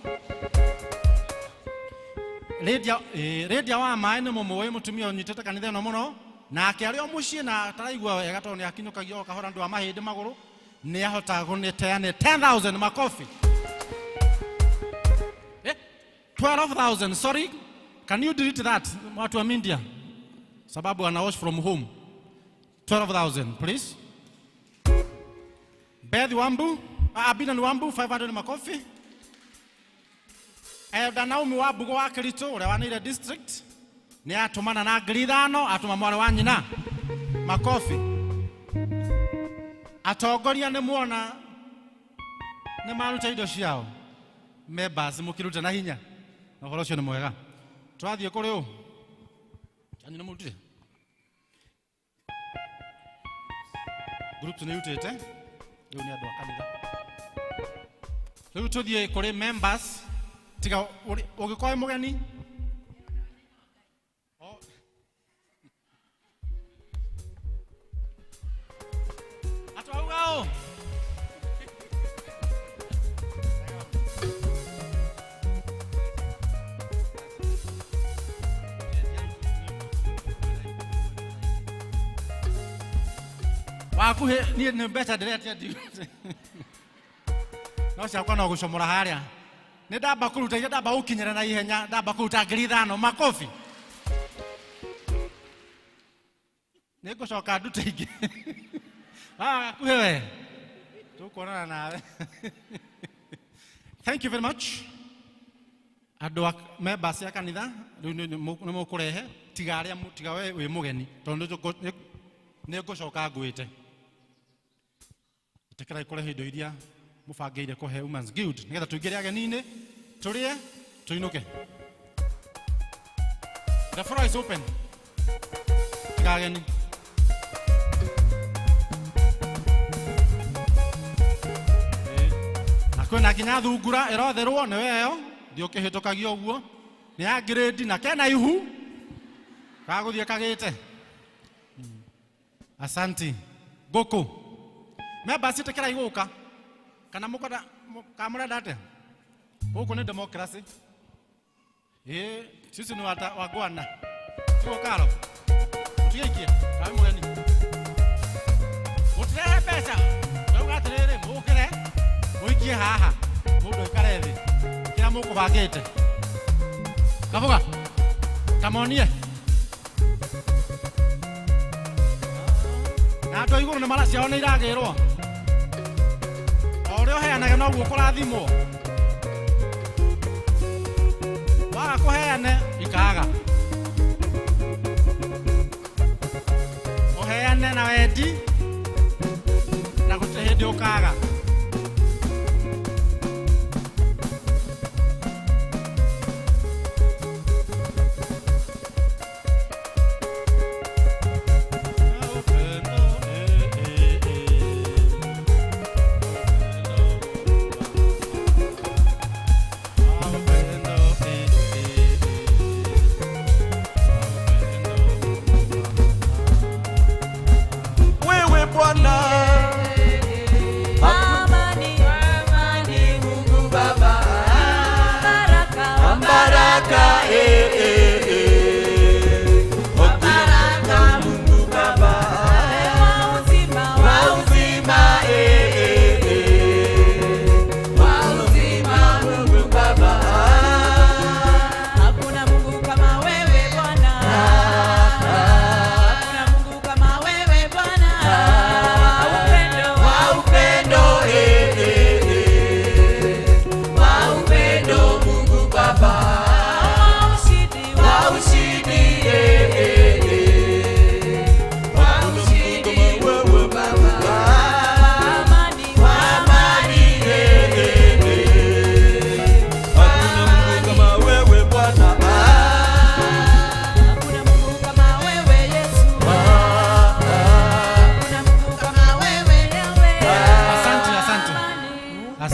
Redia wa maene momoe mutumia onyitete kanitha no muno na akari omucie na taraigua wega to ni akinyukagia kahora ndu wa mahindi maguru ni ahota guneteane 10,000 makofi. 12,000, sorry, can you delete that watu wa India sababu ana watch from home. 12,000 please. Beth Wambu Abina Wambu 500 makofi. Elder Naomi wa Bugo wa Kirito ule wa Nile district ni atumana na grithano atuma mwana wa nyina makofi. Atogoria ne muona ne maruta indo ciao members mukiruta na hinya na horo cio ni mwega twathie kuri u kanyi na mutire groups ni utete yo ni andu akanitha riu tuthie kuri members tiga ugikoe mugeni atwaugao wakuhe ni better direct no cia kwa no gucomora haria ni ndamba kuruta ile ndamba ukinyera na ihenya ndamba kuruta ngirithano makofi ni gucoka ndute ingi kuhewe tukuonana nawe. Thank you very much. Andu members ya kanitha ni mukurehe tigaria tigawe wi mugeni tondu ni gucoka ngwite tekera kurehe indo iria mubangeire kuhe Women's Guild nigetha tuingire ageni-ini turie tuinuke. The floor is open. Ageni na kinya thungura irotherwo ni weyo ndio kihitũkagia ũguo ni ya grade na kena ihu kaguthie kagite. Asanti goko members itekera iguka kana mukoda kamura date huko ni democracy sisi ni wagwana sio karo tuikie kama mugeni utrehe pesa ndio gatrere mukire muikie haha mundu ikarethi kila muko bagete kavuga kamonie na ndo iguru ni mara ciao ni iragirwo orio heanaga no guo kurathimwo waga kuheane ikaga uheane na wendi na gutire hindi ukaga. Bwana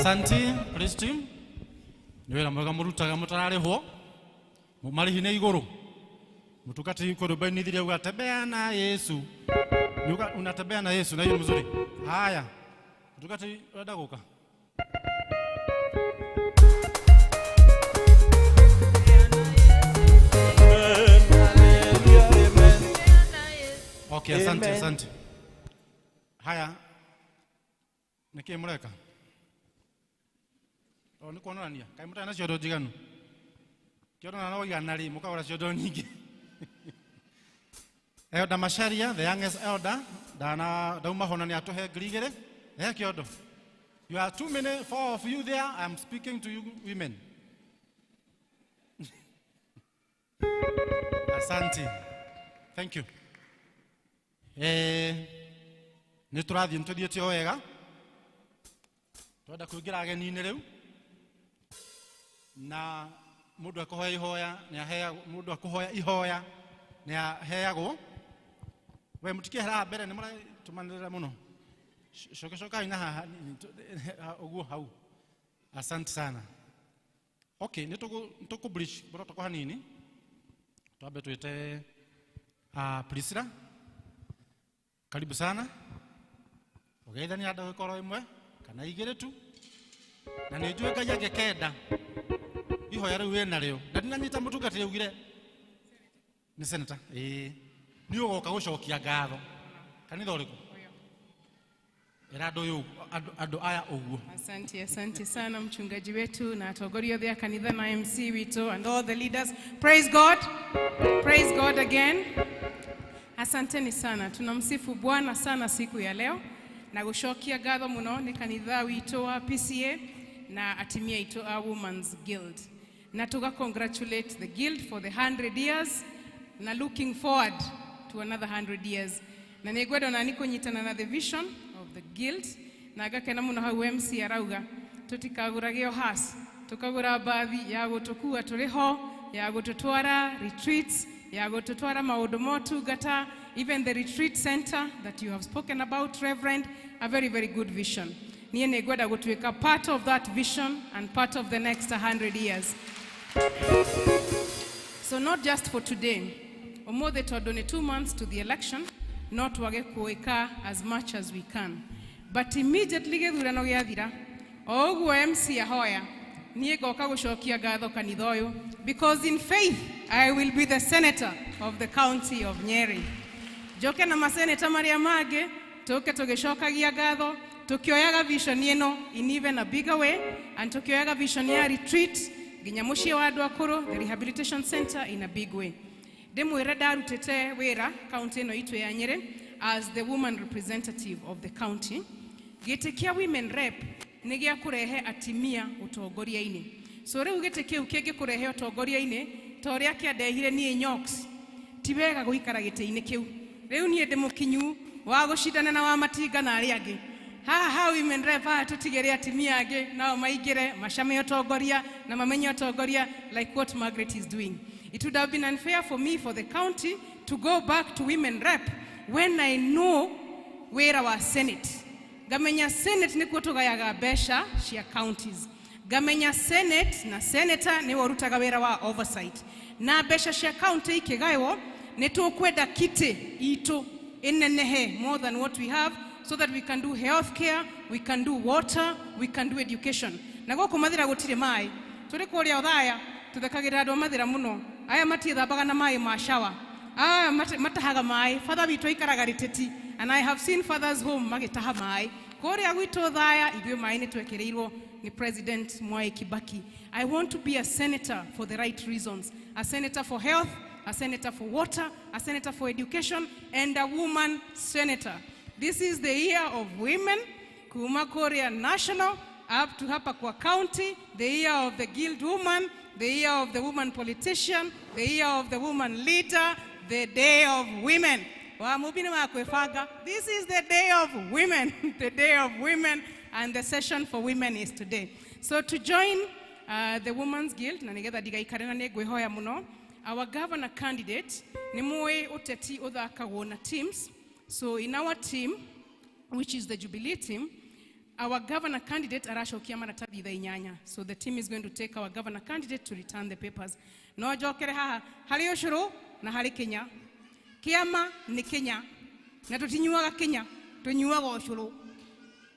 Asante praise team. Niwera mwega murutaga mutararihwo mumarihi ne iguru mutukati iko rubani thire ugatembea na Yesu. Nuka unatembea na Yesu na hiyo mzuri. Haya. Mutukati urenda guka. Okay, asante, asante. Haya. Niki mureka. Ni kuonania. Kai mutana ciondo jiganu. Kiona na igana ri mukagora ciondo nyingi. Elder Masharia, the youngest elder, dauma hona ni atuhe grigere. Kiodo. You are too many, 4 of you there. I'm speaking to you women. Asante. Thank you. Ni turathi ntuthiete wega. Twenda kuingira ageni-ini riu. Na mundu akuhoya ihoya, ni ahea mundu akuhoya ihoya, ni aheagwo. We mutikehera mbere ni mura tumanirira muno. Shoka ina haha uguo hau. Asante sana. Okay, nituku bridge bora toko hanini. Twabe tuite Priscilla. Karibu sana. Ugeithani anda gukoro imwe kana igire tu. Na nijue Ngai agekenda. Ihoya riu we nario. Na ndinanyita mutungati ugire. Ni senator. Ni ugoka gucokia ngatho. Kanitha uriku? Asante sana mchungaji wetu na atongoria ya kanitha na MC wito and all the leaders. Praise God. Praise God again. Asanteni sana. Tunamsifu Bwana sana siku ya leo na gushokia ngatho muno ni kanitha wito wa PCA na atimia ito a Women's Guild. Na tuga congratulate the guild for the 100 years na looking forward to another 100 years. Na negwedo na niko nyitana na the vision of the guild na agakena muno hau MC arauga tutikaguragio has tukagura baadhi ya gutukua turiho ya gututwara retreats ya gututwara maundu motungata, even the retreat center that you have spoken about, Reverend, a very good vision. Niye negweda gutuika part of that vision and part of the next 100 years. So not just for today, omothe tondu ni 2 months to the election, not wage kuika as much as we can. But immediately githurano giathira, oguo MC ahoya, niye goka gucokia ngatho kanitha uyu, because in faith I will be the senator of the county of Nyeri. Joke na maseneta maria mage, toke tugicokagia ngatho, tukioyaga vision ino in even a bigger way, and tukioyaga vision ya retreat, ginya mucie wa andu akuru, the rehabilitation center in a big way. Ndimwire ndarutite wira county ino itu ya Nyeri as the woman representative of the county. Gite kia women rep ni gia kurehe atimia utongoria-ini. So riu gite kiu kingi kurehe utongoria-ini toria kia ndehire nie Nyoks ti wega guikara gite-ini kiu. Riu nie ndimukinyu wa gucindana na wa matinga na aria angi. Ha women rep tutigere atimia angi nao maigire macame utongoria na mamenye utongoria like what Margaret is doing. It would have been unfair for me, for the county, to go back to women rep when I know where our Senate. Gamenya Senate ni kutogayaga besha cia counties. Gamenya Senate na Senator ni warutaga wera wa oversight. Na besha cia county ikigaiwo ni tukwenda kite ito enenehe more than what we have, so that we can do healthcare, we can do water, we can do education. Na goko mathira gutire mai. Turi kuria othaya tuthekagira andu mathira muno. Aya matithambaga na mai ma shower. Aya matahaga mai. Father witu ikaraga riteti, and I have seen fathers home magitaha mai. Korea gwitu thaya ithwe mai ni twekereirwo ni President Mwai Kibaki. I want to be a senator for the right reasons. A senator for health, a senator for water, a senator for education, and a woman senator. This is the year of women. Kuma Korea National up to hapa kwa county, the year of the guild woman, the year of the woman politician, the year of the woman leader, the day of women. This is the day of women, the day of women, and the session for women is today. So to join the Women's Guild, our governor candidate, Nimue Oteti Odhaka won teams. So in our team, which is the Jubilee team, Our governor candidate arashokia maratathi thaa inyanya. So the team is going to take our governor candidate to return the papers. No jokere haha hari ushuru na hari Kenya. Kiama ni Kenya. Na tutinyuaga Kenya, tunyuaga ushuru.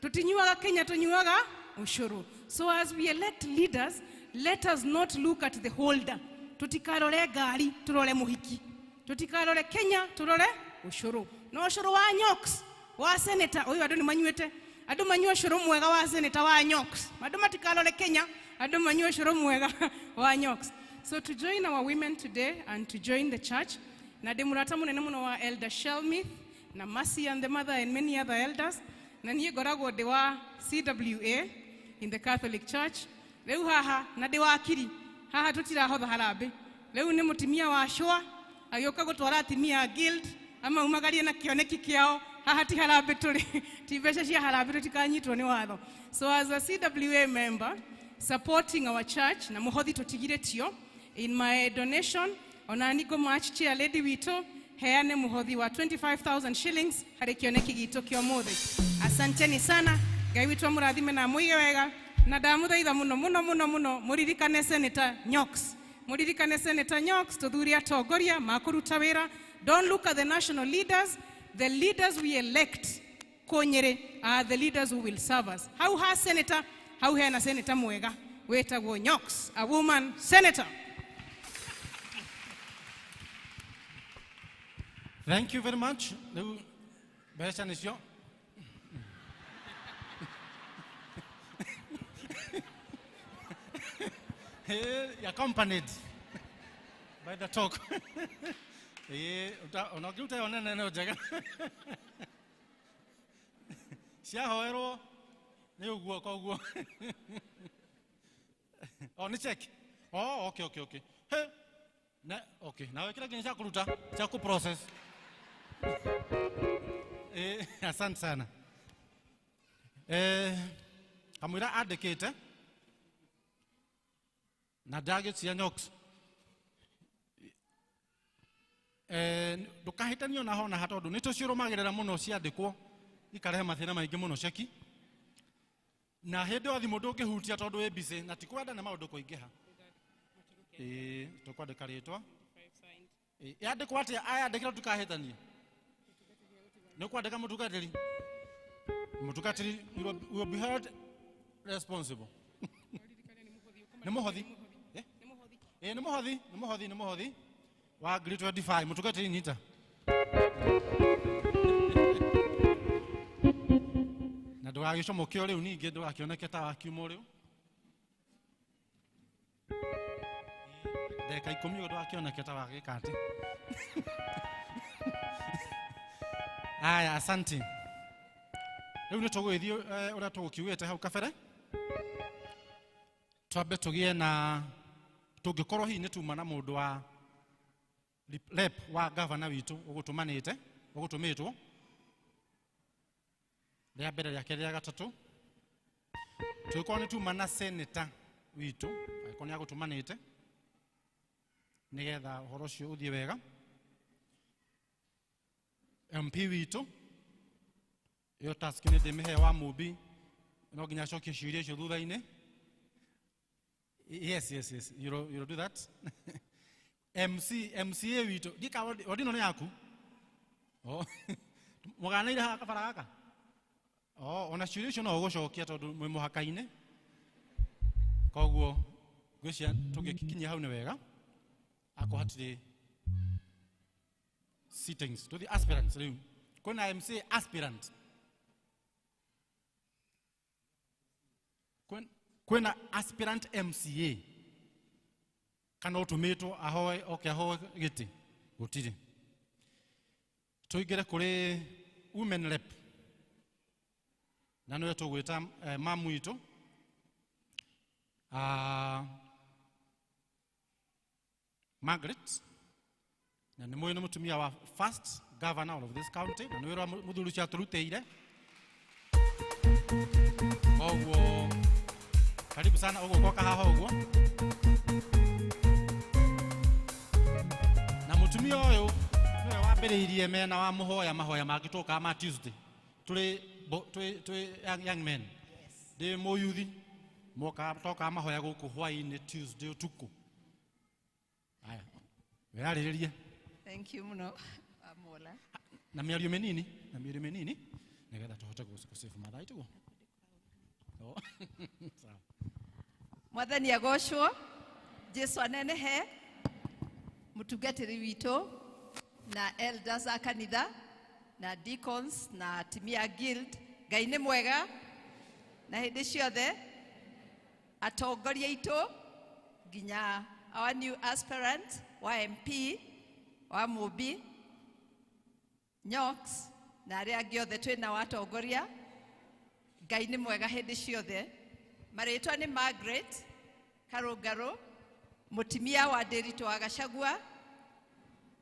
Tutinyuaga Kenya, tunyuaga ushuru. So as we elect leaders, let us not look at the holder. Tutikarore gari, turore muhiki. Tutikarore Kenya, turore ushuru. No ushuru wa nyoks, wa senator, oyo adu ni manyuete. Adu manyu ushuru mwega wa senator wa nyoks. Adu matikarore Kenya, adu manyu ushuru mwega wa nyoks. So to join our women today and to join the church, na demurata munene muno wa Elder Shelmith, na Mercy and the mother and many other elders, na niye gorago de wa CWA in the Catholic Church. Leu haha na de wa akiri, haha tutira hodha harabe. Leu ni mutimia wa Shoa, ayoka gutwara atimia guild, ama umagaria na kioneki kiao, haha ti harabe tuli, tibesha shia harabe tutikanyitwa ni watho. So as a CWA member, supporting our church, na muhodhi tutigire tio, in my donation, onaniko march chair Lady Wito, heane muhodhi wa 25,000 shillings, hari kioneki gito kiomothe. Asanteni sana, Ngai witu amurathime na muige wega, na ndamuthaitha muno muno muno muno muririkane Senator Nyoks. Muririkane Senator Nyoks, tuthuria atongoria makuruta wira. Don't look at the national leaders. The leaders we elect konyere are the leaders who will serve us. How has Senator, how hena Senator mwega, wetagwo Nyoks, a woman senator. Thank you very much. Beshan is your. Accompanied by the talk. Unakuta onene na ujaga. Sia hoero ni uguo kwa uguo. Oh, ni check. Oh, okay. Hey. Na okay. Na wekira kini cha kuruta, cha ku process. Asante sana. Kamwira advocate na targets ya Nyoks. Ndukahitanio na hona hatondu nitucirumagerera muno ciandikwo ikarehe mathina maingi muno ceki. Na hindi o thimu ndungihutia tondu wi busy na tikwenda na maundu kuingiha. Tukwandika ritwa. Yandikwo atia ayandikira tukahitania. Nukwandika mutugatiri. Mutugatiri will be held responsible. Nemuhothi. Nemuhothi. Wa grade 25 mutugatiri nyita. Na ndwagicomo kio riu ningi ndwakioneke ta wakiumo riu. Ndeka ikumi ndwakioneke ta wagikati. Aya, asante. Riu ni tugwithio ura tugukiugite hau kabere. Twabe tugie na tungikorwo hi ni tuma na mundu wa rep wa governor witu ugutumitwo ria mbere ria keria gatatu tugikorwo ni tuma na senator witu aiko ni agutumanite nigetha uhoro ucio uthie wega. MP witu yo task ni ndimihe wa mubi no ginya cokie ciuria icio thutha-ini. Yes, you'll do that. MCA witu dika odino ni yaku. Oh, muganaire ha kabara gaka. Oh, ona ciuria icio no ugucokia tondu mwe muhaka-ine. Koguo gwicia tugikinyia hau ni wega akuhatire sittings to the aspirants riu kuna MCA aspirant kwena aspirant MCA kana utumitwo ahoe ahoe giti gutiri tuigire kuri women rep na no tugwita mamu itu Margaret na ni moyo mutumia wa first governor of this county na niwe muthuru cia turuteire. Oguo karibu sana oguo kwa haha oguo na mutumia uyu niwe wambiriirie mena wa muhoya mahoya magituka ma Tuesday tuli young men Ndi muyuthi moka toka mahoya guku hwaini Tuesday utuku. Aya. Weraririria. Thank you muno Amola. Na miario menini nigetha tuhote kusifu mathai tugo. Sawa. Mwathani agoshwo. Jesu anenehe. Mutungatiri witũ na elders a kanitha na deacons na timia guild. Ngai nĩ mwega na hĩndĩ ciothe. Atongoria aitũ nginya our new aspirant wa MP wa Mũmbi Nyoks na arĩa angĩ othe twĩna watongoria. Ngai nĩ mwega hĩndĩ ciothe. Marĩtwa nĩ Margaret Karũngarũ, mũtumia wa Ndĩritũ wa Gachagua,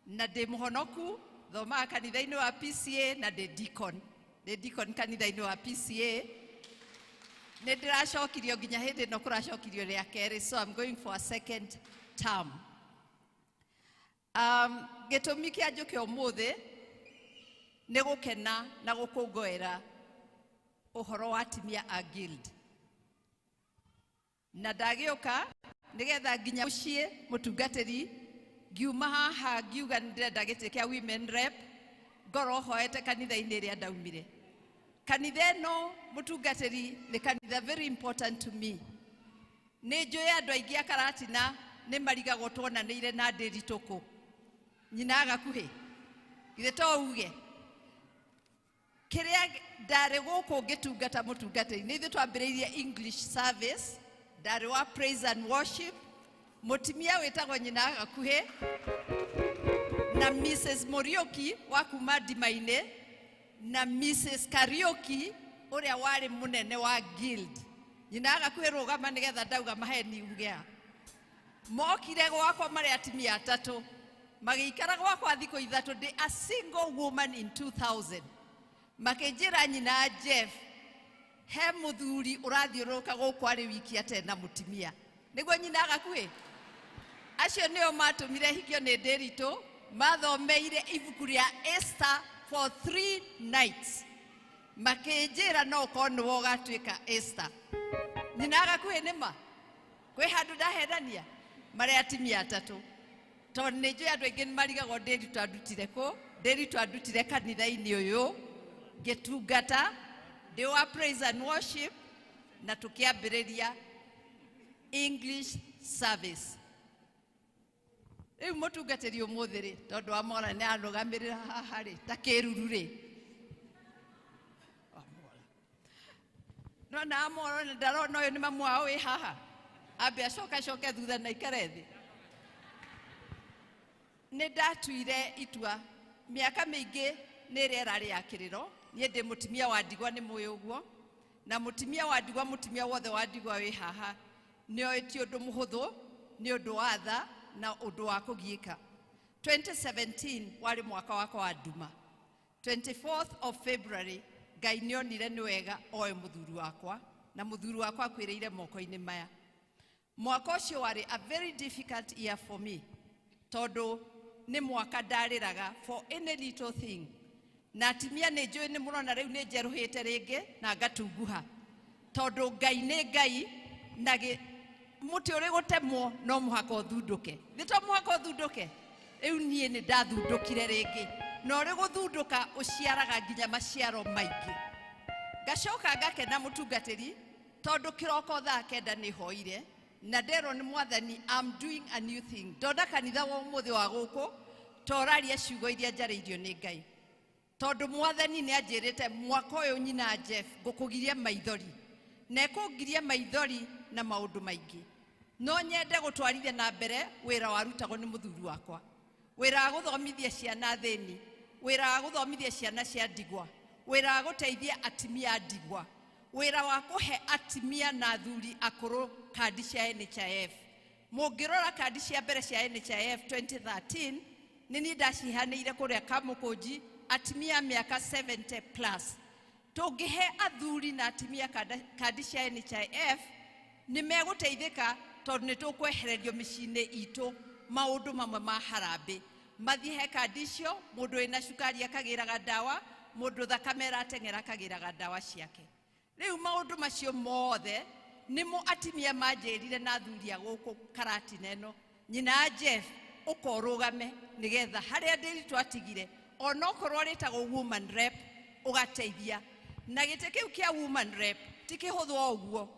na ndĩ mũhonoku thomaga kanitha-inĩ wa PCA na ndĩ deacon kanitha-inĩ wa PCA. Nĩ ndĩracokirio nginya hĩndĩ ĩno kũracokirio rĩa kerĩ, so I'm going for a second term. Gĩtũmi kĩa njũke ũmũthĩ nĩ gũkena na gũkũngũĩra ũhoro wa atumia a guild. Na ndagĩũka nĩgetha nginya mũciĩ mũtungatĩri ngiuma haha ngiuga ndĩrenda gĩtĩ kĩa women rep, ngoro hoete kanitha-inĩ ĩrĩa ndaumire. Kanitha ĩno mũtungatĩri nĩ kanitha very important to me. Nĩ njũĩ andũ aingĩ a Karatina nĩ marigagwo tuonanĩire na Ndĩritũ kũ. Nyina gakuhĩ. Githĩ to uge. Kĩrĩa ndarĩ gũkũ ngĩtungata mũtungatĩri nĩ ithuĩ twambĩrĩirie English service, ndarĩ wa praise and worship. Mũtumia wĩtagwo nyina gakuhĩ na Mrs. Morioki wa kuma Ndima-inĩ na Mrs. Kariuki ũrĩa warĩ mũnene wa guild. Nyina gakuhĩ rũgama nĩgetha ndauga maheni ugea. Mokire gwakwa marĩ atumia atatũ. Magĩikara gwakwa thikũ ithatũ, ndĩ a single woman in 2000. Makĩnjĩra nyina Jeff, he mũthuri ũrathiũrũrũka gũkũ arĩ wiki atee na mũtumia. Nĩguo nyina gakuhĩ. Acio nĩo matũmire hikio nĩ Ndĩritũ, mathomeire ibuku rĩa Esther for 3 nights. Makĩnjĩra no korwo nĩwe ũgatuĩka Esther. Nyina gakuhĩ nĩma. Kwĩ handũ ndahendania marĩ atumia atatũ. Tondũ nĩ njũĩ andũ aingĩ nĩ marigagwo Ndĩritũ andutire kũ. Ndĩritũ andutire kanitha-inĩ ũyũ ngĩtungata ndĩ wa praise and worship na tũkĩambĩrĩria English service. Rĩu mũtungatĩri ũmũthĩ rĩ, tondũ Amora nĩ arũgamĩrĩra haha rĩ, ta kĩruru rĩ. No na Amora ndarona ũyũ nĩ mamu wao wĩ haha. Ambe acoke thutha na ikare thĩ. Nĩ ndatuire itua mĩaka mĩingĩ nĩ rĩera rĩa kĩrĩro. Niĩ ndĩ mũtumia wa ndigwa nĩ mũĩ ũguo. Na mũtumia wa ndigwa, mũtumia wothe wa ndigwa wĩ haha nĩ oĩ ti ũndũ mũhũthũ, nĩ ũndũ wa tha na ũndũ wa kũgiĩka. 2017 warĩ mwaka wakwa wa nduma. 24th of February Ngai nĩonire nĩ wega oe mũthuri wakwa na mũthuri wakwa akwĩrĩire moko-inĩ maya. Mwaka ũcio warĩ a very difficult year for me, tondũ nĩ mwaka ndarĩraga for any little thing. Na atumia nĩ njũĩ nĩ mũrona rĩu nĩ njerũhĩte rĩngĩ na ngatunguha, tondũ Ngai nĩ Ngai na mũtĩ ũrĩ gũtemwo no mũhaka ũthundũke. Nĩ to mũhaka ũthundũke. Rĩu niĩ nĩ ndathundũkire rĩngĩ, na ũrĩ gũthundũka ũciaraga nginya maciaro maingĩ. Ngacoka ngakena mũtungatĩri tondũ kĩroko thaa kenda nĩ hoire na nderwo nĩ Mwathani I'm doing a new thing. Ndona kanitha wa ũmũthĩ wa gũkũ toraria ciugo iria njarĩirio nĩ Ngai. Tondũ Mwathani nĩ anjĩrĩte mwaka ũyũ nyina Jeff ngũkũgiria maithori. Na ekũngiria maithori na maũndũ maingĩ. No nyende gũtwarithia na mbere wĩra warutagwo nĩ mũthuri wakwa. Wĩra wa gũthomithia ciana thĩni, wĩra wa gũthomithia ciana cia ndigwa, wĩra wa gũteithia atumia a ndigwa, wĩra wa kũhe atumia na athuri akũrũ kandi cia NHIF. Mũngĩrora kandi cia mbere cia NHIF 2013 nĩ niĩ ndaciheanĩire kũrĩa Kamũkũnji atumia mĩaka 70 plus. Tũngĩhe athuri na atumia kandi cia NHIF nĩ megũteithĩka, tondũ nĩ tũkwehererio mĩciĩ-inĩ itũ maũndũ mamwe ma harambĩ. Mathiĩ he kandi icio, mũndũ wĩna cukari akagĩraga ndawa, mũndũ thakame ĩrateng'era akagĩraga ndawa ciake. Riu maundu macio mothe nimo atimia manjirire na thuria guku karati neno nyina Jeff ukorugame nigetha haria Ndiritu atigire onokorwo ritagwo woman rep ugateithia na gite kiu kia woman rep tikihuthwo uguo.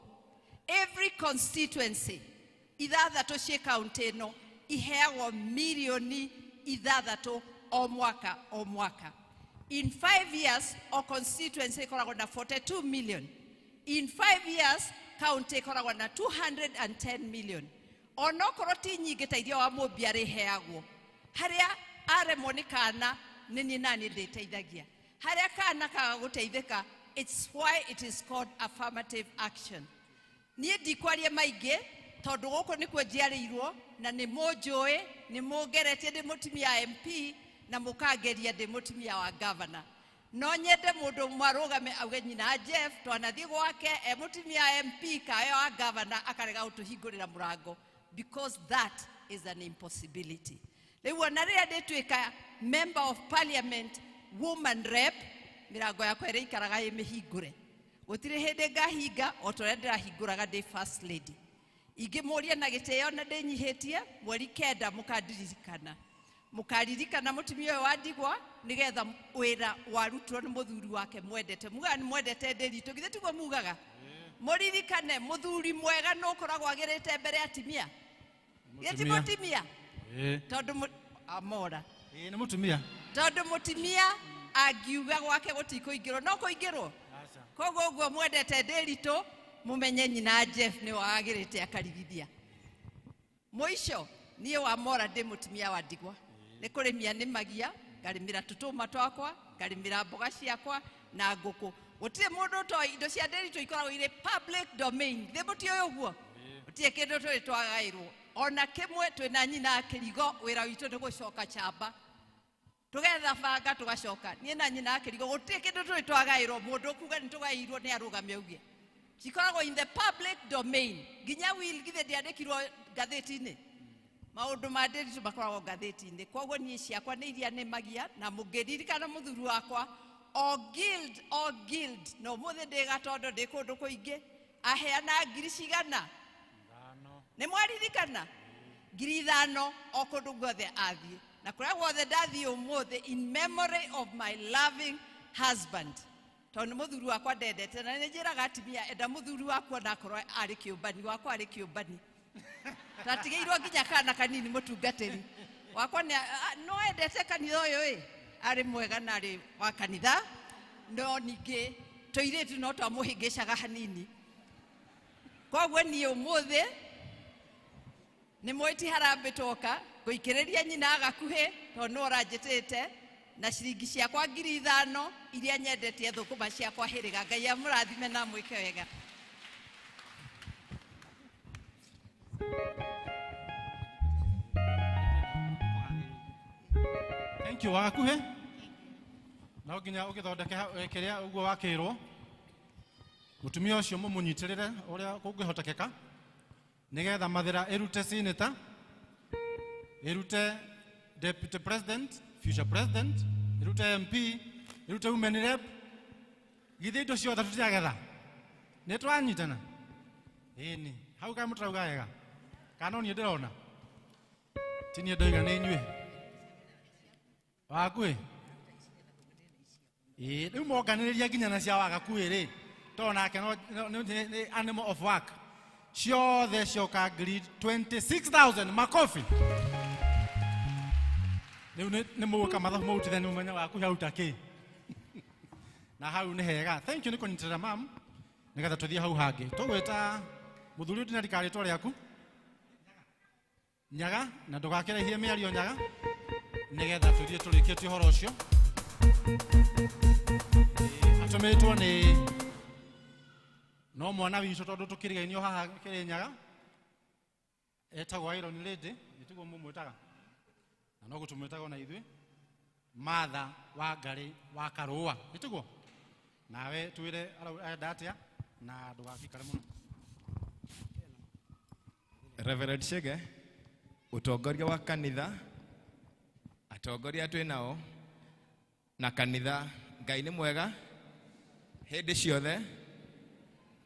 Every constituency ithathatu cie county no iheagwo milioni ithathatu o mwaka o mwaka. In 5 years, our constituency ikoragwo na 42 million. In 5 years, county ikoragwo na 210 million. Onokorwo ti nyingi ta iria wa mumbi ariheagwo. Haria aremwo ni kana nini nani nditeithagia. Haria kana kaga guteithika, it's why it is called affirmative action. Nie ndikwaria maingi tondu guku ni kwe njiarirwo na ni munjui ni mungeretie ndi mutumia MP na mukageria ndi mutumia wa governor. No nyende mundu marugame auge nyina Jeff twanathie gwake mutumia MP kayo wa governor akarega utuhingurira murango, because that is an impossibility. Riu na ria ndituika member of parliament woman rep mirango yakwa iri ikaraga imihingure gutire hindi ngahinga otore ndirahinguraga ndi first lady. Ingimuria na giteo na ndinyihitie mweri 9 mukaririkana mutumia wa Ndigwa nigetha wira warutwo ni muthuri wake mwendete. Muga ni mwendete Ndiritu githe tiguo mugaga muririkane muthuri mwega no koragwo agirite mbere atimia giti mutumia tondu amora ni mutumia tondu mutumia agiuga gwake gutikuingirwo no kuingirwo koguo guo mwendete Ndiritu mumenye nyina Jeff ni wagirite akarigithia muico nie wa mora ndi mutumia wa Ndigwa ni kurimia ni magia ngarimira tutuma twakwa ngarimira mboga ciakwa na nguku gutire mundu to indo cia Ndiritu ikoragwo ire public domain thi mutio uguo utie kindu tuli twagairwo ona kimwe twina nyina Kirigo wira witu ni gucoka chamba tugetha banga tugacoka nie na nyina Kirigo gutie kindu tuli twagairwo mundu kuga ni tugairwo ni arugame ugie cikoragwo in the public domain. Ginya will githe ndiandikirwo ngatheti-ini maundu ma Ndiritu makoragwo ngatheti-ini. Koguo nie ciakwa ni iria ni magia na mungiririkana muthuri wakwa o guild no muthe ndi gatondo ndi kundu kuingi aheana ngiri cigana ni mwaririkana 5,000 o kundu guothe athie na kuria guothe ndathie umuthi in memory of my loving husband. Tondu muthuri wakwa ndendete na njiraga atimia enda muthuri wakwa na korwo ari kiumbani wakwa ari kiumbani tatigeirwo nginya kana kanini mutungatiri wakwa no endete kanitha uyu ari mwega na ari wa kanitha no ningi toiretu no twamuhingicaga hanini. Koguo nie umuthi ni mwiti harambe toka guikiriria nyina agakuhe tondu oranjitite na ciringi ciakwa 5,000 iria nyendetie thukuma ciakwa hiriga. Ngai amurathime na mwike wega. Thank you wagakuhe na nginya ugithondeke kiria uguo wakirwo mutumia ucio mumunyitirire uria kungihotekeka nigetha mathira irute senator irute deputy president future president irute MP irute women rep githe indo ciothe tutiagetha ni twanyitana ini hau ka mutrauga wega kana nie ndirona tinie ndoiga ni nyue wakui riu monganiriria nginya na cia wagakuĩ ri tonake ni animal of work ciothe cioka ngiri 26,000 makofi. Riu ni muguka mathabu mautithania mumenya waku hau taki na hau ni hega. Thank you ni kunyitirira mam nigetha tuthie hau hangi tugwita muthuri uyu ndina rikari riaku Nyaga na ndugakirehie miario Nyaga nigetha tuthie turikitie horo ucio atumitwo ni no mwana wicu tondu tukirigainio haha kiri Nyaga etagwo Iron Lady nitiguo mumwitaga na no gutumwitaga na ithui Martha Wangari wa Karua nitiguo nawe twire datia na ndugakikare muno. Reverend Shege utongoria wa kanitha atongoria twinao na kanitha Ngai ni mwega hindi ciothe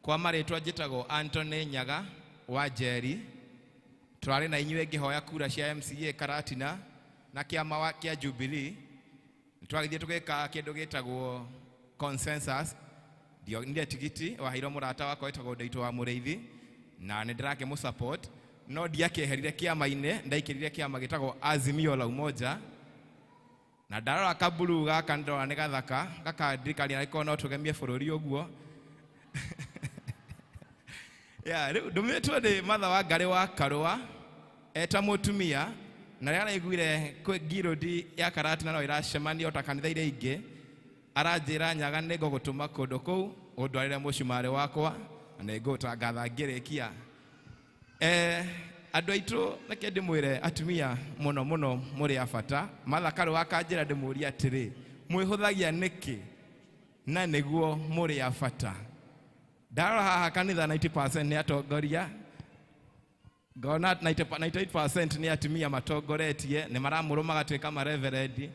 kwa marĩtwa njĩtagwo Anthony Nyaga wa Njeri. Tũrarĩ na inyuĩ ngĩhoya kura cia MCA Karatina na kĩama kĩa Jubilee. Twagĩthiĩ tũgĩka kĩndũ gĩtagwo consensus. Ndionire tigiti waheirwo mũrata wakwa wĩtagwo Ndeitu wa Mũrĩithi na nĩndĩrakĩmũsupport, no ndiakĩeherire kĩama-inĩ, ndaikĩrire kĩama gĩtagwo Azimio la Umoja. Na ndarora kaburu gaka ndĩrona nĩ gathaka, gakandirikania arĩkorwo no tũgemie bũrũri ũguo. Rĩu ndũmĩtwo nĩ Martha Wangari wa Karũa eta mũtumia, na rĩrĩa araiguire ngirũndi ya Karatina no ĩracemania ta kanitha iria ingĩ, aranjĩra Nyaga nĩngũgũtũma kũndũ kũu ũndwarĩre mũcumarĩ wakwa na nĩngũtangatha ngĩrĩkia. Andũ aitũ reke ndĩmwĩre atumia mũno mũno mũrĩ a bata. Martha Karũa akanjĩra ndĩmũrie atĩrĩ, mwĩhũthagia nĩkĩ na nĩguo mũrĩ a bata? Ndarora haha kanitha 90% nĩ atongoria, ngona 98% nĩ atumia matongoretie, nĩ maramũrũma magatuĩka mareverendi.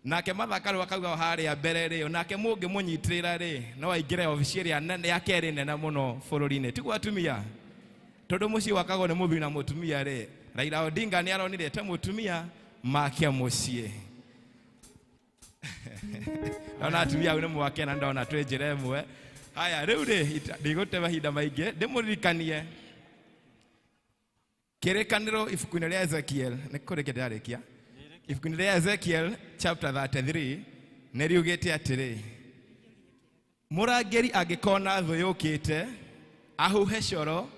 Nake Martha Karũa akauga harĩa mbere rĩ, nake mũngĩmũnyitĩrĩra rĩ, no aingĩre obici ĩrĩa ya kerĩ nene mũno bũrũri-inĩ. Tiguo atumia? Tondũ mũciĩ wakagwo nĩ mũthuri na mũtumia rĩ, Raila Odinga nĩ aronire te mũtumia makia mũciĩ. Ndona atumia au nĩ mwakena, ndona twĩ njĩra ĩmwe. Haya, rĩu rĩ, ndigũte mahinda maingĩ, ndĩmũririkanie kĩrĩkanĩro ibuku-inĩ rĩa Ezekiel, nĩ kũrĩkia ndĩrarĩkia. Ibuku-inĩ rĩa Ezekiel chapter 33 nĩ riugĩte atĩrĩ, mũrangĩri angĩkona thũ yũkĩte ahuhe coro,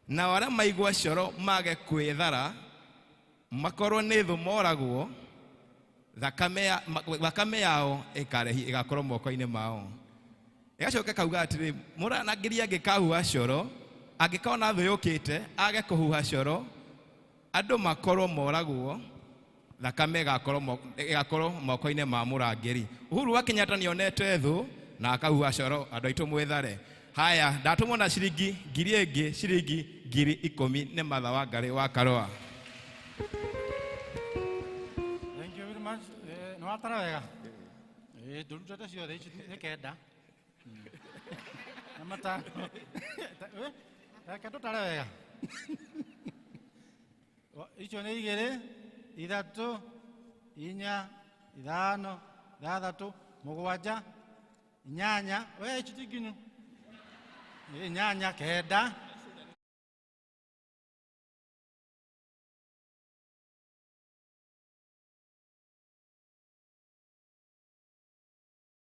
na arĩa maigua coro mage kwĩthara, makorwo nĩ thũ moragwo, thakame yao ĩgakorwo moko-inĩ mao. Ĩgacoka kauga atĩrĩ, mũrangĩri angĩkahuha coro, angĩkona thũ yũkĩte age kũhuha coro, andũ makorwo moragwo, thakame ĩgakorwo moko-inĩ ma mũrangĩri. Uhuru wa Kenyatta nĩonete thũ na akahuha coro, andũ aitũ mwĩthare. Haya, ndatũmwo na ciringi ngiri ĩngĩ, ciringi 10,000 nĩ Martha Wangari wa Karũa. Thank you very much. Nĩ watara wega? Ndũrutĩte ciothe ici nĩ kenda. Na matano. Reke tũtare wega. Icio nĩ 2, 3, 4, 5, 6, 7, 8. Ici tinginu. 8, 9.